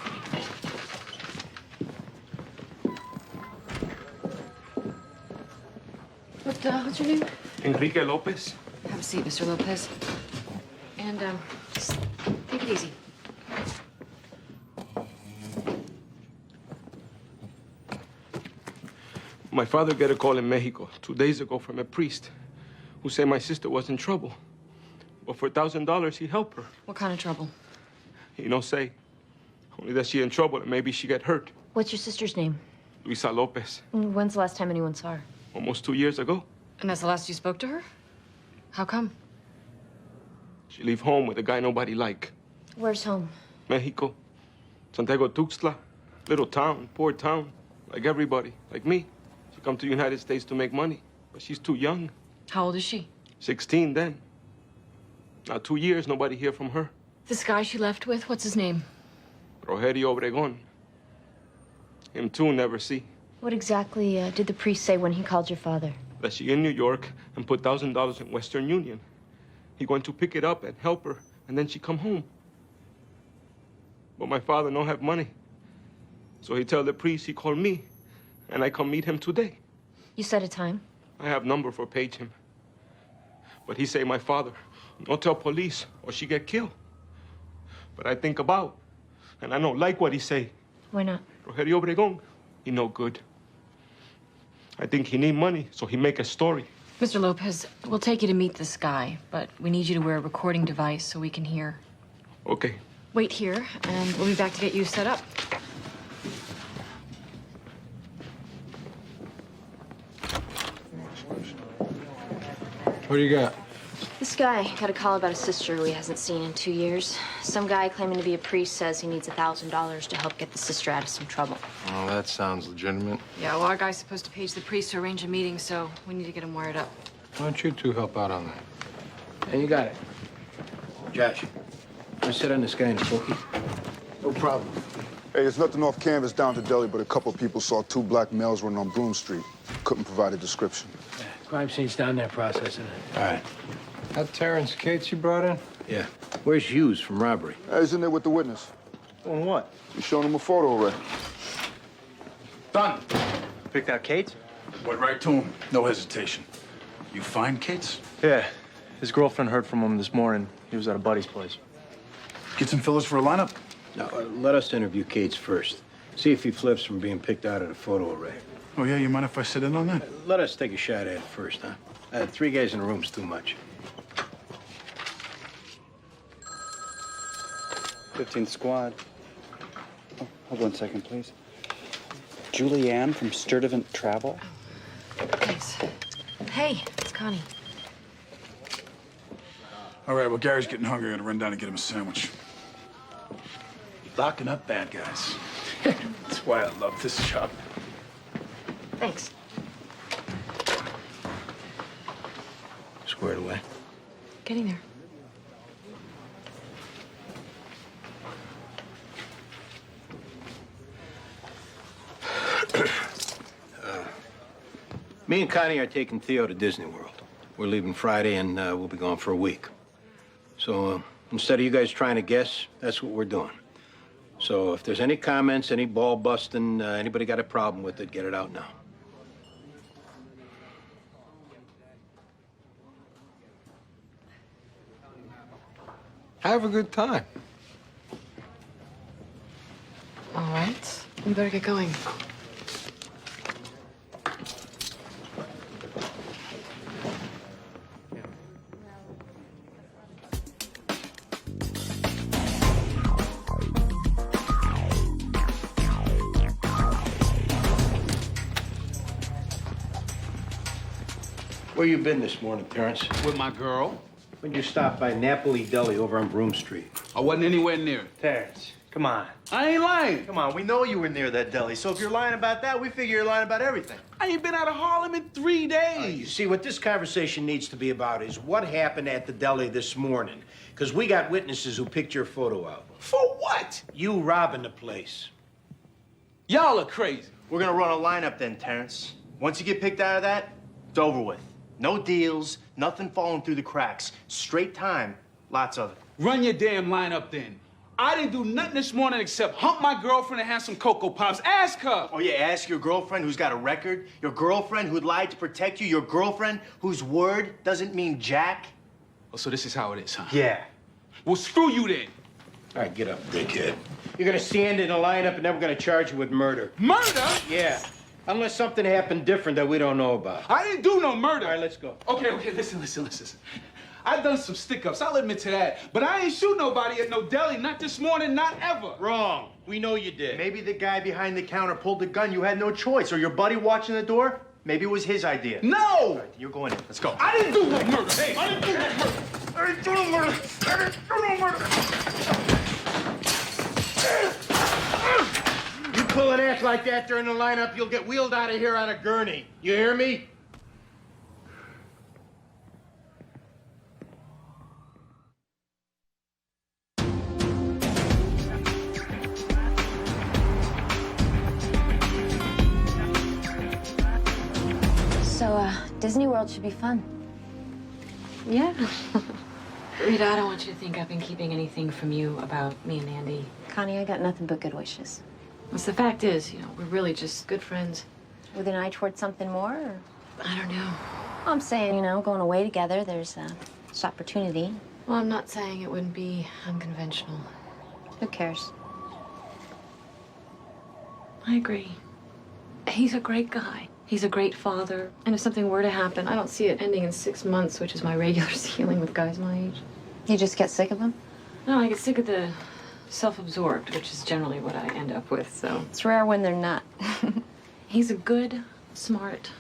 What's your name? Enrique Lopez. Have a seat, Mr. Lopez. And, just take it easy. My father got a call in Mexico 2 days ago from a priest who said my sister was in trouble. But for $1,000, he helped her. What kind of trouble? He no say. Only that she in trouble and maybe she get hurt. What's your sister's name? Luisa Lopez. When's the last time anyone saw her? Almost 2 years ago. And that's the last you spoke to her? How come? She leave home with a guy nobody like. Where's home? Mexico. Santiago Tuxtla. Little town, poor town. Like everybody, like me. She come to the United States to make money. But she's too young. How old is she? 16 then. Now 2 years, nobody hear from her. This guy she left with, what's his name? Rogerio Obregon. Him too, never see. What exactly did the priest say when he called your father? That she in New York and put $1,000 in Western Union. He going to pick it up and help her, and then she come home. But my father don't have money. So he tell the priest he call me, and I come meet him today. You set a time? I have number for page him. But he say my father, don't tell police or she get killed. But I think about, and I don't like what he say. Why not? Rogerio Obregon, he no good. I think he need money, so he make a story. Mr. Lopez, we'll take you to meet this guy, but we need you to wear a recording device so we can hear. Okay. Wait here, and we'll be back to get you set up. What do you got? This guy got a call about a sister who he hasn't seen in 2 years. Some guy claiming to be a priest says he needs $1,000 to help get the sister out of some trouble. Oh, that sounds legitimate. Yeah, well, our guy's supposed to page the priest to arrange a meeting, so we need to get him wired up. Why don't you two help out on that? Yeah, you got it. Josh, can I sit on this guy in a pokey? No problem. Hey, there's nothing off canvas down to Delhi, but a couple people saw 2 black males running on Broome Street. Couldn't provide a description. Crime scene's down there processing it. All right. That Terrence Cates you brought in? Yeah. Where's Hughes from robbery? Hey, he's in there with the witness. On what? You showing him a photo already. Done. Picked out Kate's? Went right to him. No hesitation. You find Cates? Yeah. His girlfriend heard from him this morning. He was at a buddy's place. Get some fillers for a lineup? Now, let us interview Cates first. See if he flips from being picked out at a photo array. Oh, yeah? You mind if I sit in on that? Let us take a shot at it first, huh? 3 guys in a room's too much. 15th Squad. Oh, hold 1 second, please. Julianne from Sturdivant Travel. Thanks. Hey, it's Connie. All right, well, Gary's getting hungry. I'm gonna run down and get him a sandwich. Locking up bad guys. That's why I love this job. Thanks. Squared away. Getting there. Me and Connie are taking Theo to Disney World. We're leaving Friday, and we'll be gone for a week. So instead of you guys trying to guess, that's what we're doing. So if there's any comments, any ball busting, anybody got a problem with it, get it out now. Have a good time. All right. We better get going. Where you been this morning, Terrence? With my girl. When you stop by Napoli Deli over on Broome Street? I wasn't anywhere near it. Terrence, come on. I ain't lying. Come on, we know you were near that deli, so if you're lying about that, we figure you're lying about everything. I ain't been out of Harlem in 3 days. You see, what this conversation needs to be about is what happened at the deli this morning. Because we got witnesses who picked your photo out. For what? You robbing the place. Y'all are crazy. We're gonna run a lineup then, Terrence. Once you get picked out of that, it's over with. No deals, nothing falling through the cracks. Straight time, lots of it. Run your damn lineup then. I didn't do nothing this morning except hump my girlfriend and have some Cocoa Pops. Ask her. Oh, yeah, ask your girlfriend who's got a record, your girlfriend who lied to protect you, your girlfriend whose word doesn't mean jack. Oh, so this is how it is, huh? Yeah. Well, screw you then. All right, get up, dickhead. You're gonna stand in a lineup and then we're gonna charge you with murder. Murder? Yeah. Unless something happened different that we don't know about. I didn't do no murder. All right, let's go. Okay, listen. I done some stick-ups, I'll admit to that. But I ain't shoot nobody at no deli, not this morning, not ever. Wrong. We know you did. Maybe the guy behind the counter pulled the gun. You had no choice. Or your buddy watching the door, maybe it was his idea. No! All right, you're going in. Let's go. I didn't do no murder. Hey, I didn't do no murder. I didn't do no murder. I didn't do no murder. You pull an act like that during the lineup, you'll get wheeled out of here on a gurney. You hear me? So, Disney World should be fun. Yeah. Rita, I don't want you to think I've been keeping anything from you about me and Andy. Connie, I got nothing but good wishes. Well, the fact is, we're really just good friends. With an eye towards something more, or? I don't know. I'm saying, going away together, there's this opportunity. Well, I'm not saying it wouldn't be unconventional. Who cares? I agree. He's a great guy. He's a great father. And if something were to happen, I don't see it ending in 6 months, which is my regular ceiling with guys my age. You just get sick of him? No, I get sick of the self-absorbed, which is generally what I end up with, so. It's rare when they're not. He's a good, smart,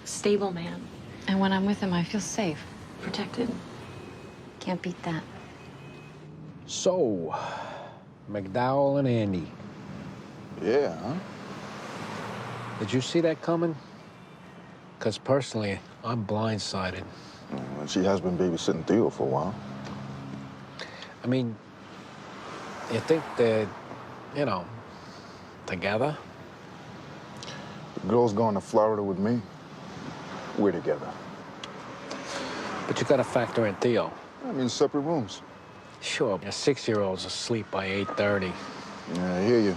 stable man. And when I'm with him, I feel safe, protected. Can't beat that. So, McDowell and Andy. Yeah, huh? Did you see that coming? Because personally, I'm blindsided. Well, she has been babysitting Theo for a while. I mean, you think they're, together? The girl's going to Florida with me. We're together. But you gotta factor in Theo. I mean, separate rooms. Sure, a 6-year-old's asleep by 8:30. Yeah, I hear you.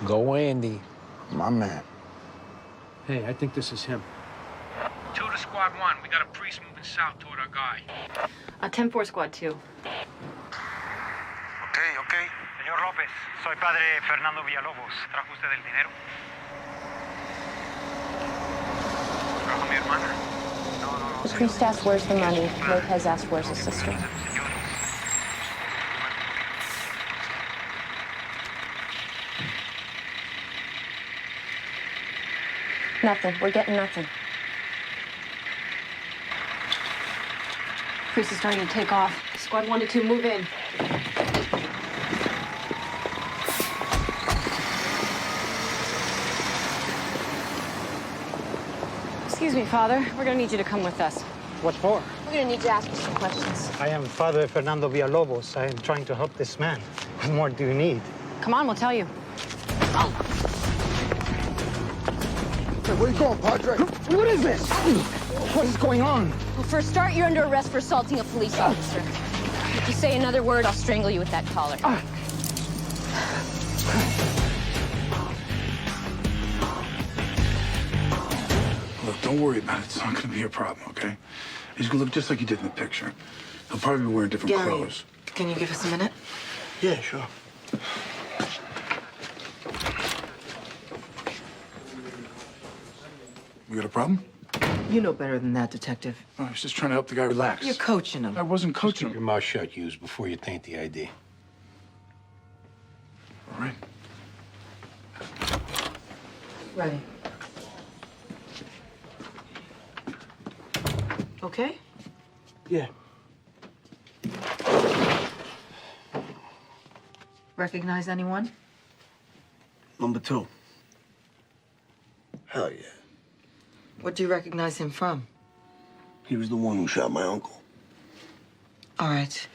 Go, Andy. My man. Hey, I think this is him. 2 to Squad 1. We got a priest moving south toward our guy. 10-4 Squad 2. Ok. Señor López, soy padre Fernando Villalobos. ¿Trajo usted el dinero? ¿Trajo mi hermana? No. The priest asked where's the money. Lopez asked where's his sister. Nothing. We're getting nothing. Priest is starting to take off. Squad 1 to 2, move in. Excuse me, Father. We're gonna need you to come with us. What for? We're gonna need to ask you some questions. I am Father Fernando Villalobos. I am trying to help this man. What more do you need? Come on, we'll tell you. Hey, where you going, Padre? What is this? What is going on? Well, for a start, you're under arrest for assaulting a police officer. If you say another word, I'll strangle you with that collar. Look, don't worry about it. It's not gonna be a problem, okay? He's gonna look just like he did in the picture. He'll probably be wearing different Gary, clothes. can you give us a minute? Yeah, sure. You got a problem? You know better than that, Detective. I was just trying to help the guy relax. You're coaching him. I wasn't Just coaching keep him. your mouth shut, Hughes, before you taint the ID. All right. Ready. Okay? Yeah. Recognize anyone? Number 2. Hell yeah. What do you recognize him from? He was the one who shot my uncle. All right.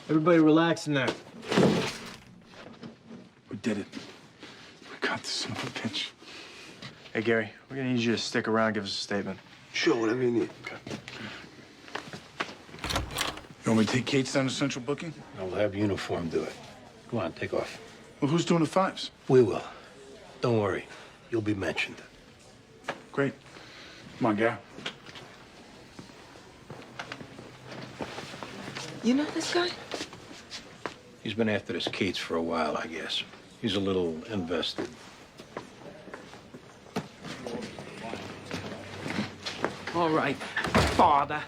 Everybody relax now. We did it. We got this son of a bitch. Hey, Gary, we're gonna need you to stick around, give us a statement. Sure, whatever you need. Okay. You want me to take Kate's down to central booking? I'll have uniform do it. Come on, take off. Well, who's doing the 5s? We will. Don't worry. You'll be mentioned. Great. Come on, Gary. You know this guy? He's been after this Cates for a while, I guess. He's a little invested. All right, Father.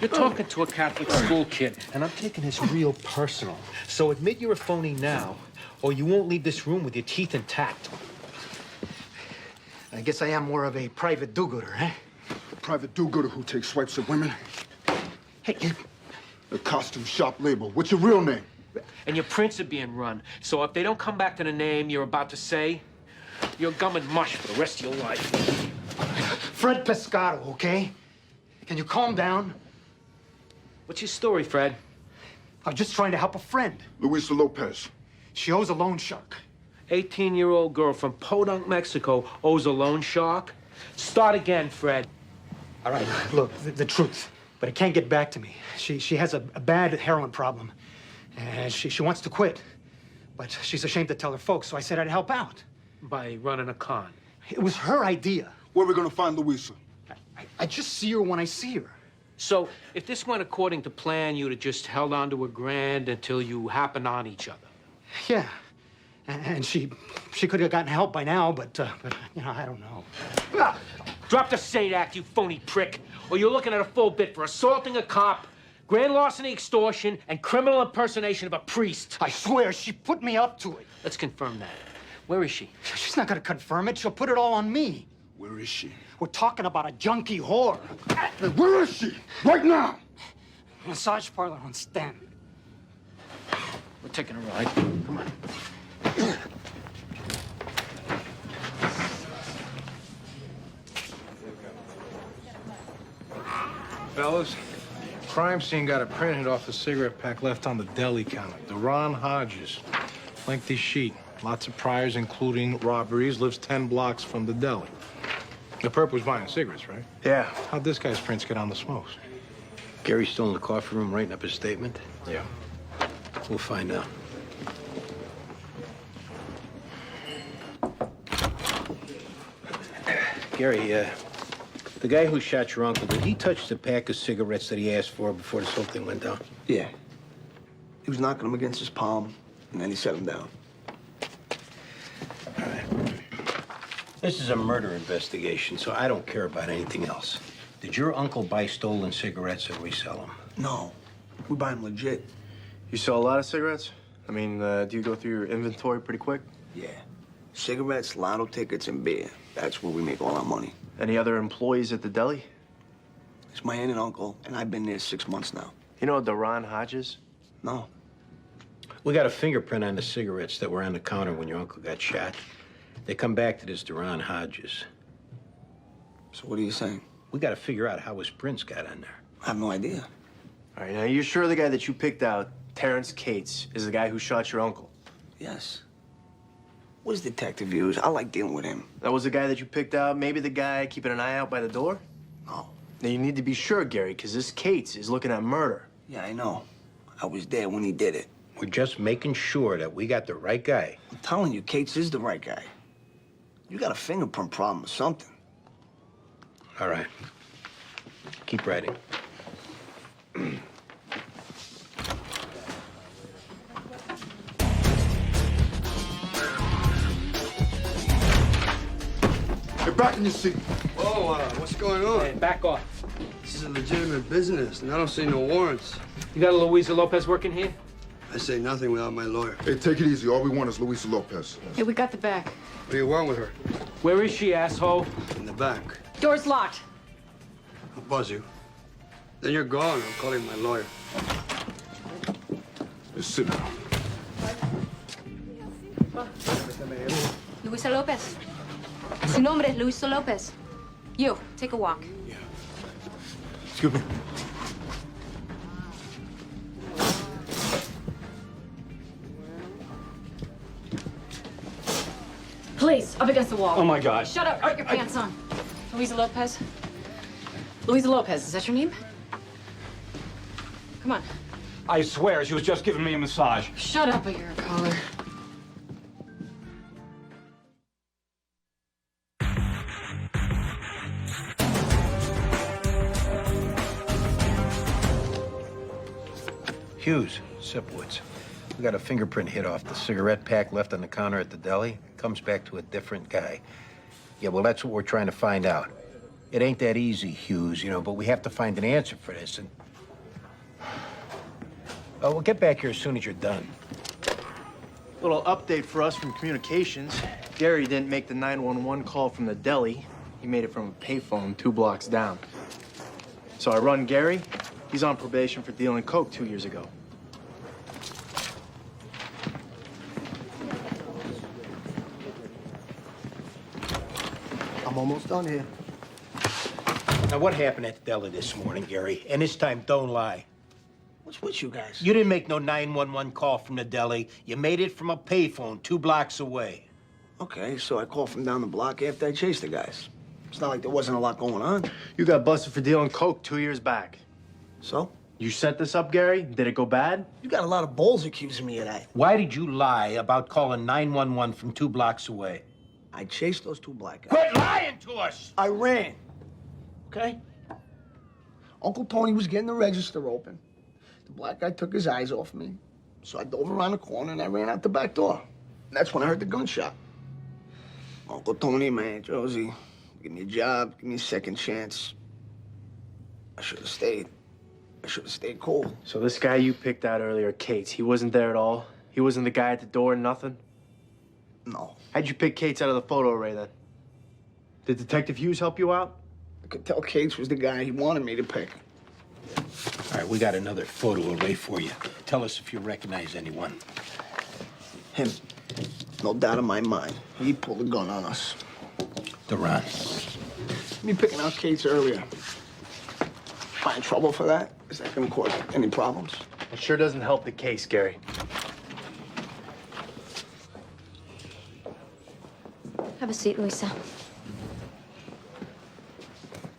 You're talking to a Catholic school kid. And I'm taking this real personal. So admit you're a phony now, or you won't leave this room with your teeth intact. I guess I am more of a private do-gooder, eh? A private do-gooder who takes swipes at women. Hey, you... The costume shop label. What's your real name? And your prints are being run. So if they don't come back to the name you're about to say, you're gum and mush for the rest of your life. Fred Pescado, okay? Can you calm down? What's your story, Fred? I'm just trying to help a friend. Luisa Lopez. She owes a loan shark. 18-year-old girl from Podunk, Mexico owes a loan shark? Start again, Fred. All right, look, the truth. But it can't get back to me. She has a bad heroin problem. And she wants to quit. But she's ashamed to tell her folks, so I said I'd help out. By running a con. It was her idea. Where are we gonna find Luisa? I just see her when I see her. So if this went according to plan, you'd have just held on to $1,000 until you happened on each other. Yeah. And she could have gotten help by now, but you know, I don't know. Ah, drop the SAID Act, you phony prick, or you're looking at a full bit for assaulting a cop, grand larceny, extortion, and criminal impersonation of a priest. I swear, she put me up to it. Let's confirm that. Where is she? She's not gonna confirm it. She'll put it all on me. Where is she? We're talking about a junkie whore. Hey, where is she? Right now! Massage parlor on Sten. We're taking a ride. Come on. Fellas, crime scene got a printed off the cigarette pack left on the deli counter. Deron Hodges. Lengthy sheet. Lots of priors, including robberies. Lives 10 blocks from the deli. The perp was buying cigarettes, right? Yeah. How'd this guy's prints get on the smokes? Gary's still in the coffee room writing up his statement? Yeah. We'll find out. Gary, the guy who shot your uncle, did he touch the pack of cigarettes that he asked for before this whole thing went down? Yeah. He was knocking them against his palm, and then he set them down. All right. This is a murder investigation, so I don't care about anything else. Did your uncle buy stolen cigarettes and resell them? No. We buy them legit. You sell a lot of cigarettes? I mean, do you go through your inventory pretty quick? Yeah. Cigarettes, lotto tickets, and beer. That's where we make all our money. Any other employees at the deli? It's my aunt and uncle, and I've been there 6 months now. You know Deron Hodges? No. We got a fingerprint on the cigarettes that were on the counter when your uncle got shot. They come back to this Deron Hodges. So what are you saying? We got to figure out how his prints got on there. I have no idea. All right, now you're sure the guy that you picked out, Terrence Cates, is the guy who shot your uncle? Yes. What does detective use? I like dealing with him. That was the guy that you picked out? Maybe the guy keeping an eye out by the door? No. Now you need to be sure, Gary, because this Cates is looking at murder. Yeah, I know. I was there when he did it. We're just making sure that we got the right guy. I'm telling you, Cates is the right guy. You got a fingerprint problem or something. All right. Keep writing. Get back in your seat. Whoa, what's going on? Hey, back off. This is a legitimate business, and I don't see no warrants. You got a Luisa Lopez working here? I say nothing without my lawyer. Hey, take it easy. All we want is Luisa Lopez. Hey, we got the back. What do you want with her? Where is she, asshole? In the back. Door's locked. I'll buzz you. Then you're gone. I'm calling my lawyer. Just sit down. Luisa Lopez. Su nombre es Luisa Lopez. You, take a walk. Excuse me. Please, up against the wall. Oh, my God. Shut up. Put your pants on. Luisa Lopez. Luisa Lopez, is that your name? Come on. I swear she was just giving me a massage. Shut up, you're a caller. Hughes, Sipwoods. We got a fingerprint hit off the cigarette pack left on the counter at the deli. Comes back to a different guy. Yeah, well, that's what we're trying to find out. It ain't that easy, Hughes, but we have to find an answer for this, and... Oh, we'll get back here as soon as you're done. Little update for us from communications. Gary didn't make the 911 call from the deli. He made it from a payphone 2 blocks down. So I run Gary. He's on probation for dealing coke 2 years ago. I'm almost done here. Now, what happened at the deli this morning, Gary? And this time, don't lie. What's with you guys? You didn't make no 911 call from the deli. You made it from a payphone 2 blocks away. Okay, so I called from down the block after I chased the guys. It's not like there wasn't a lot going on. You got busted for dealing coke 2 years back. So? You set this up, Gary? Did it go bad? You got a lot of balls accusing me of that. Why did you lie about calling 911 from 2 blocks away? I chased those 2 black guys. Quit lying to us! I ran. Okay? Uncle Tony was getting the register open. The black guy took his eyes off me. So I dove around the corner and I ran out the back door. And that's when I heard the gunshot. Uncle Tony, man, Josie, give me a job, give me a second chance. I should have stayed. I should have stayed cool. So this guy you picked out earlier, Cates, he wasn't there at all? He wasn't the guy at the door, nothing? No. How'd you pick Cates out of the photo array, then? Did Detective Hughes help you out? I could tell Cates was the guy he wanted me to pick. All right, we got another photo array for you. Tell us if you recognize anyone. Him. No doubt in my mind. He pulled a gun on us. Duran. Me picking out Cates earlier. Find trouble for that? Is that gonna cause any problems? It sure doesn't help the case, Gary. Have a seat, Luisa.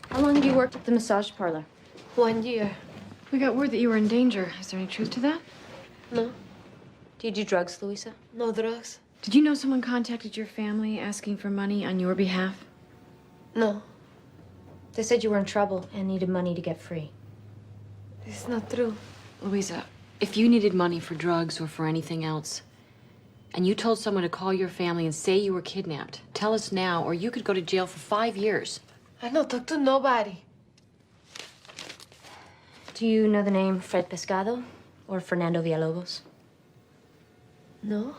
How long have you worked at the massage parlor? 1 year. We got word that you were in danger. Is there any truth to that? No. Do you do drugs, Luisa? No drugs. Did you know someone contacted your family asking for money on your behalf? No. They said you were in trouble and needed money to get free. It's not true. Louisa, if you needed money for drugs or for anything else, and you told someone to call your family and say you were kidnapped, tell us now, or you could go to jail for 5 years. I don't talk to nobody. Do you know the name Fred Pescado or Fernando Villalobos? No.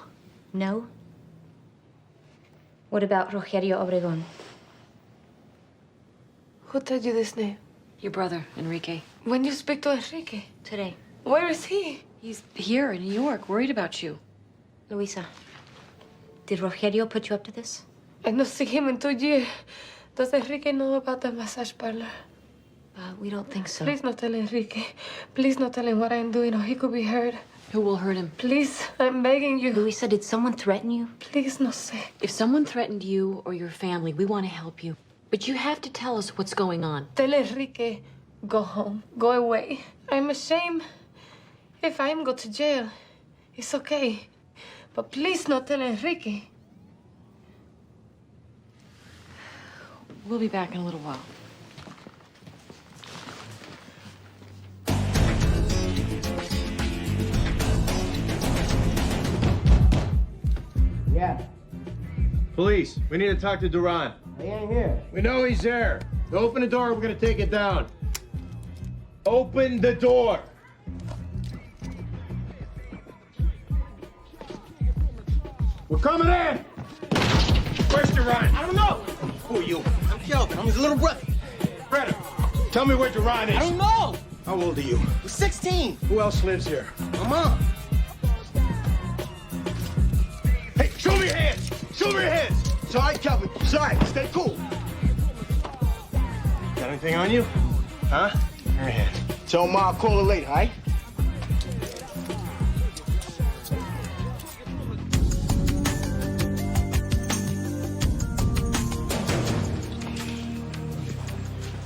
No? What about Rogerio Obregón? Who told you this name? Your brother, Enrique. When did you speak to Enrique? Today. Where is he? He's here in New York, worried about you. Luisa, did Rogerio put you up to this? I not see him in 2 years. Does Enrique know about the massage parlor? We don't think so. Please not tell Enrique. Please not tell him what I'm doing or he could be hurt. Who will hurt him? Please, I'm begging you. Luisa, did someone threaten you? Please, no say. If someone threatened you or your family, we want to help you. But you have to tell us what's going on. Tell Enrique, go home, go away. I'm ashamed. If I'm go to jail, it's okay. But please not tell Enrique. We'll be back in a little while. Police, we need to talk to Duran. He ain't here. We know he's there. Open the door, we're gonna take it down. Open the door. We're coming in. Where's Duran? I don't know. Who are you? I'm Kelvin. I'm his little brother. Freda, tell me where Duran is. I don't know. How old are you? I'm 16. Who else lives here? My mom. Hey, show me your hands! Show me your hands! Sorry, Kelvin. Sorry. Stay cool. Got anything on you? Huh? Your hand. Tell Ma I'll call her later, all right?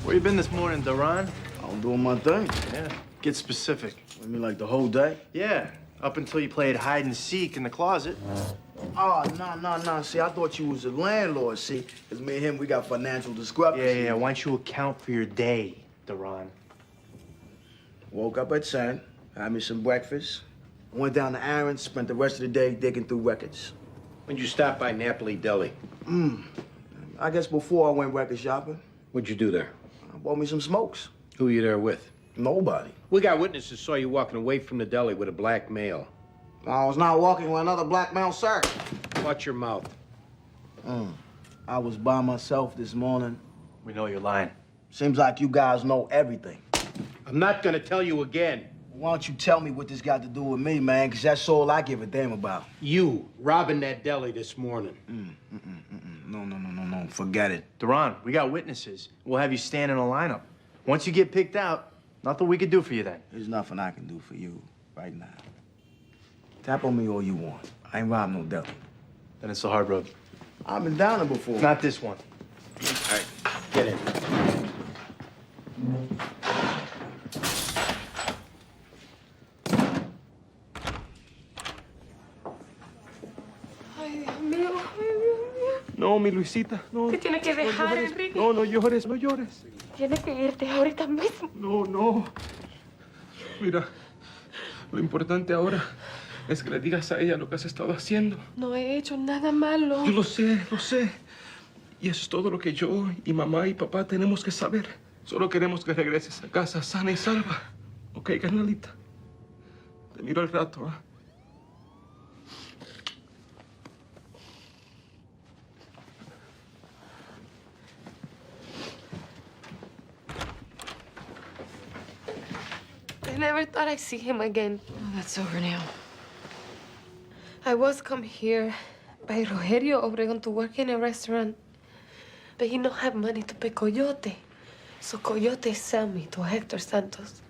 Where you been this morning, Duran? I'm doing my thing. Yeah. Get specific. I mean, like the whole day? Yeah. Up until you played hide and seek in the closet. Oh, no. See, I thought you was a landlord, see? Because me and him, we got financial discrepancies. Yeah. Why don't you account for your day, Duran? Woke up at 10, had me some breakfast, went down to Aaron's, spent the rest of the day digging through records. When'd you stop by Napoli Deli? I guess before I went record shopping, What'd you do there? I bought me some smokes. Who were you there with? Nobody. We got witnesses saw you walking away from the deli with a black male. I was not walking with another black male, sir. Watch your mouth. I was by myself this morning. We know you're lying. Seems like you guys know everything. I'm not gonna tell you again. Why don't you tell me what this got to do with me, man? Because that's all I give a damn about. You robbing that deli this morning. No. Forget it. Duran, we got witnesses. We'll have you stand in a lineup. Once you get picked out, nothing we can do for you then. There's nothing I can do for you right now. Tap on me all you want. I ain't robbed no deli. Then it's the hard road. I've been down there before. Not this one. All right, get in. Ay, Dios mío, ay, Dios mío. No, mi Luisita, no. Te tienes que dejar, llores. Enrique. No llores, no llores. Tienes que irte ahorita mismo. No. Mira, lo importante ahora es que le digas a ella lo que has estado haciendo. No he hecho nada malo. Yo lo sé. Y eso es todo lo que yo y mamá y papá tenemos que saber. Solo queremos que regreses a casa sana y salva. ¿Ok, carnalita? Te miro al rato, ¿ah? I never thought I'd see him again. Oh, that's over now. I was come here by Rogelio Obregón to work in a restaurant. But he don't have money to pay Coyote. So Coyote sent me to Hector Santos.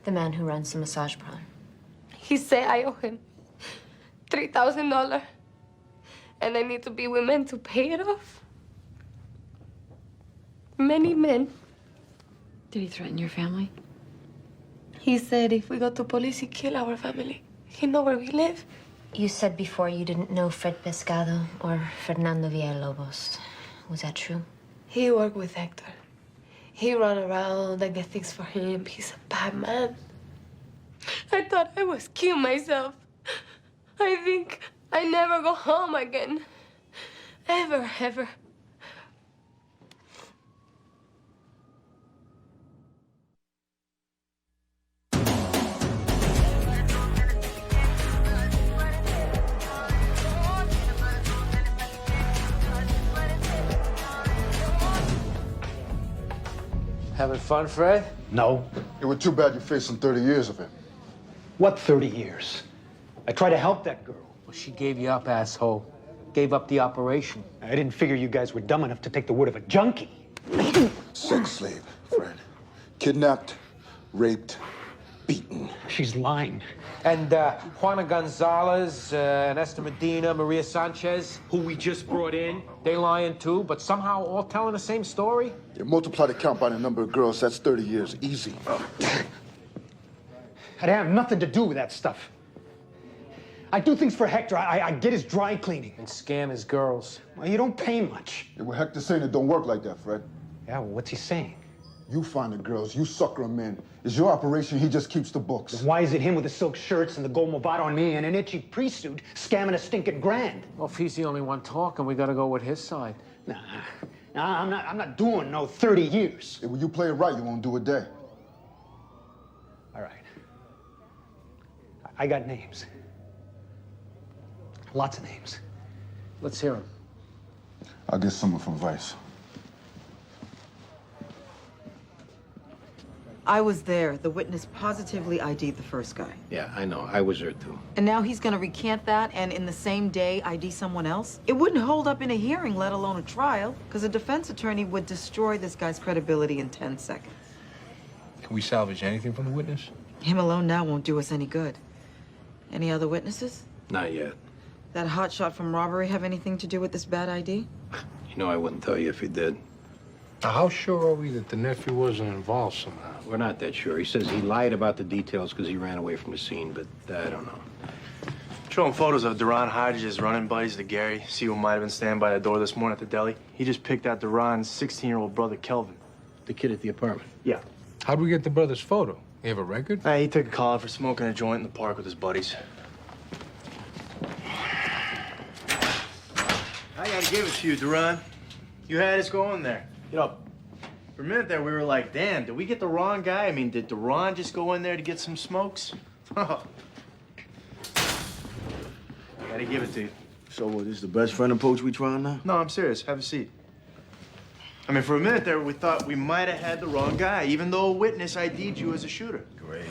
The man who runs the massage parlor. He said I owe him $3,000. And I need to be with men to pay it off. Many men. Did he threaten your family? He said if we go to police, he kill our family. He know where we live. You said before you didn't know Fred Pescado or Fernando Villalobos. Was that true? He worked with Hector. He run around and get things for him. He's a bad man. I thought I was kill myself. I think I never go home again. Ever. Having fun, Fred? No. It was too bad you're facing 30 years of it. What 30 years? I tried to help that girl. Well, she gave you up, asshole. Gave up the operation. I didn't figure you guys were dumb enough to take the word of a junkie. Sex slave, Fred. Kidnapped, raped, beaten. She's lying. And Juana Gonzalez, and Esther Medina, Maria Sanchez, who we just brought in, they lying too, but somehow all telling the same story? You multiply the count by the number of girls, that's 30 years, easy. I didn't have nothing to do with that stuff. I do things for Hector. I get his dry cleaning. And scam his girls. Well, you don't pay much. Yeah, well, Hector's saying it don't work like that, Fred. Yeah, well, what's he saying? You find the girls, you sucker them in. It's your operation, he just keeps the books. Then why is it him with the silk shirts and the gold Movado on me and an itchy priest suit scamming a stinking grand? Well, if he's the only one talking, we gotta go with his side. Nah, I'm not doing no 30 years. When you play it right, you won't do a day. All right. I got names. Lots of names. Let's hear them. I'll get someone from Vice. I was there. The witness positively ID'd the first guy. Yeah, I know. I was there too. And now he's gonna recant that and in the same day ID someone else? It wouldn't hold up in a hearing, let alone a trial, because a defense attorney would destroy this guy's credibility in 10 seconds. Can we salvage anything from the witness? Him alone now won't do us any good. Any other witnesses? Not yet. That hotshot from robbery have anything to do with this bad ID? You know I wouldn't tell you if he did. Now, how sure are we that the nephew wasn't involved somehow? We're not that sure. He says he lied about the details because he ran away from the scene, but I don't know. Showing photos of Duran Hodges' running buddies to Gary. See who might have been standing by the door this morning at the deli. He just picked out Duran's 16-year-old brother, Kelvin. The kid at the apartment? Yeah. How'd we get the brother's photo? You have a record? He took a call for smoking a joint in the park with his buddies. I gotta give it to you, Duran. You had us going there. Get up. For a minute there, we were like, damn, did we get the wrong guy? I mean, did Duran just go in there to get some smokes? I gotta give it to you. So what, this is the best friend approach we trying now? No, I'm serious. Have a seat. I mean, for a minute there, we thought we might have had the wrong guy, even though a witness ID'd you as a shooter. Great.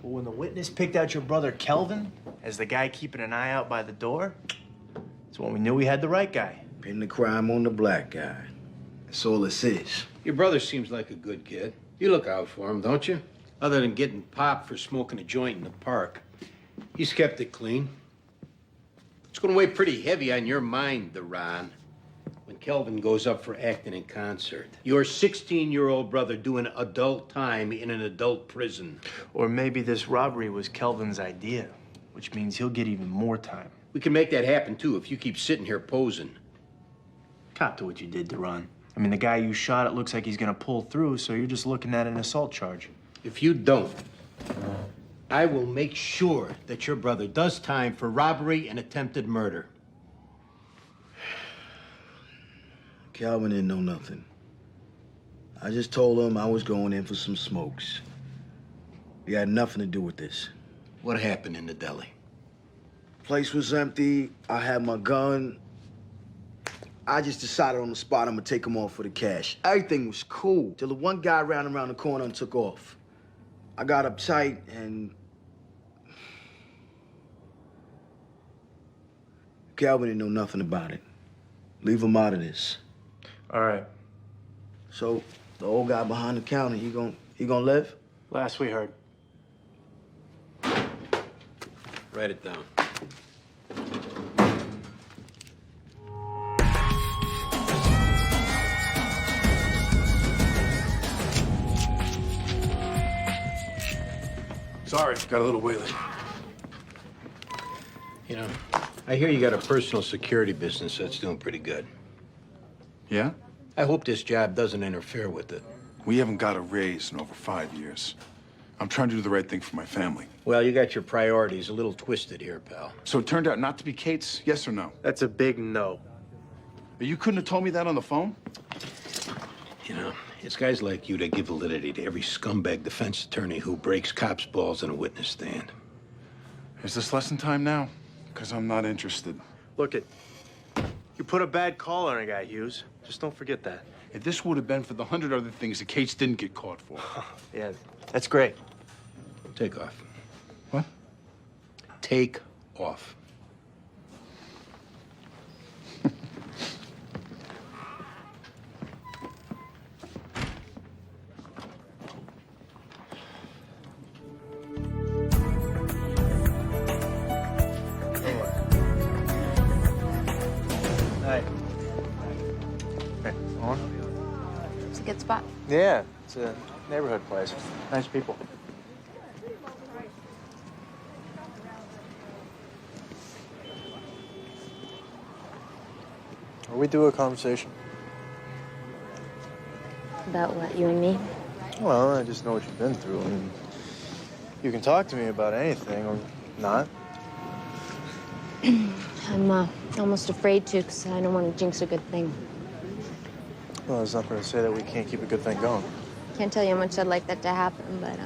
But when the witness picked out your brother, Kelvin, as the guy keeping an eye out by the door, that's when we knew we had the right guy. Pin the crime on the black guy. That's all this is. Your brother seems like a good kid. You look out for him, don't you? Other than getting popped for smoking a joint in the park. He's kept it clean. It's gonna weigh pretty heavy on your mind, Duran, when Kelvin goes up for acting in concert. Your 16-year-old brother doing adult time in an adult prison. Or maybe this robbery was Kelvin's idea, which means he'll get even more time. We can make that happen, too, if you keep sitting here posing. Cop to what you did, Duran. I mean, the guy you shot, it looks like he's gonna pull through, so you're just looking at an assault charge. If you don't, I will make sure that your brother does time for robbery and attempted murder. Calvin didn't know nothing. I just told him I was going in for some smokes. He had nothing to do with this. What happened in the deli? Place was empty. I had my gun. I just decided on the spot I'm gonna take him off for the cash. Everything was cool till the one guy ran around the corner and took off. I got uptight and Calvin didn't know nothing about it. Leave him out of this. All right. So the old guy behind the counter, he gonna live? Last we heard. Write it down. Sorry, got a little wheelie. You know, I hear you got a personal security business that's doing pretty good. Yeah? I hope this job doesn't interfere with it. We haven't got a raise in over 5 years. I'm trying to do the right thing for my family. Well, you got your priorities a little twisted here, pal. So it turned out not to be Kate's, yes or no? That's a big no. You couldn't have told me that on the phone? You know, it's guys like you that give validity to every scumbag defense attorney who breaks cops' balls in a witness stand. Is this lesson time now? Because I'm not interested. Look it. You put a bad call on a guy, Hughes. Just don't forget that. If this would have been for the 100 other things that Kate's didn't get caught for. Yeah, that's great. Take off. What? Take off. Hey. Hey, on? It's a good spot. Yeah, it's a neighborhood place. Nice people. Are we do a conversation? About what, you and me? Well, I just know what you've been through, and you can talk to me about anything or not. I'm almost afraid to, because I don't want to jinx a good thing. Well, there's nothing to say that we can't keep a good thing going. Can't tell you how much I'd like that to happen, but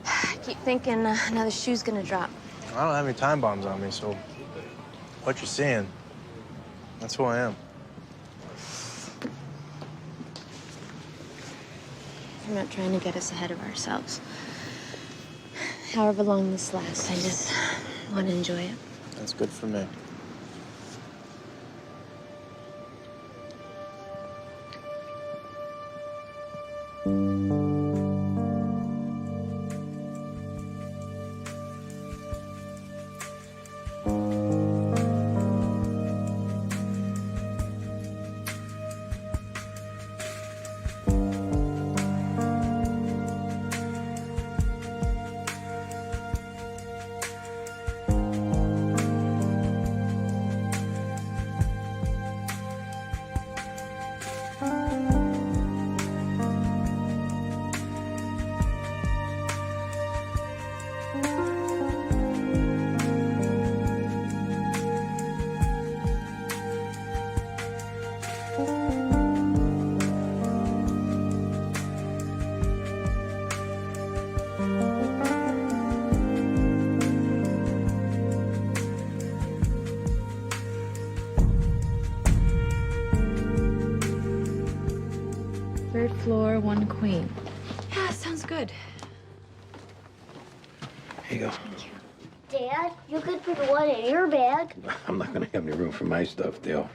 I keep thinking now the shoe's gonna drop. I don't have any time bombs on me, so what you're seeing, that's who I am. I'm not trying to get us ahead of ourselves. However long this lasts, I just want to enjoy it. That's good for me. Third floor, 1 queen. Yeah, sounds good. Here you go. Dad, you could put one in your bag. I'm not gonna have any room for my stuff, Dale.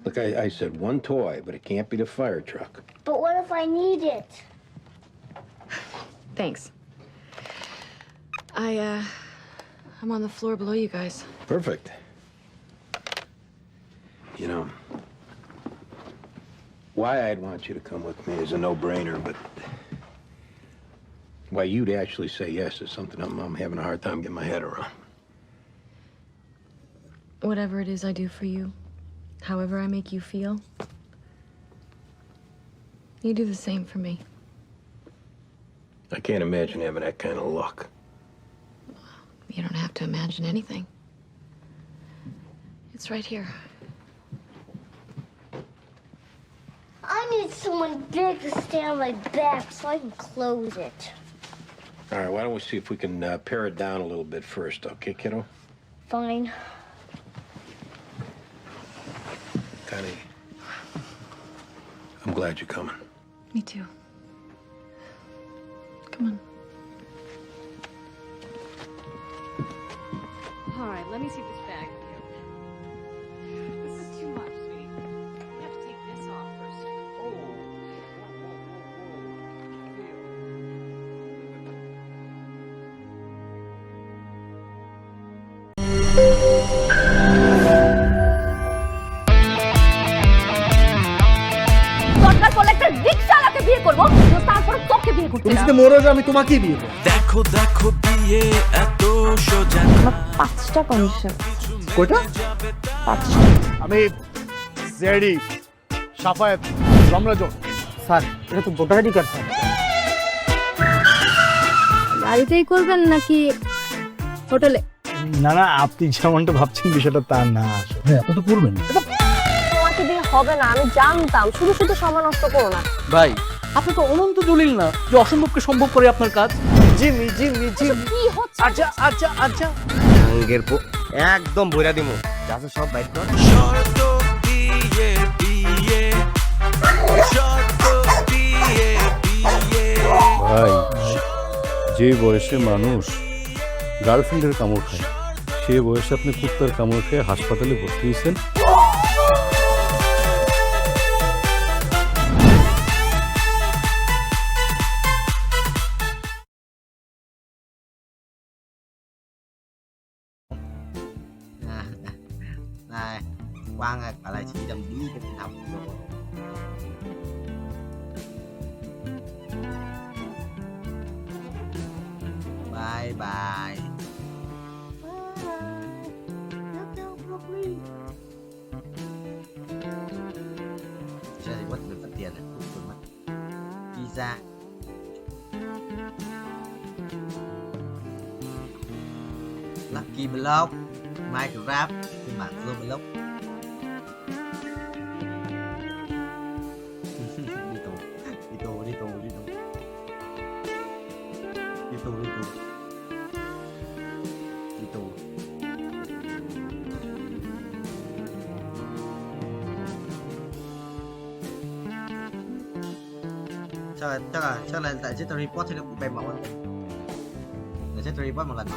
Look, I said one toy, but it can't be the fire truck. But what if I need it? Thanks. I'm on the floor below you guys. Perfect. You know, why I'd want you to come with me is a no-brainer, but why you'd actually say yes is something I'm having a hard time getting my head around. Whatever it is I do for you, however I make you feel, you do the same for me. I can't imagine having that kind of luck. You don't have to imagine anything. It's right here. I need someone big to stay on my back so I can close it. All right, why don't we see if we can pare it down a little bit first, okay, kiddo? Fine. Connie, I'm glad you're coming. Me too. Come on. All right, let me see this bag of you. This is too much, sweetie. You have to take this off first. Oh. দরকার পড়লে একটা রিকশাওয়ালাকে বিয়ে করবো, তারপর তোকে বিয়ে করতে তুমি যদি মরো যে আমি তোমাকেই বিয়ে করবো। দেখো দেখো বিয়ে এত সোজা আমার 5টা কন্ডিশন। কয়টা? 5টা। আমি জেডি সাফায়েত রমরাজন স্যার, এটা তো ভোটার আইডি কার্ড স্যার। গাড়িতেই করবেন নাকি হোটেলে? না না, আপনি যেমনটা ভাবছেন বিষয়টা তা না। হ্যাঁ, আপনি তো করবেন। তোমাকে দিয়ে হবে না, আমি জানতাম। শুধু শুধু সময় নষ্ট করো না। ভাই, আপনি তো অনন্ত দলিল না যে অসম্ভবকে সম্ভব করে আপনার কাজ। জিমি জিমি জিমি কি হচ্ছে? আচ্ছা আচ্ছা আচ্ছা, আঙ্গের পো একদম ভইরা দিমু। যাচ্ছে সব বাইর কর। শর্ত বিয়ে বিয়ে শর্ত বিয়ে বিয়ে। ভাই, যে বয়সে মানুষ গার্লফ্রেন্ডের কামড় খায়, সে বয়সে আপনি কুত্তার কামড় খেয়ে হাসপাতালে ভর্তি হয়েছেন। Này, Quang à, quả lại chỉ đầm đi cái tình học rồi. Bye bye. Chơi thì quất được phát tiền này, visa. Block, Minecraft, phiên bản Roblox. Đi tù, đi tù, đi tù, đi tù. Đi tù, đi tù. Đi tù. Chắc là tại chết tao report thì nó cũng bèm máu anh. Để chết tao report một lần.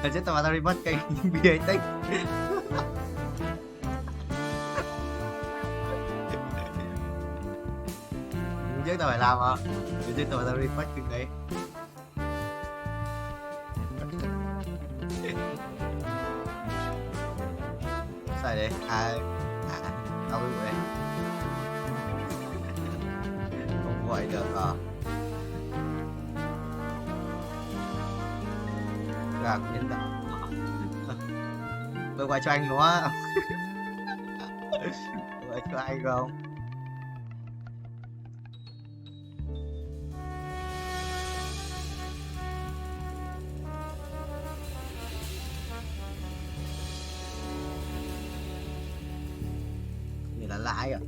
Để chết tao report cây bia tích. Chứ tao phải làm hả? Để chết tao report cái đấy. Sai đấy. Tao bị vậy. Không gọi được à? Gạc nhân đạo. Tôi gọi cho anh đúng không? Gọi cho anh không? Người là lãi à?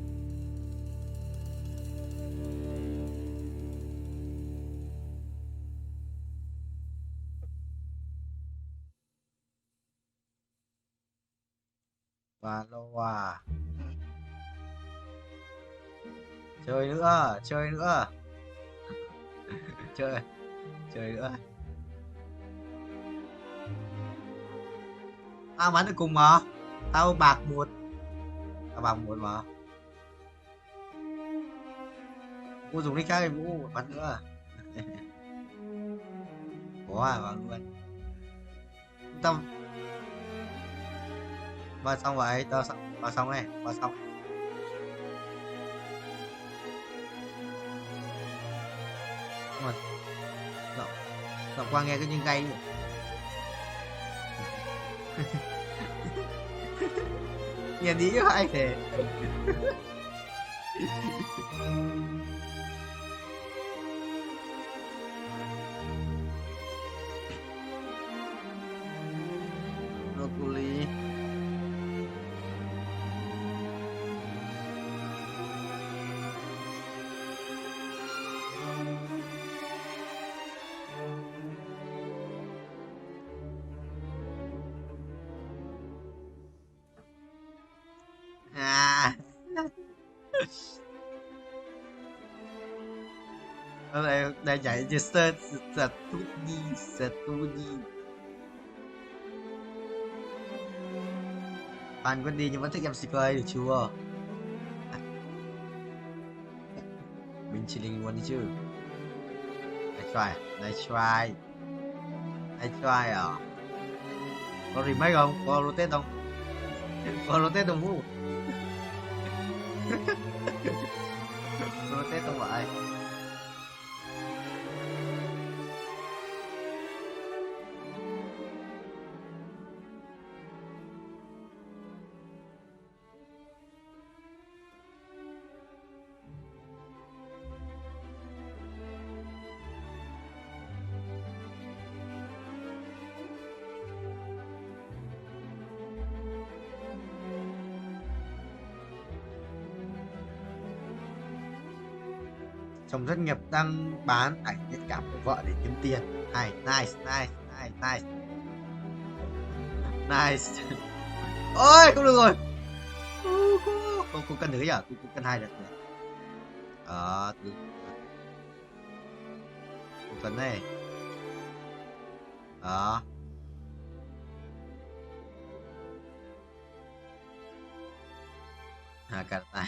Và lâu à. Chơi nữa, chơi nữa. Chơi, chơi nữa. Tao bắn được cùng mà. Tao bạc một. Tao bạc một mà. Cô dùng nick khác thì Vũ bắn nữa. Có à, bắn luôn. Tao vào xong vậy, tao xong, vào xong này, vào xong. Nhưng mà giọng qua nghe cái như gay. Nhìn đi chứ ai thể. Broccoli. À. Đây nhảy như sơ giật tút đi, giật tút đi. Bạn vẫn đi nhưng vẫn thích em CK được chưa? Mình chỉ linh luôn đi chứ. Nice try, nice try. Nice try à? Có remake không? Có rotate không? Có rotate không Vũ? Rotate không vậy? Chồng rất nghiệp đang bán ảnh nhạy cảm của vợ để kiếm tiền. Hay, nice, nice, nice, nice. Nice. Ôi, không được rồi. Không cần nữa à? Cũng cần hai được rồi. Không cần này. Cả ta.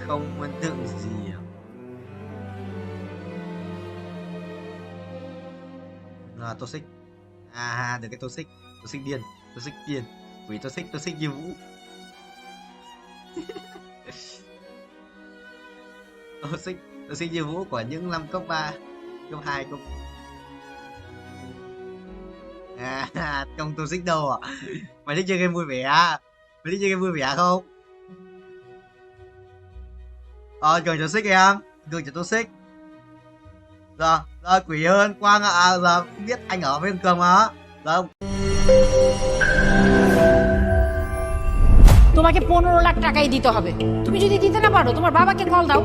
Không ấn tượng gì à? Toxic. Được cái toxic điên. Vì toxic như Vũ. toxic như Vũ của những năm cấp 3, cấp 2, cấp Không tôi xích đâu à? Mày thích chơi game vui vẻ à? Mày thích chơi game vui vẻ không? Cường cho xích em. Cường cho tôi xích. Rồi, quỷ hơn Quang ạ. Giờ biết anh ở với Cường mà. Rồi. তোমাকে 15 লাখ টাকাই দিতে হবে। তুমি যদি দিতে না পারো তোমার বাবাকে কল দাও।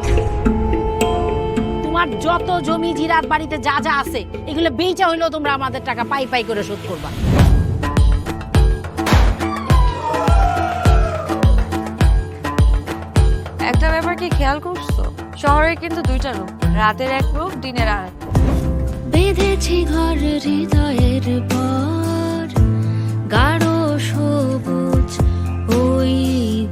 তোমার যত জমি জিরাত বাড়িতে যা যা আছে এগুলো বেচা হইলেও তোমরা আমাদের টাকা পাই পাই করে শোধ করবা। একটা ব্যাপার কি খেয়াল করছো? শহরে কিন্তু দুইটা রূপ, রাতের এক রূপ, দিনের আর এক। বেঁধেছি ঘর হৃদয়ের পর গাঢ় সবুজ ওই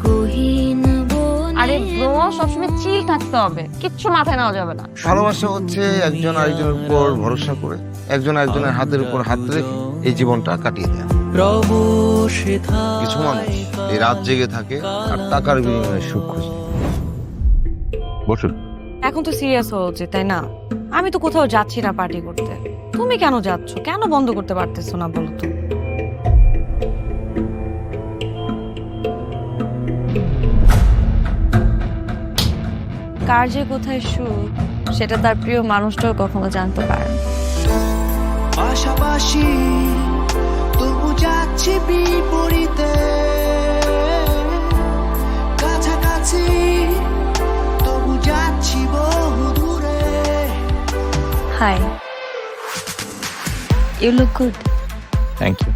গহীন বনে। আরে ব্রো, সবসময় চিল থাকতে হবে, কিচ্ছু মাথায় নেওয়া যাবে না। ভালোবাসা হচ্ছে একজন আরেকজনের উপর ভরসা করে, একজন আরেকজনের হাতের উপর হাত রেখে এই জীবনটা কাটিয়ে দেয়। কিছু মানুষ এই রাত জেগে থাকে আর টাকার বিনিময়ে সুখ খোঁজে। বসুন। এখন তো সিরিয়াস হওয়া উচিত, তাই না? আমি তো কোথাও যাচ্ছি না পার্টি করতে। তুমি কেন যাচ্ছ? কেন বন্ধ করতে পারতেছো না বলো তো? কার যে কোথায় সুখ সেটা তার প্রিয় মানুষটাও কখনো জানতে পারে না। পাশাপাশি তবু যাচ্ছি বিপরীতে, কাছাকাছি তবু যাচ্ছি বহু দূরে। Hi, you look good. Thank you.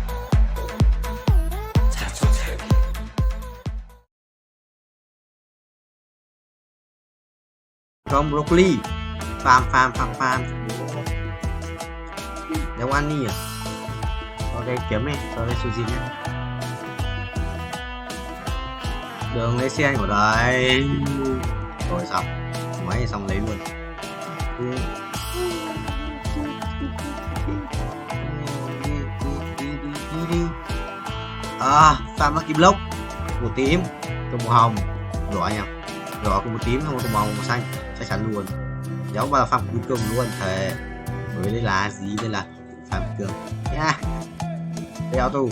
Rau broccoli. Farm. Đéo ăn đi à? Ok, kiếm đi, cho đây sushi nhé. Đường lấy xe của đây. Rồi xong. Máy xong lấy luôn. Farm nó kim lốc. Màu tím, tôm màu hồng. Đỏ nhỉ? Đỏ cùng màu tím, không có màu xanh. Chắc chắn luôn. Giống vào Phạm Kim Cương luôn. Thề. Mới đây là gì? Đây là Phạm Kim Cương nha. Đeo tù.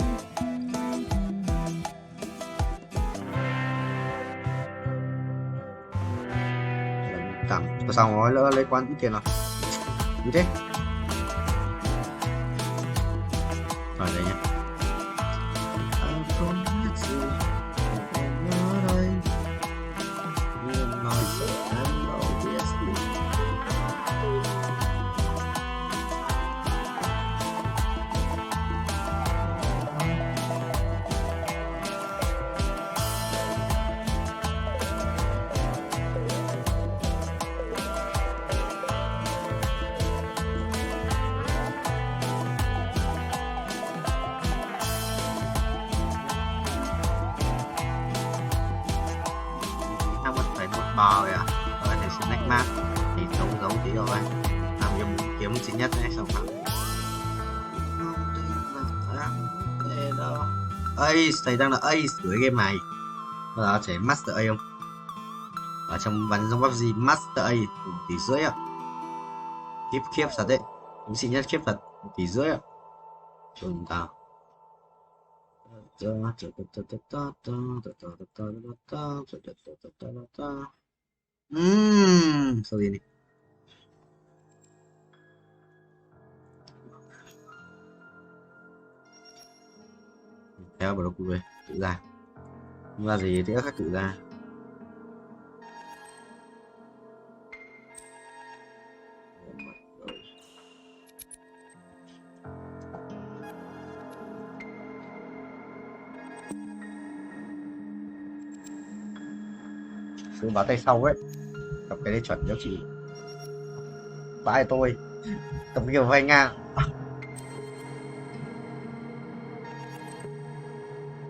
Tặng có xong rồi, lỡ lấy quán ít tiền rồi. Như thế. Rồi đây nhá. Bò kìa, có thể snack mát thì giấu tí rồi làm cho muốn kiếm xịn nhất đấy xong rồi Ace, thầy đang là Ace của cái game này. Bây giờ chạy Master A không? Ở trong bắn trong PUBG Master A 1,5 tỷ à? Khiếp thật đấy, cũng xịn nhất, khiếp thật, 1,5 tỷ à? Chúng ta sao gì này? Theo vào đâu cụ về, tự ra. Không ra gì thì các tự ra. Xuống báo tay sau ấy, tập cái đấy chuẩn cho chị. Vãi tôi, tập kiểu vay ngang.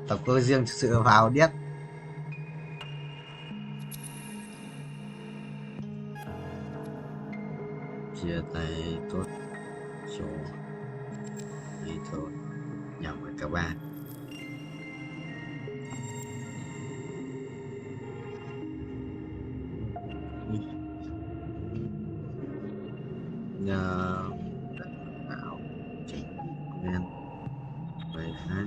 Tập cơ riêng sự vào điếc. Chia tay tốt cho đi thôi nhằm với các bạn. Nhờ nào trình quen Hả?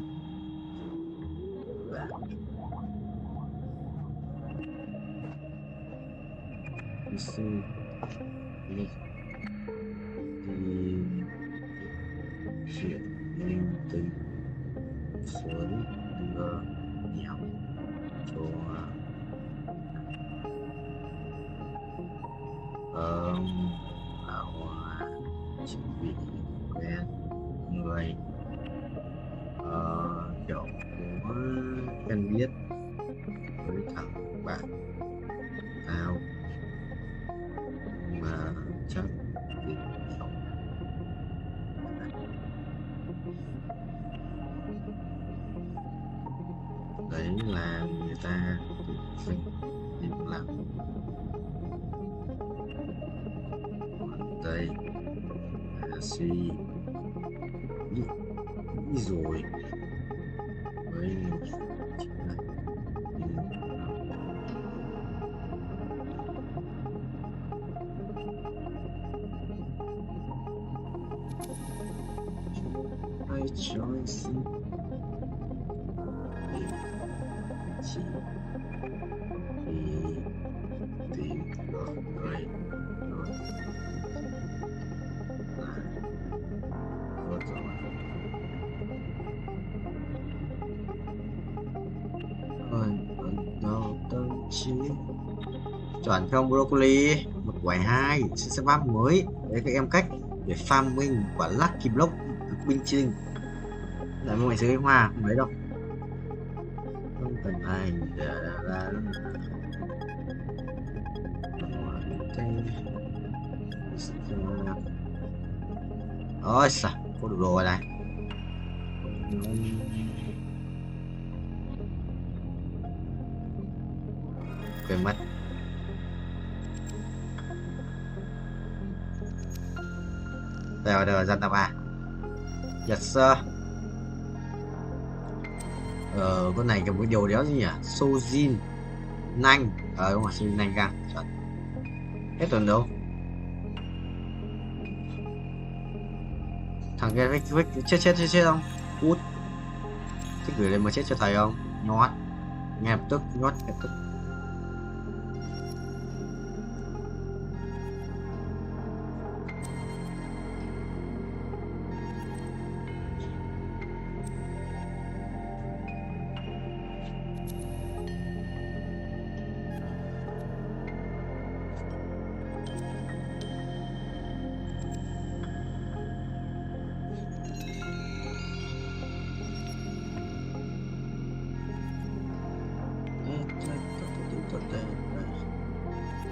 Đi xe đi chuyện linh tinh với đưa nhau cho bảo chuẩn bị quen người kiểu có quen biết với thằng bạn tao mà chắc tìm hiểu đấy là người ta tự sinh im lặng. Còn đây là suy nghĩ rồi với một chính là hai choi xin chỉ khi tìm được người rồi là tốt rồi. Đâu tâm trí chuẩn không broccoli 172 sẽ bám mới để các em cách để farming quả Lucky Block binh chinh lại mọi người hoa không lấy đâu, không cần ai để ra ôi sao có được rồi này. Quên mất đây rồi dân tộc à. Yes sir. Con này cái điều đéo gì nhỉ? Sojin Nanh. Đúng rồi, Sojin Nanh gang. Hết tuần đâu. Thằng kia chết không? Út. Thích gửi lên mà chết cho thầy không? Nhót. Nghe lập tức, nhót lập tức.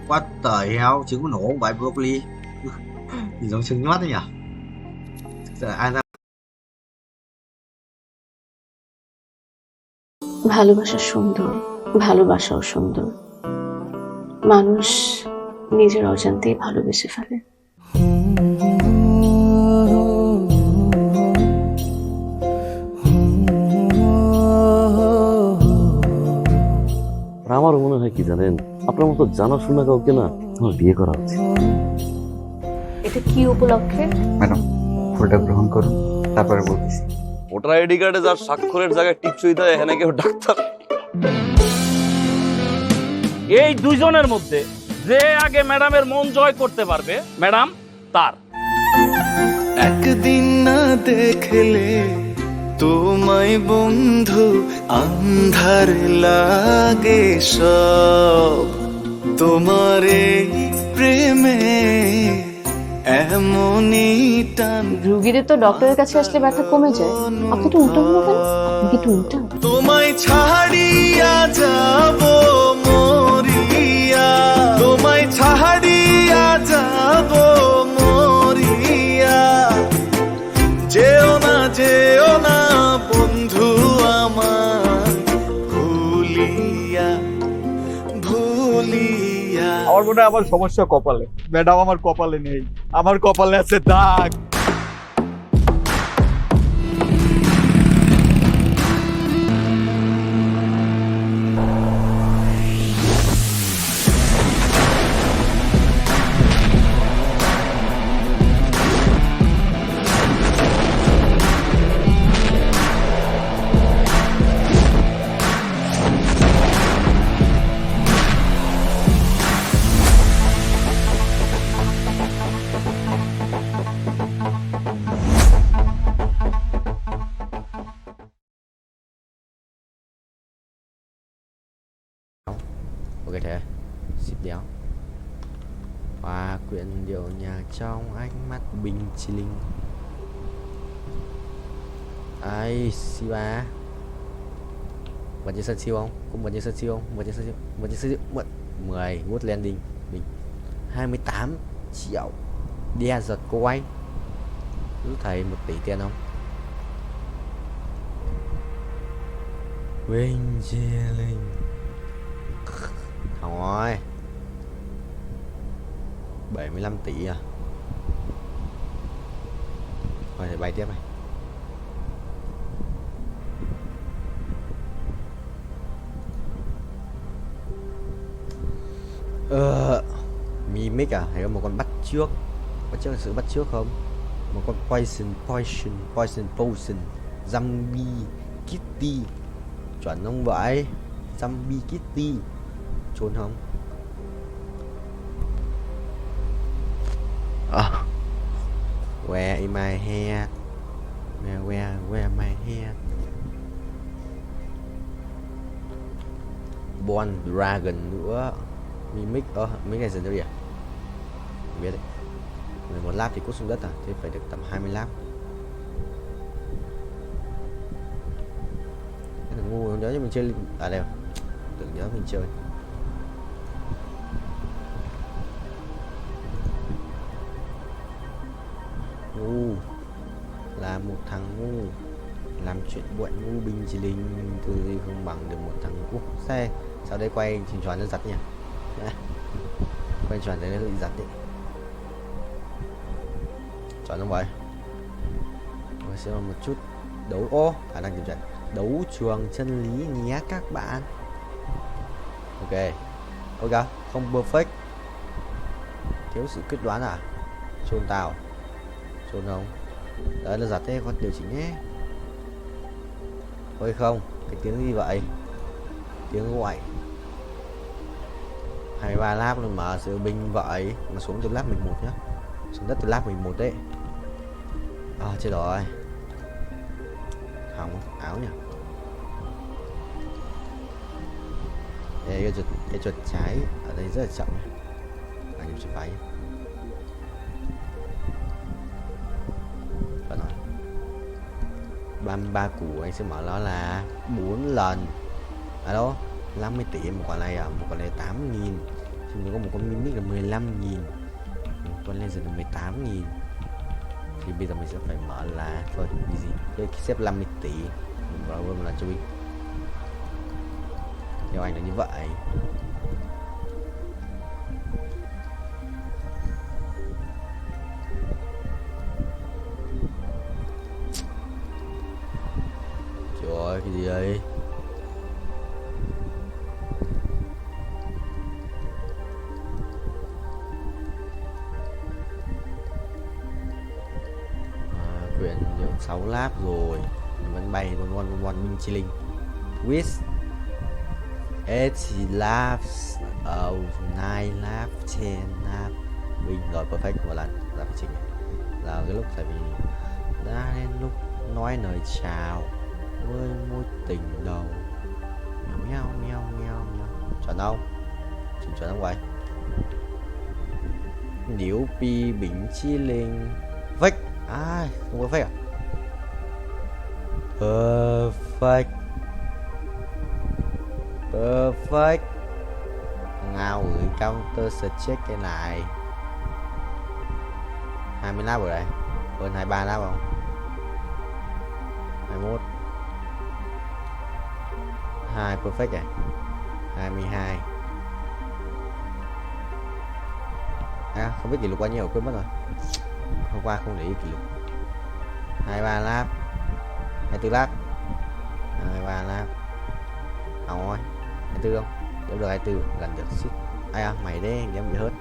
What the hell, trứng có nổ không vậy broccoli? Nhìn giống trứng nhót đấy nhỉ? Thực ra ai ra ভালোবাসা সুন্দর, ভালোবাসাও সুন্দর। মানুষ নিজের অজান্তেই ভালোবেসে ফেলে। আমার মনে হয় কি জানেন, আপনার মতো জানাশোনা কাউকে না আমার বিয়ে করা উচিত। এটা কি উপলক্ষে? ম্যাডাম ফুলটা গ্রহণ করুন, তারপরে বলতেছি। ভোটার আইডি কার্ডে যার স্বাক্ষরের জায়গায় টিপসই দেয় এখানে কেউ ডাক্তার। এই দুইজনের মধ্যে যে আগে ম্যাডামের মন জয় করতে পারবে ম্যাডাম তার। একদিন না দেখলে তোমায় বন্ধু আন্ধার লাগে সব, তোমার এই প্রেমে এমনই টান। রোগীদের তো ডক্টরের কাছে আসলে ব্যথা কমে যায়, আপনি তো উল্টো হলো কেন? আপনি কি উল্টা? তোমায় ছাড়িয়া যাব মরিয়া, তোমায় ছাড়িয়া যাব মরিয়া, যেও না বন্ধু আমার ভুলিয়া ভুলিয়া। আমার মনে হয় আমার সমস্যা কপালে, ম্যাডাম আমার কপালে নেই, আমার কপালে আছে দাগ। Ok thế. Xịt đéo. Hòa quyện điệu nhạc trong ánh mắt bình linh. Ai xì ba. Bật trên sân siêu không? Cũng bật trên sân siêu không? Bật trên sân siêu. Bật trên sân siêu. 10 good landing. Bình 28 triệu. Đe giật cô anh. Rút thầy 1 tỷ tiền không? Bình linh. Thôi 75 tỷ à. Thôi thì bay tiếp này. Mimic à? Hay có một con bắt trước là sự bắt trước không? Một con poison zombie kitty. Chuẩn không vậy? Zombie kitty trốn không? Where is my head? Where my head? Born Dragon nữa. Mimic mấy ngày dần đâu vậy? Không biết đấy. 11 lap thì cút xuống đất à? Thế phải được tầm 20 lap. Cái thằng ngu nhớ cho mình chơi à đây. Tưởng nhớ mình chơi. Ngu là một thằng ngu làm chuyện buộn ngu bình chỉ linh từ gì không bằng được một thằng ngu xe. Sau đây quay trình tròn nó giật nhỉ. Quay tròn đấy nó bị giật đấy. Chọn không vậy? Rồi sẽ một chút đấu khả năng kiểm tra đấu trường chân lý nhé các bạn. Ok. Ok, không perfect. Thiếu sự quyết đoán à? Chôn tao. Chôn không? Đấy là giật thế, con điều chỉnh nhé. Thôi không, cái tiếng gì vậy? Tiếng gọi 23 lap luôn mà sự binh vậy. Mà xuống từ lap 11 nhá. Xuống đất từ lap 11 đấy. Chết rồi. Hỏng áo nhỉ. Đây, cái chuột trái ở đây rất là chậm nhé. Là những chuột váy. Và nói 33 củ anh sẽ mở nó là 4 lần. Alo 50 tỷ một con này à? Một con này 8.000. Chúng có một con mini là 15.000. Một con lên giờ là 18.000. Thì bây giờ mình sẽ phải mở là thôi easy cái xếp 50 tỷ mình vào luôn là chui theo anh là như vậy. Trời ơi cái gì đây? Quyển được 6 lap rồi mình vẫn bay con binh chi linh with 80 laps of 9 lap 10 lap bình rồi perfect một lần là phải chỉnh là cái lúc tại vì đã đến lúc nói lời chào với mối tình đầu. Meo chuẩn không? Chuẩn không vậy? Điếu pi bình chi linh vách. Không perfect à? Perfect. Ngao gửi counter check cái này 20 lap rồi đây. Hơn 23 lap không? 21 2 perfect này 22. Không biết kỷ lục bao nhiêu quên mất rồi. Hôm qua không để ý kỷ lục. 23 lap 24 lap 23 lap. Rồi 24 không? Đếm được 24 gần được xích. Ai à mày đấy em bị hớt.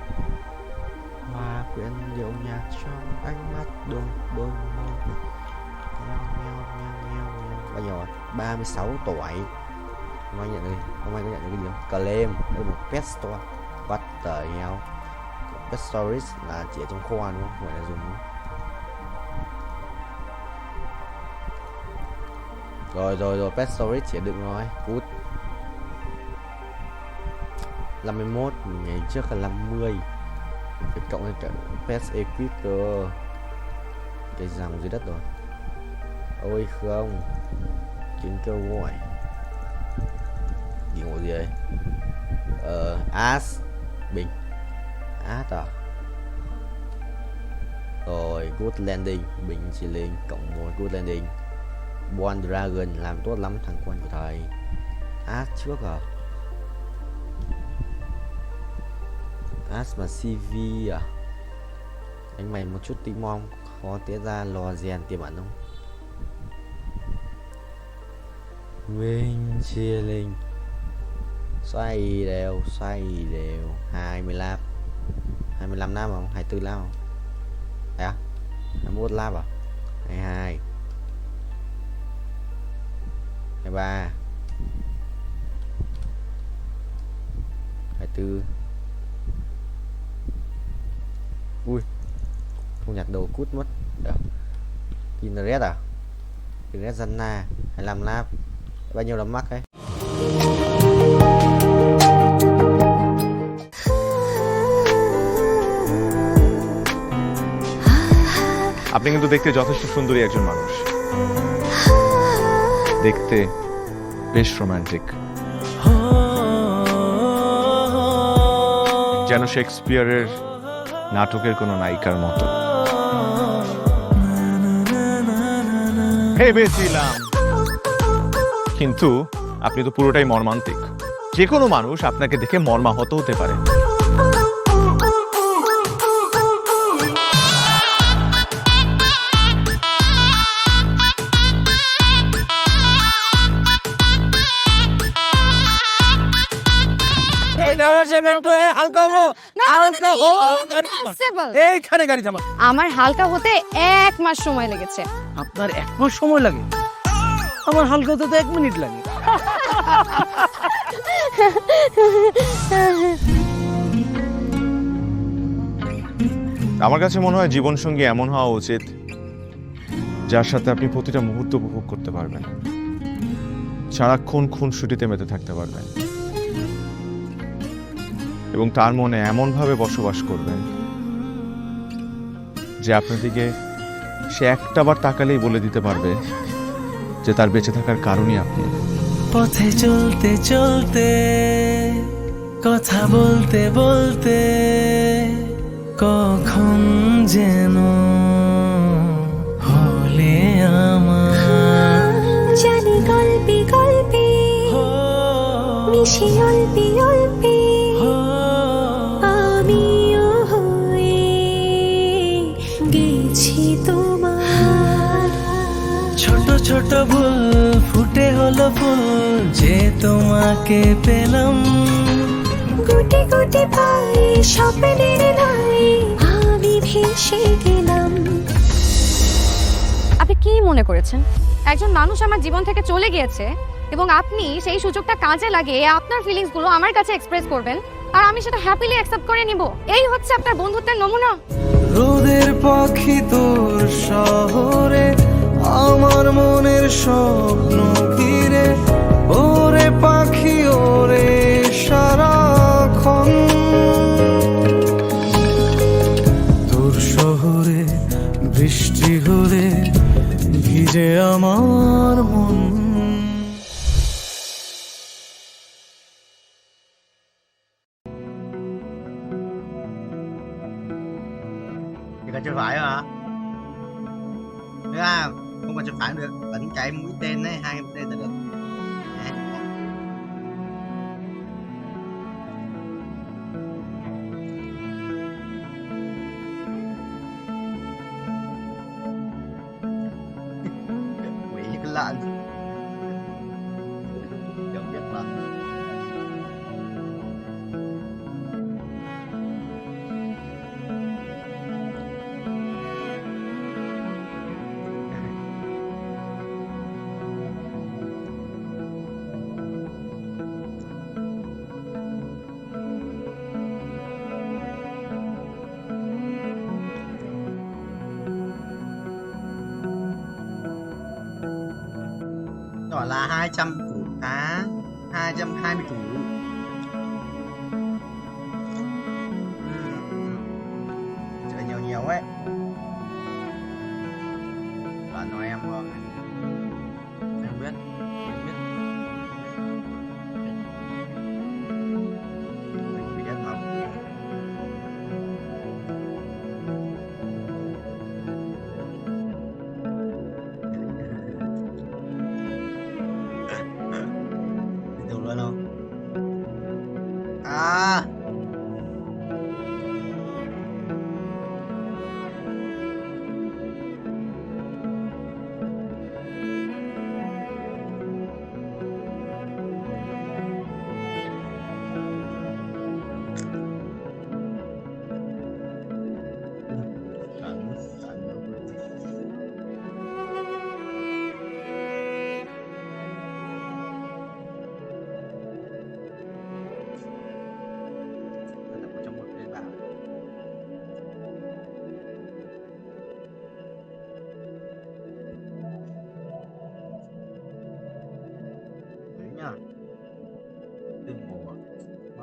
Hoa quyện điệu nhạc trong ánh mắt đôi môi. Bao nhiêu rồi? 36 tuổi. Không ai nhận được. Không ai có nhận được cái gì không? Claim. Đây một pet store. What the hell? Pet storage là chỉ ở trong kho đúng không? Không phải là dùng đúng không? Rồi pet storage chỉ đựng rồi. Cút. 51 mình nhảy trước là 50. Mình phải cộng lên cả Pest Equip cơ. Cái dòng dưới đất rồi. Ôi không. Chiến kêu gọi. Gì ngồi gì đây? As Bình. As à? Rồi Good Landing. Bình chỉ lên cộng 1 Good Landing. One Dragon làm tốt lắm thằng quân của thầy. As trước à? As mà CV à? Anh mày một chút tí mong khó tía ra lò rèn tiềm ẩn không? Wing chilling. Xoay đều 25 năm không? 24 năm không? Đấy à? 21 lap à? 22 23 24. Ui, không nhặt đồ cút mất. Kineret à? Kineret Zanna 25 lap. Bao nhiêu là mắc ấy? আপনি কিন্তু দেখতে যথেষ্ট সুন্দরী একজন মানুষ, দেখতে বেশ romantic, যেন শেক্সপিয়ারের নাটকের কোনো নায়িকার মতো। ভেবেছিলাম, কিন্তু আপনি তো পুরোটাই মর্মান্তিক। যে কোনো মানুষ আপনাকে দেখে মর্মাহত হতে পারে। আমার হালকা হতে 1 মাস সময় লেগেছে। আপনার 1 মাস সময় লাগে? আমার হালকা হতে তো 1 মিনিট লাগে। আমার কাছে মনে হয় জীবনসঙ্গী এমন হওয়া উচিত যার সাথে আপনি প্রতিটা মুহূর্ত উপভোগ করতে পারবেন, সারাক্ষণ খুনসুটিতে মেতে থাকতে পারবেন এবং তার মনে এমনভাবে বসবাস করবেন যে আপনার দিকে সে একটাবার তাকালেই বলে দিতে পারবে যে তার বেঁচে থাকার কারণই আপনি। পথে চলতে চলতে, কথা বলতে বলতে, কখন যেন হলে আমার। জানি গল্পে গল্পে মিশে অল্পে অল্পে আমিও হয়ে গেছি তোমার। ছোট ছোট ভুল ফুটে হলো ফুল যে তোমাকে পেলাম। গুটি গুটি পায়ে স্বপ্নের নাই আমি ভেসে গেলাম। আপনি কি মনে করেছেন একজন মানুষ আমার জীবন থেকে চলে গিয়েছে এবং আপনি সেই সুযোগটা কাজে লাগিয়ে আপনার ফিলিংস গুলো আমার কাছে এক্সপ্রেস করবেন আর আমি সেটা হ্যাপিলি অ্যাকসেপ্ট করে নিব? এই হচ্ছে আপনার বন্ধুত্বের নমুনা? রোদের পাখি তোর শহরে, আমার মনের স্বপ্ন ঘিরে। ওরে পাখি ওরে সারাক্ষণ, তোর শহরে বৃষ্টি হলে ভিজে আমার মন। Thì chưa phải hả? Thế à, không còn chưa phải được, vẫn chạy mũi tên đấy, 2 mũi tên là được. Quỷ cái lợn. Chẳng biết mà. Đó là 200 củ cá, 220 củ.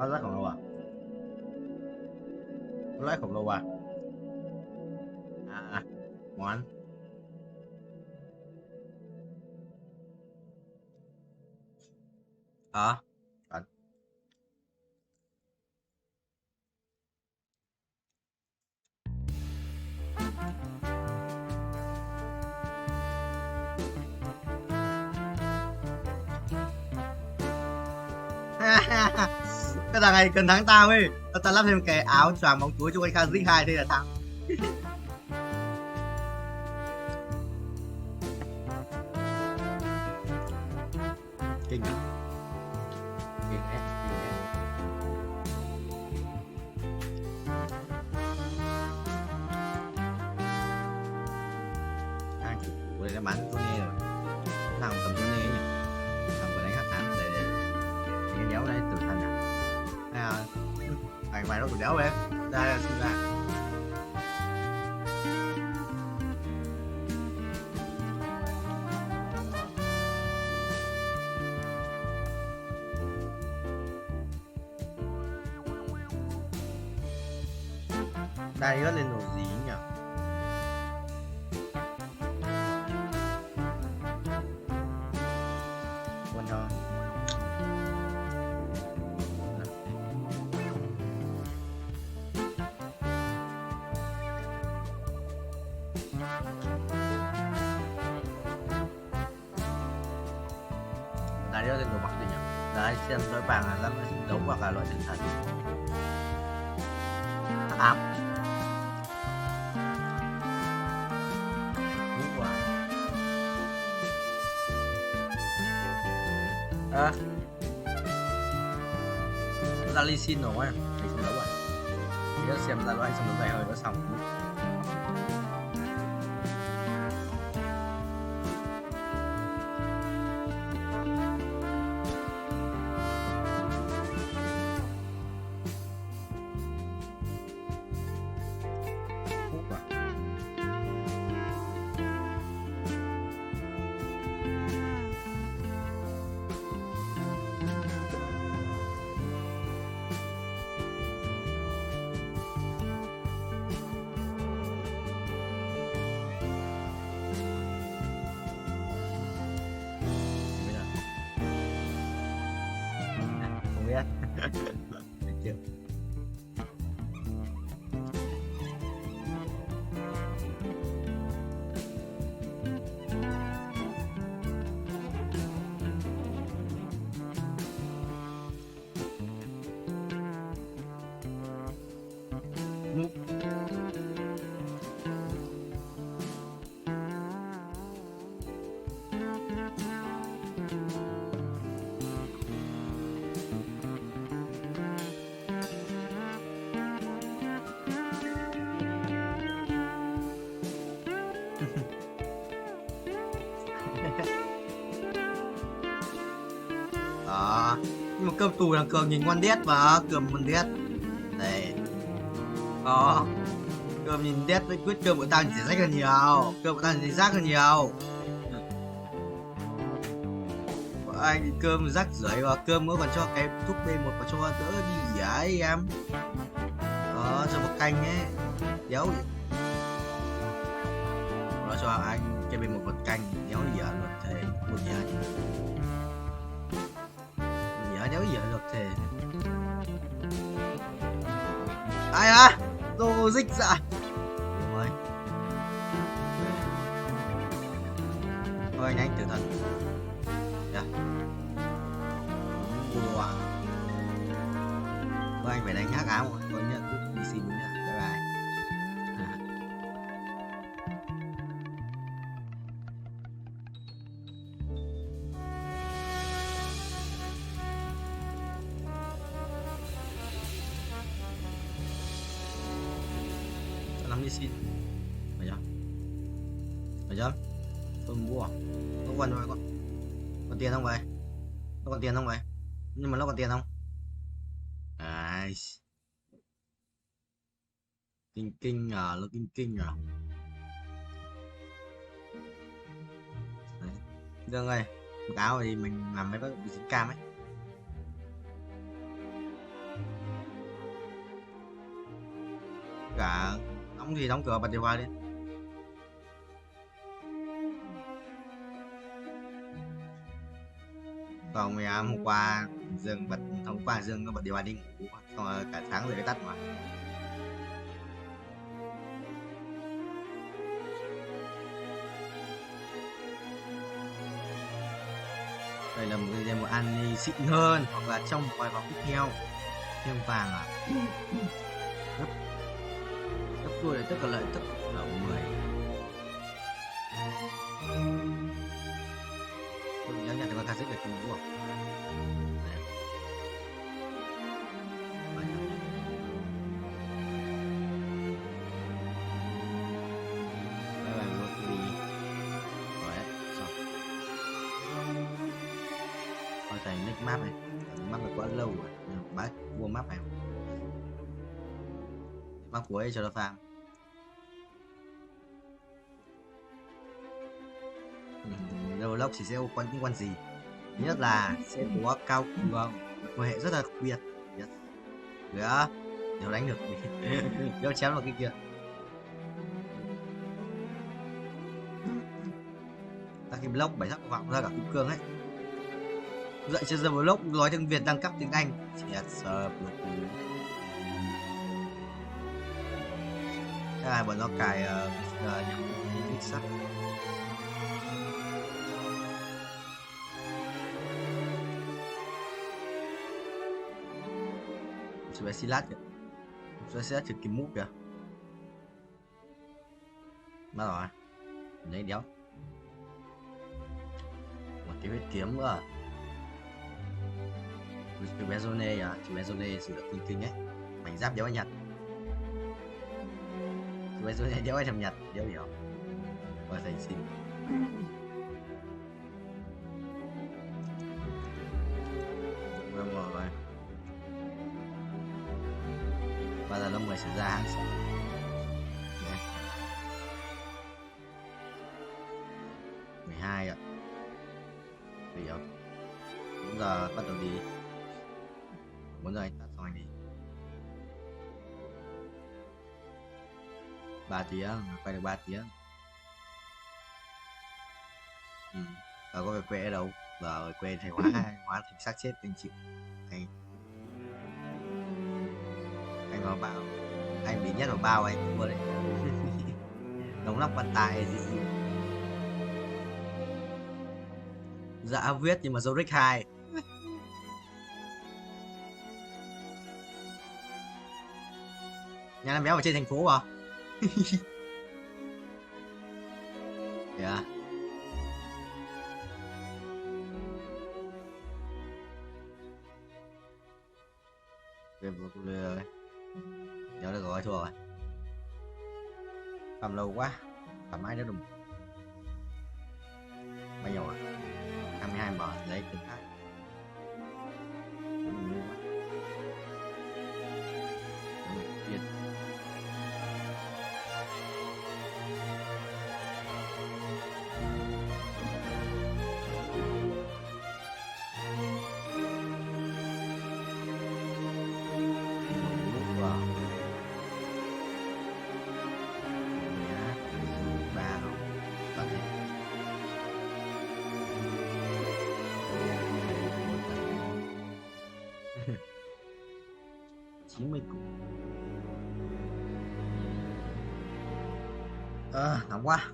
Con rác khổng lồ à? Con rác khổng lồ à? À, món. Ờ. À. Cái thằng này cần thắng tao ấy. Tao lắp thêm cái áo choàng bóng túi cho con Kha Zik 2 đây là thắng. Kinh à? Kinh đấy, kinh đấy. Thằng chủ đây đã bán con nghe rồi. Thằng cầm con nghe nhỉ? Thằng vừa đánh hắc hán để cái dấu đây từ thành à? Mày nó tụi đéo về. Ra xin ra. Đây nó lên đồ gì nhỉ? Quên thôi. Đây nó lên đồ mặc gì nhỉ? Đấy, xem tối vàng là lâm đấu hoặc là loại tinh thần. Ám. À, ra ly xin rồi anh xong đấu rồi thì nó xem ra loại xong đấu dài hơi nó xong biết chưa. Đó, nhưng mà cơm tù là cường nhìn ngon đét mà cơm ngon đét đây đó, cơm nhìn đét với quyết cơm của tao chỉ rách hơn nhiều, cơm của tao chỉ rác hơn nhiều. Anh cơm rác rưởi và cơm nó còn cho cái thuốc B1 và cho đỡ đi ấy em. Đó, cho một canh ấy đéo nó cho anh cái B1 một canh đéo gì ở luật thể một nhà đéo gì ở luật thể ai à đồ dích dạ rồi thôi anh tử thần wow. Thôi anh phải đánh hắc áo rồi tôi nhận cút đi xin nhá, bye bye. Lắm đi xin mày chưa tôi mua có quần rồi còn tiền không vậy, nó còn tiền không vậy, nhưng mà nó còn tiền không à, kinh à, nó kinh à. Dương ơi một áo thì mình làm mấy bác bị dính cam ấy Cả đóng thì đóng cửa bật điều hòa đi. Còn mày hôm qua Dương nó bật điều hòa đi ngủ, xong rồi cả sáng rồi mới tắt mà. Đây là một ăn xịn hơn, hoặc là trong vài vòng tiếp theo thêm vàng à. Gấp đôi là tất cả lợi tức là 10. Tôi nhớ nhận được con xích để cùng đúng không? Thành nick map này, map này quá lâu rồi, bác mua map này, map cuối cho nó farm. Vlog chỉ sẽ có những con gì, thứ nhất là sẽ có cao cường, quan hệ rất là đặc biệt, nữa, nếu đánh được, nếu chém vào cái kia. Ta cái blog 7 sắc vọng ra cả kim cương ấy. Dạy cho giờ vlog nói tiếng Việt đăng cấp tiếng Anh. Chắc là bọn nó cài nhằm thích sắc. Chú bé xí lát kìa. Chú bé xí lát trực kiếm mũ kìa. Mất rồi. Lấy đéo. Một cái huyết kiếm nữa. Chú bé Zone à, chú bé Zone sử dụng kinh ấy, mảnh giáp đéo anh Nhật. Chú bé Zone đéo anh thầm Nhật, đéo hiểu. Và thành xin. Vâng rồi. Và giờ lâm 10 sẽ ra hàng sẽ. Đấy. 12 ạ. Hiểu. Đúng giờ bắt đầu đi. 4 giờ anh tắt xong anh đi. 3 tiếng, quay được 3 tiếng. Có về quê ở đâu? Giờ quê thành hóa thành xác chết anh chịu. Anh vào bao, anh bị nhét vào bao anh mua đấy. Đóng lóc quan tài gì. Dạ viết nhưng mà dấu rick 2. Nhà làm béo ở trên thành phố à? Yeah. Về một rồi. Nhớ được rồi, thua rồi. Cầm lâu quá. Cầm ai nữa đừng. Bao nhiêu à? 22 bờ lấy từng khác. Nóng quá.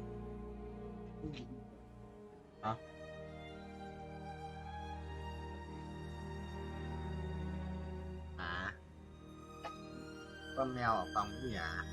Con mèo ở phòng của nhà.